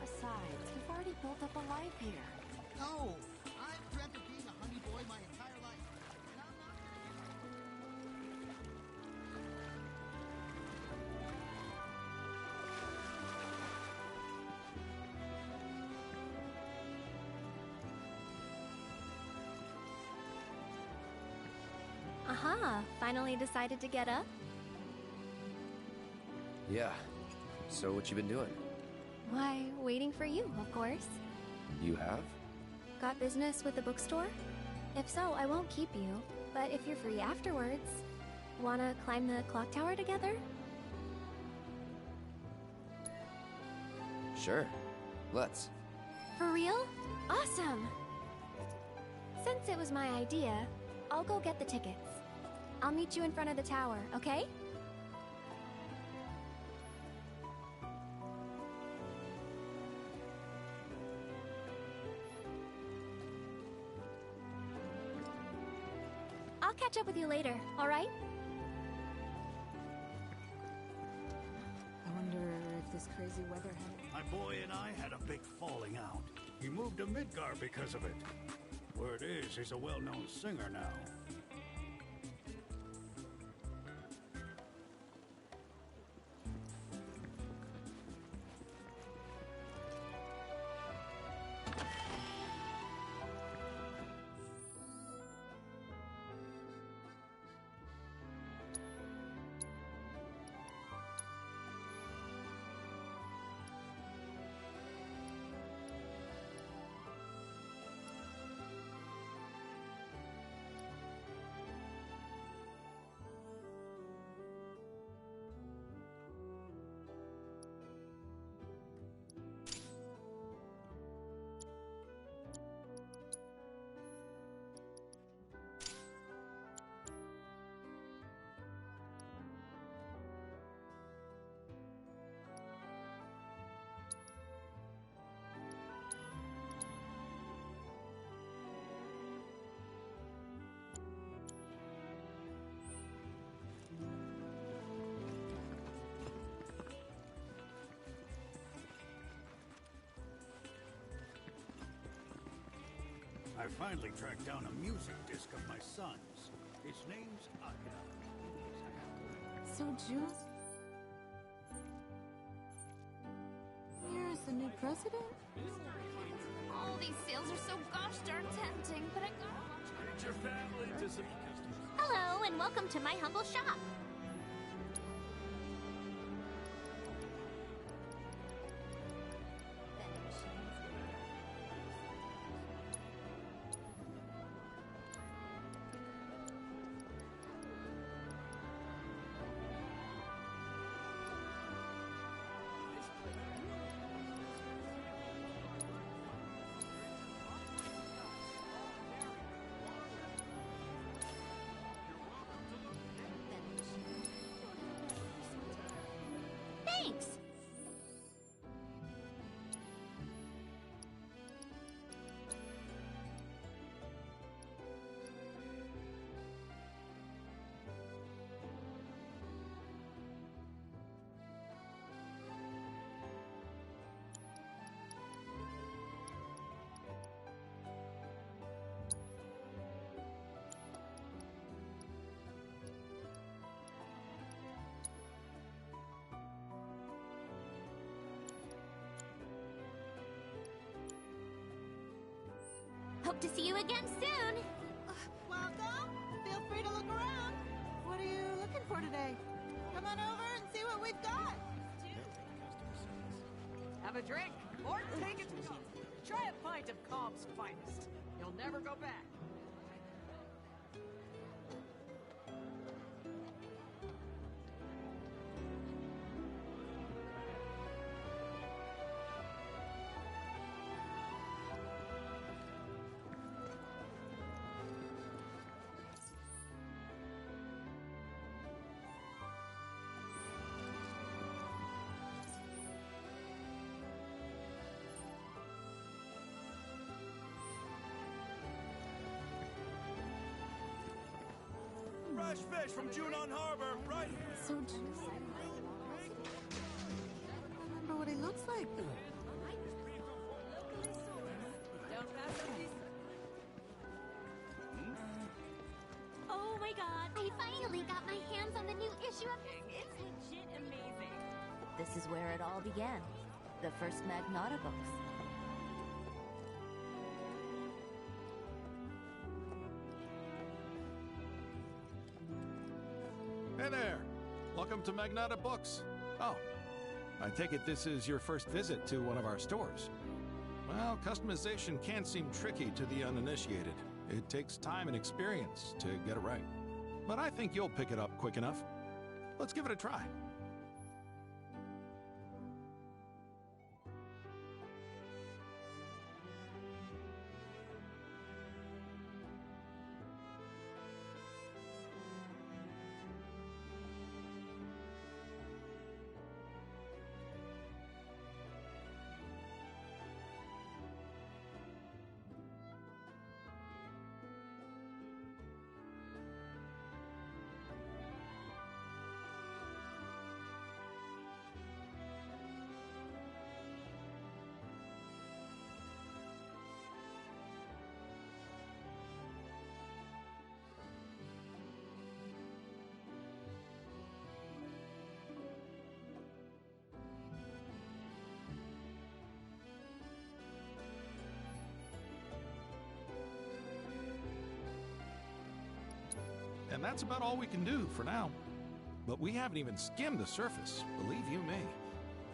Besides, you've already built up a life here. No! I've dreamt of being a honey boy my entire life. And I'm not... Aha, finally decided to get up? Yeah. So what you been doing? Why, waiting for you, of course. You have? Got business with the bookstore? If so, I won't keep you. But if you're free afterwards, wanna climb the clock tower together? Sure. Let's. For real? Awesome! Since it was my idea, I'll go get the tickets. I'll meet you in front of the tower, okay? I'll catch up with you later, alright? I wonder if this crazy weather had... My boy and I had a big falling out. He moved to Midgar because of it. Word is, he's a well-known singer now. I finally tracked down a music disc of my son's. His name's Akira. So, June? Here's the new president? All these sales are so gosh darn tempting, but I gotta watch out. Treat your family to some customers. Hello, and welcome to my humble shop. Hope to see you again soon. Welcome. Feel free to look around. What are you looking for today? Come on over and see what we've got. Have a drink or take it to go. Try a pint of Cobb's finest. You'll never go back. Fresh fish from Junon Harbor, right? So juicy. I remember what he looks like. Oh my god, I finally got my hands on the new issue of It's legit amazing. This is where it all began. The first Magnata books. Hey there! Welcome to Magnata Books. Oh, I take it this is your first visit to one of our stores. Well, customization can seem tricky to the uninitiated. It takes time and experience to get it right. But I think you'll pick it up quick enough. Let's give it a try. And that's about all we can do for now. But we haven't even skimmed the surface, believe you me.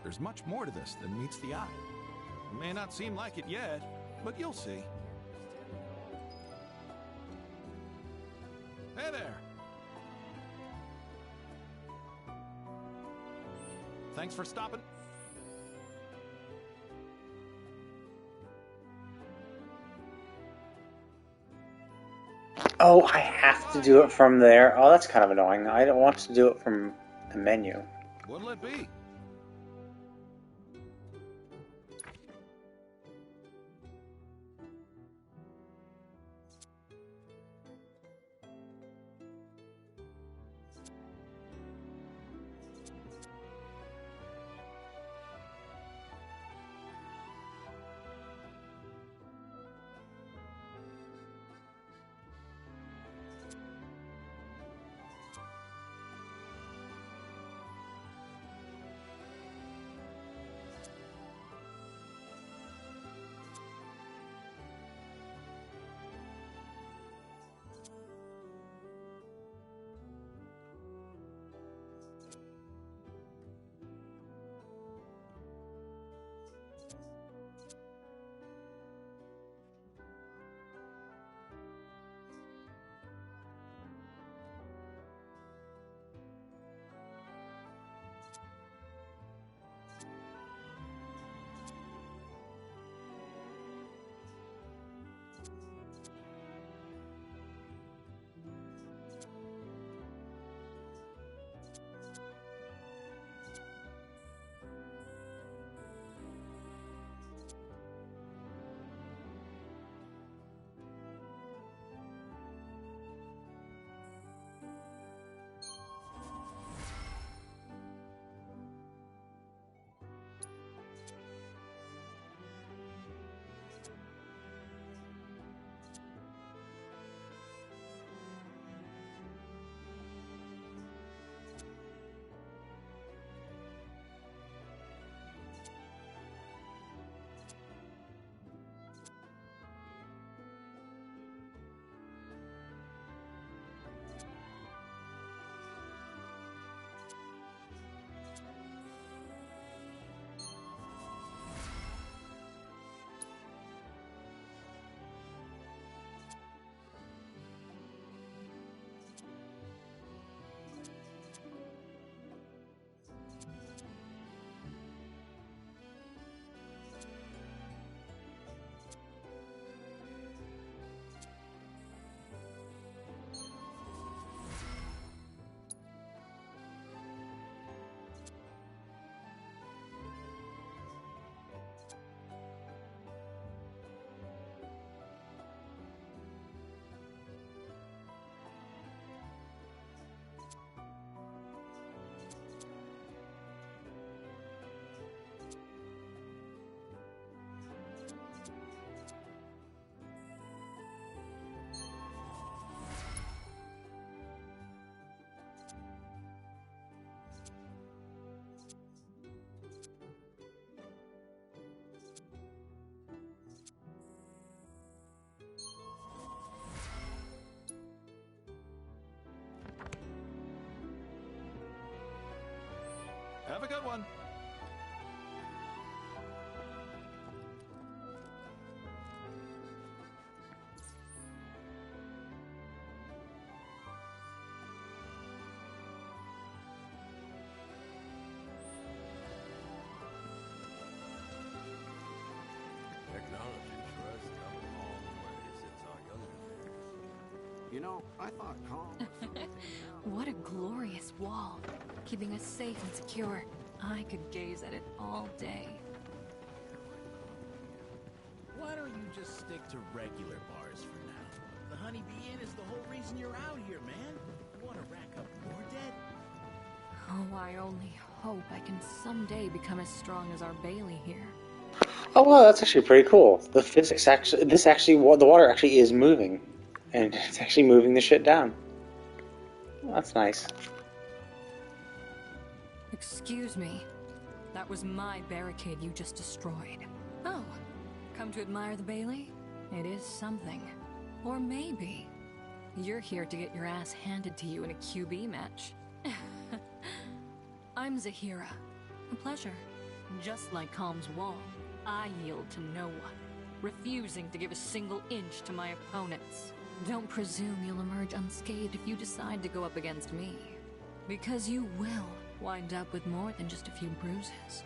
There's much more to this than meets the eye. It may not seem like it yet, but you'll see. Hey there! Thanks for stopping. Oh, I have to do it from there. Oh, that's kind of annoying. I don't want to do it from the menu. What'll it be? good one. Technology sure has come a long way since our younger days. You know, I thought calm was something. What a glorious wall, keeping us safe and secure. I could gaze at it all day. Why don't you just stick to regular bars for now? The Honeybee Inn is the whole reason you're out here, man. You want to rack up more debt? Oh, I only hope I can someday become as strong as our Bailey here. Oh wow, that's actually pretty cool. The physics actually, the water actually is moving, and it's actually moving the shit down. Well, that's nice. Excuse me. That was my barricade you just destroyed. Oh, come to admire the Bailey? It is something. Or maybe you're here to get your ass handed to you in a QB match. I'm Zahira. A pleasure. Just like Calm's wall, I yield to no one, refusing to give a single inch to my opponents. Don't presume you'll emerge unscathed if you decide to go up against me. Because you will wind up with more than just a few bruises.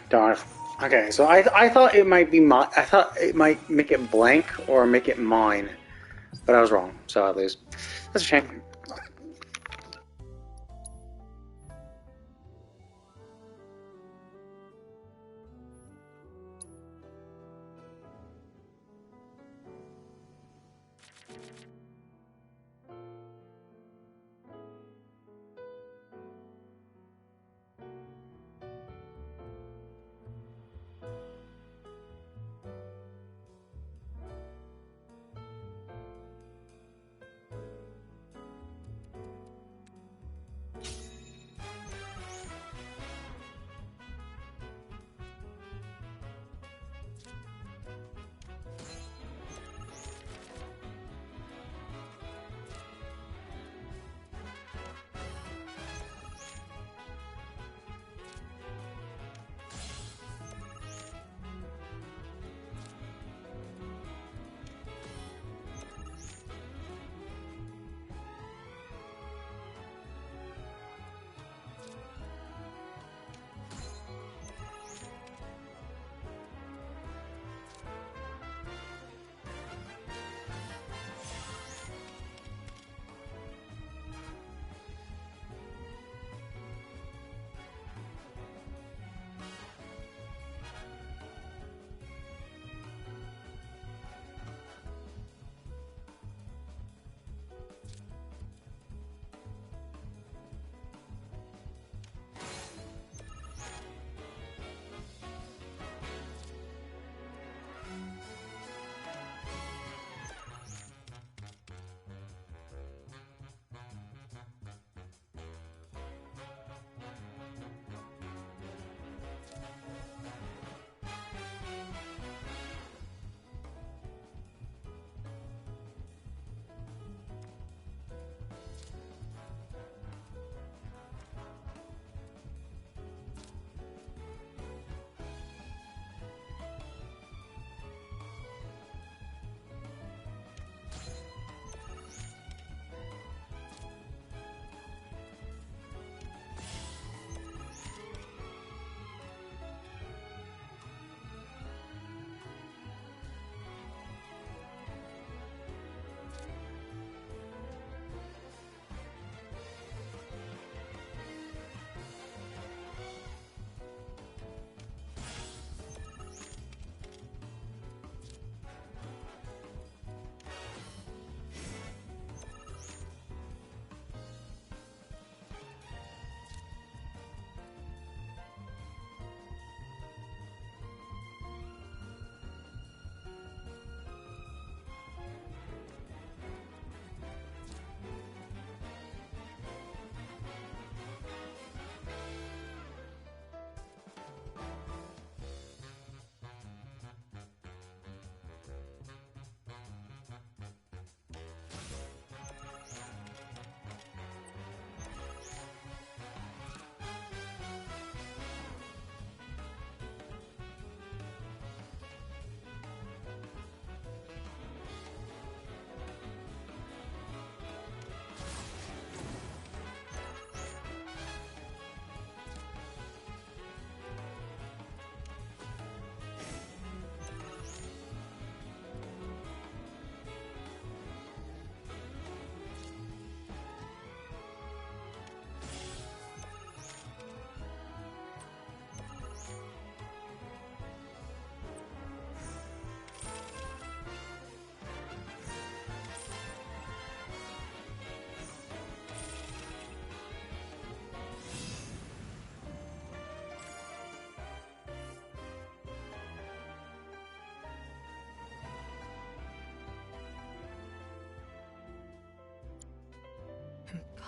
Darn. Okay, so I thought it might be my. I thought it might make it blank or make it mine, but I was wrong. So I lose. That's a shame.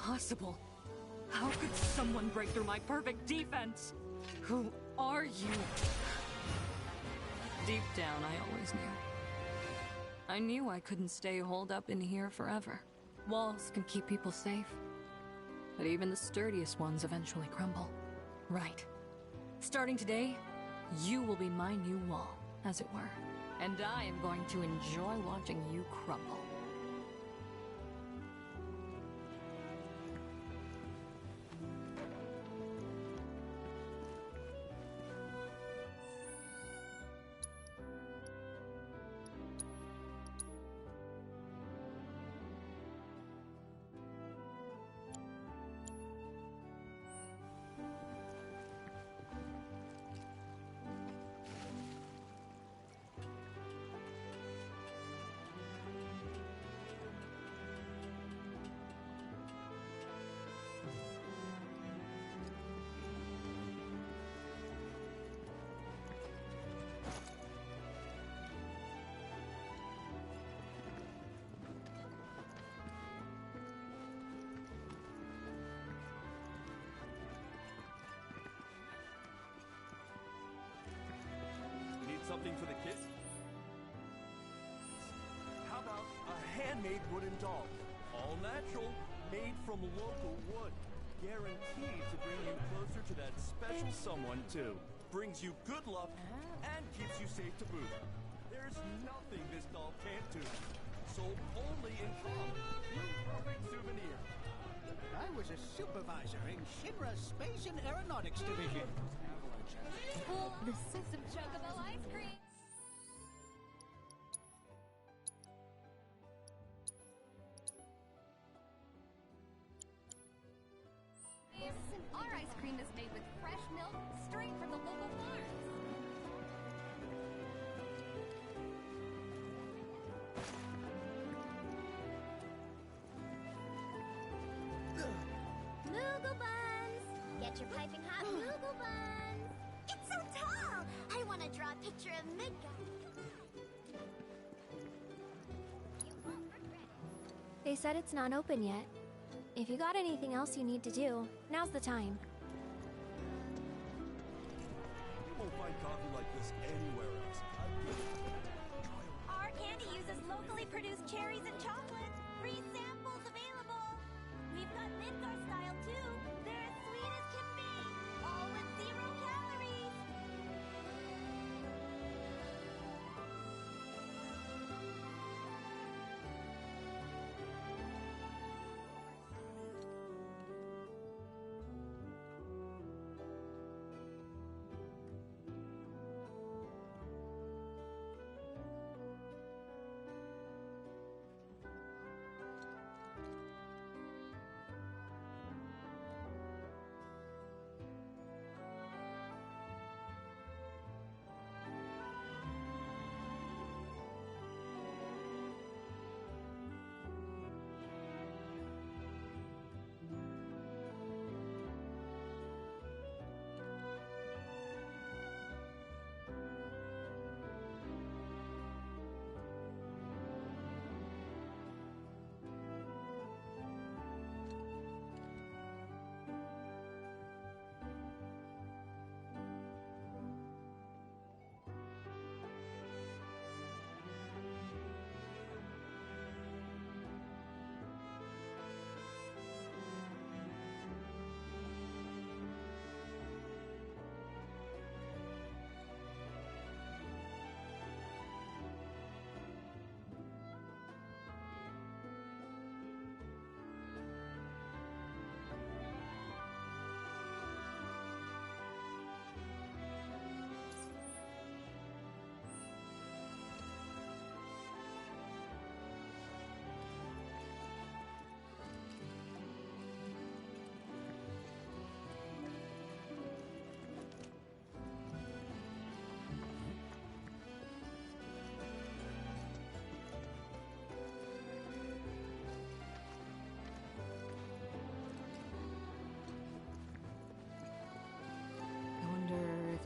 Impossible. How could someone break through my perfect defense? Who are you? Deep down, I always knew. I knew I couldn't stay holed up in here forever. Walls can keep people safe, but even the sturdiest ones eventually crumble. Right. Starting today, you will be my new wall, as it were. And I am going to enjoy watching you crumble. something for the kids? How about a handmade wooden doll? All natural, made from local wood. Guaranteed to bring you closer to that special someone, too. Brings you good luck and keeps you safe to boot. There's nothing this doll can't do. Sold only in Com. Perfect souvenir. I was a supervisor in Shinra's Space and Aeronautics Division. This is some chocobo ice cream. Our ice cream is made with fresh milk straight from the local farms. Moogle buns! Get your piping hot Moogle buns! It's so tall! I want to draw a picture of Midgard. They said it's not open yet. If you got anything else you need to do, now's the time. You won't find coffee like this anywhere else. Our candy uses locally produced cherries and chocolate. Free samples available. We've got Midgard style too. They're as sweet as can be. All with 0 calories.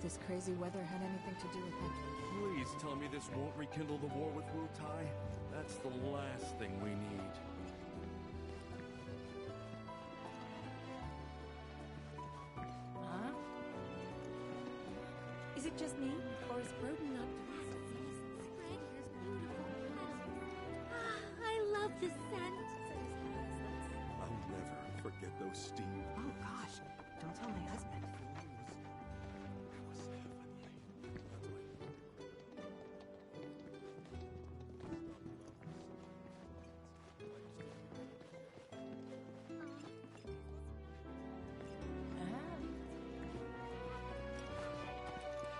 this crazy weather had anything to do with that. Please tell me this won't rekindle the war with Wu Tai. That's the last thing we need. Huh? Is it just me, or is Broden not I love the scent. I'll never forget those steam. Oh gosh, don't tell my husband.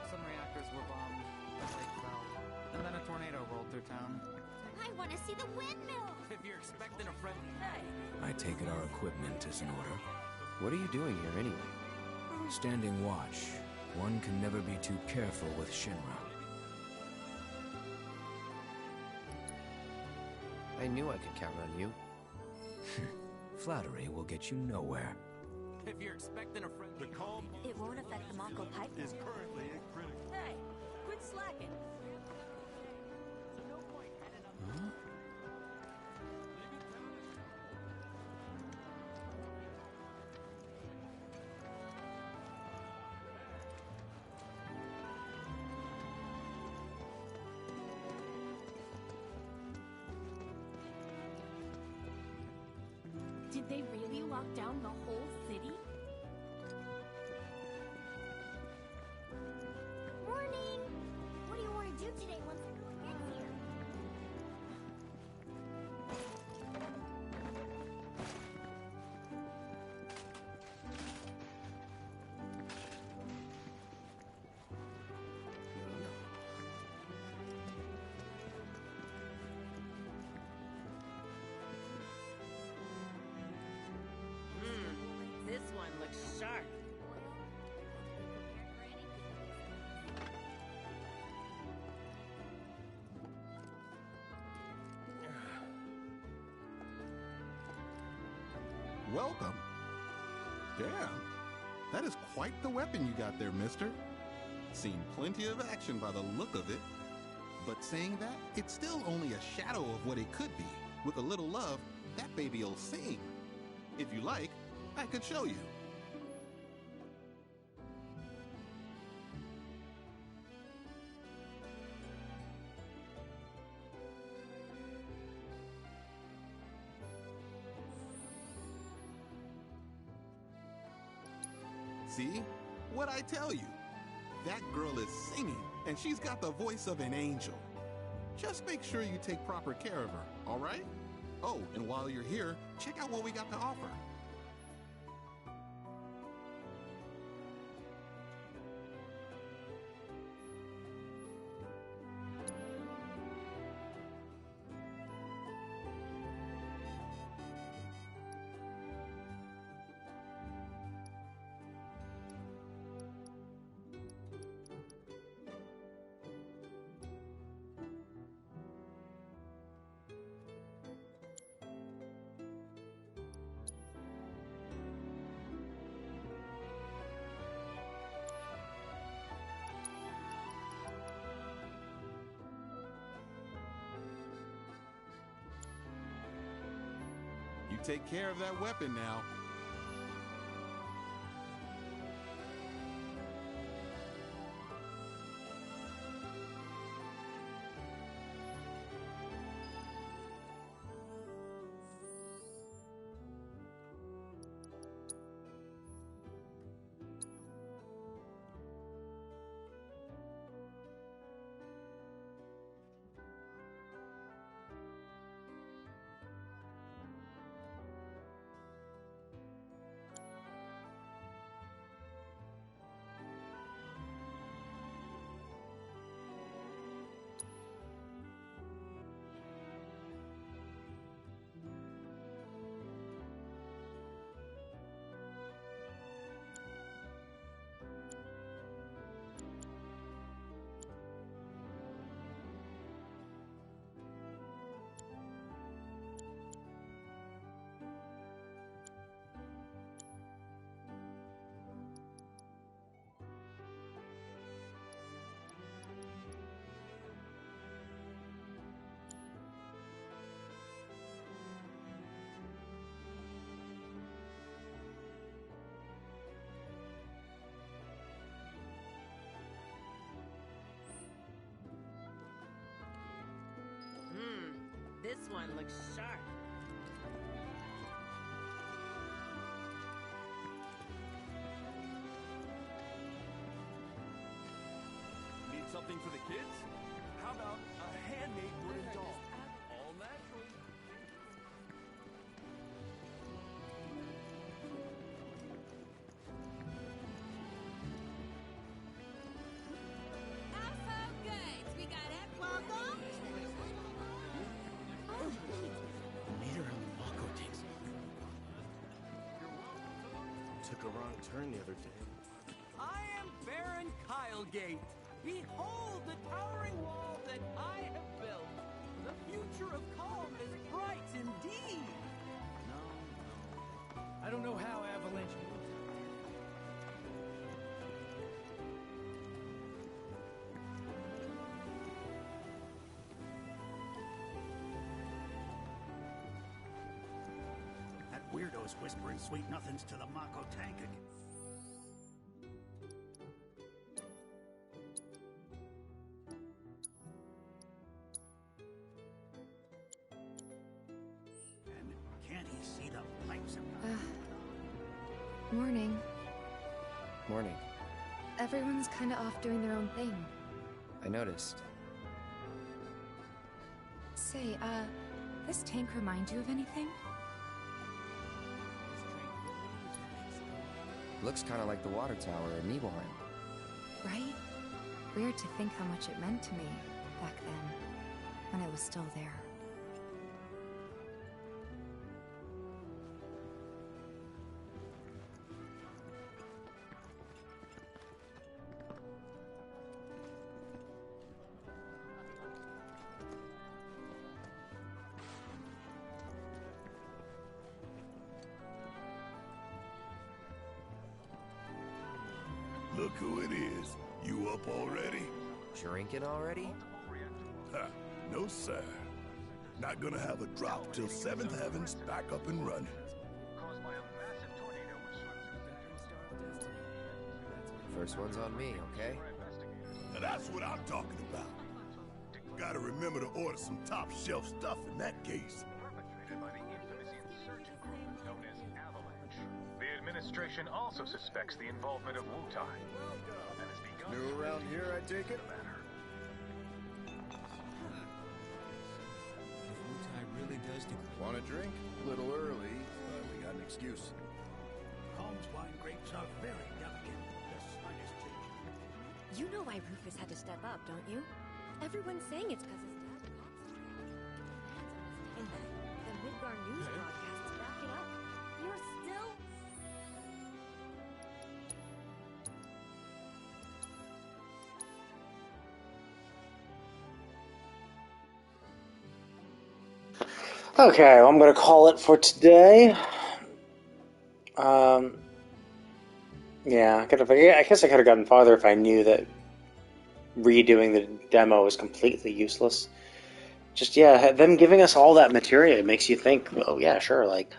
Some reactors were bombed, the lake fell, and then a tornado rolled through town. I want to see the windmill. If you're expecting a friendly day. I take it our equipment is in order. What are you doing here anyway? Standing watch. One can never be too careful with Shinra. I knew I could count on you. Flattery will get you nowhere. If you're expecting a friendly the calm it won't affect the Mako pipe is currently critical. Hey, quit slacking. Huh? Did they really lock down the whole city? Morning! What do you want to do today once everyone gets here? This one looks sharp. Welcome. Damn. That is quite the weapon you got there, mister. Seen plenty of action by the look of it. But saying that, it's still only a shadow of what it could be. With a little love, that baby'll sing. If you like, I could show you. See? What'd I tell you? That girl is singing, and she's got the voice of an angel. Just make sure you take proper care of her, all right? Oh, and while you're here, check out what we got to offer. You take care of that weapon now. This one looks sharp. Need something for the kids? How about a handmade wooden doll? All natural. Alpha goods. We got everyone. Welcome. Meet her on the Mako tanks. Took a wrong turn the other day. I am Baron Kylegate. Behold the towering wall that I have built. The future of Calm is bright indeed. No. I don't know how Avalanche. That weirdo's whispering sweet nothings to the Mako tank again. And can't he see the Morning. Morning. Everyone's kind of off doing their own thing. I noticed. Say, this tank remind you of anything? Looks kind of like the water tower in Nibelheim. Right? Weird to think how much it meant to me back then, when it was still there. Look who it is. You up already? Drinking already? Ha, no sir. Not gonna have a drop till 7th Heaven's back up and running. First one's on me, okay? Now that's what I'm talking about. Gotta remember to order some top shelf stuff in that case. The administration also suspects the involvement of Wu-Tai. New around here, I take it? Wu-Tai really does do... Want a drink? A little early, but we got an excuse. Calm's wine grapes are very delicate. The slightest change. You know why Rufus had to step up, don't you? Everyone's saying it's because his dad wants to. And the Midgar news broadcasts back it up. You're still... Okay, well, I'm going to call it for today. Yeah, I guess I could have gotten farther if I knew that redoing the demo was completely useless. Just, yeah, them giving us all that material makes you think, oh, yeah, sure, like,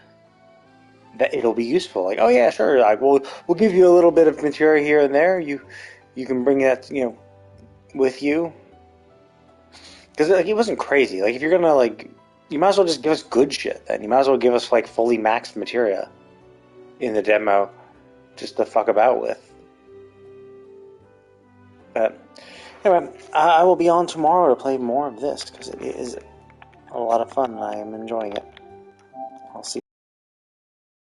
that it'll be useful. Like, oh, yeah, sure, like, we'll give you a little bit of material here and there. You can bring that, with you. Because, like, it wasn't crazy. Like, if you're going to, like... You might as well just give us good shit, then. You might as well give us, like, fully maxed materia in the demo just to fuck about with. But, anyway, I will be on tomorrow to play more of this, because it is a lot of fun, and I am enjoying it.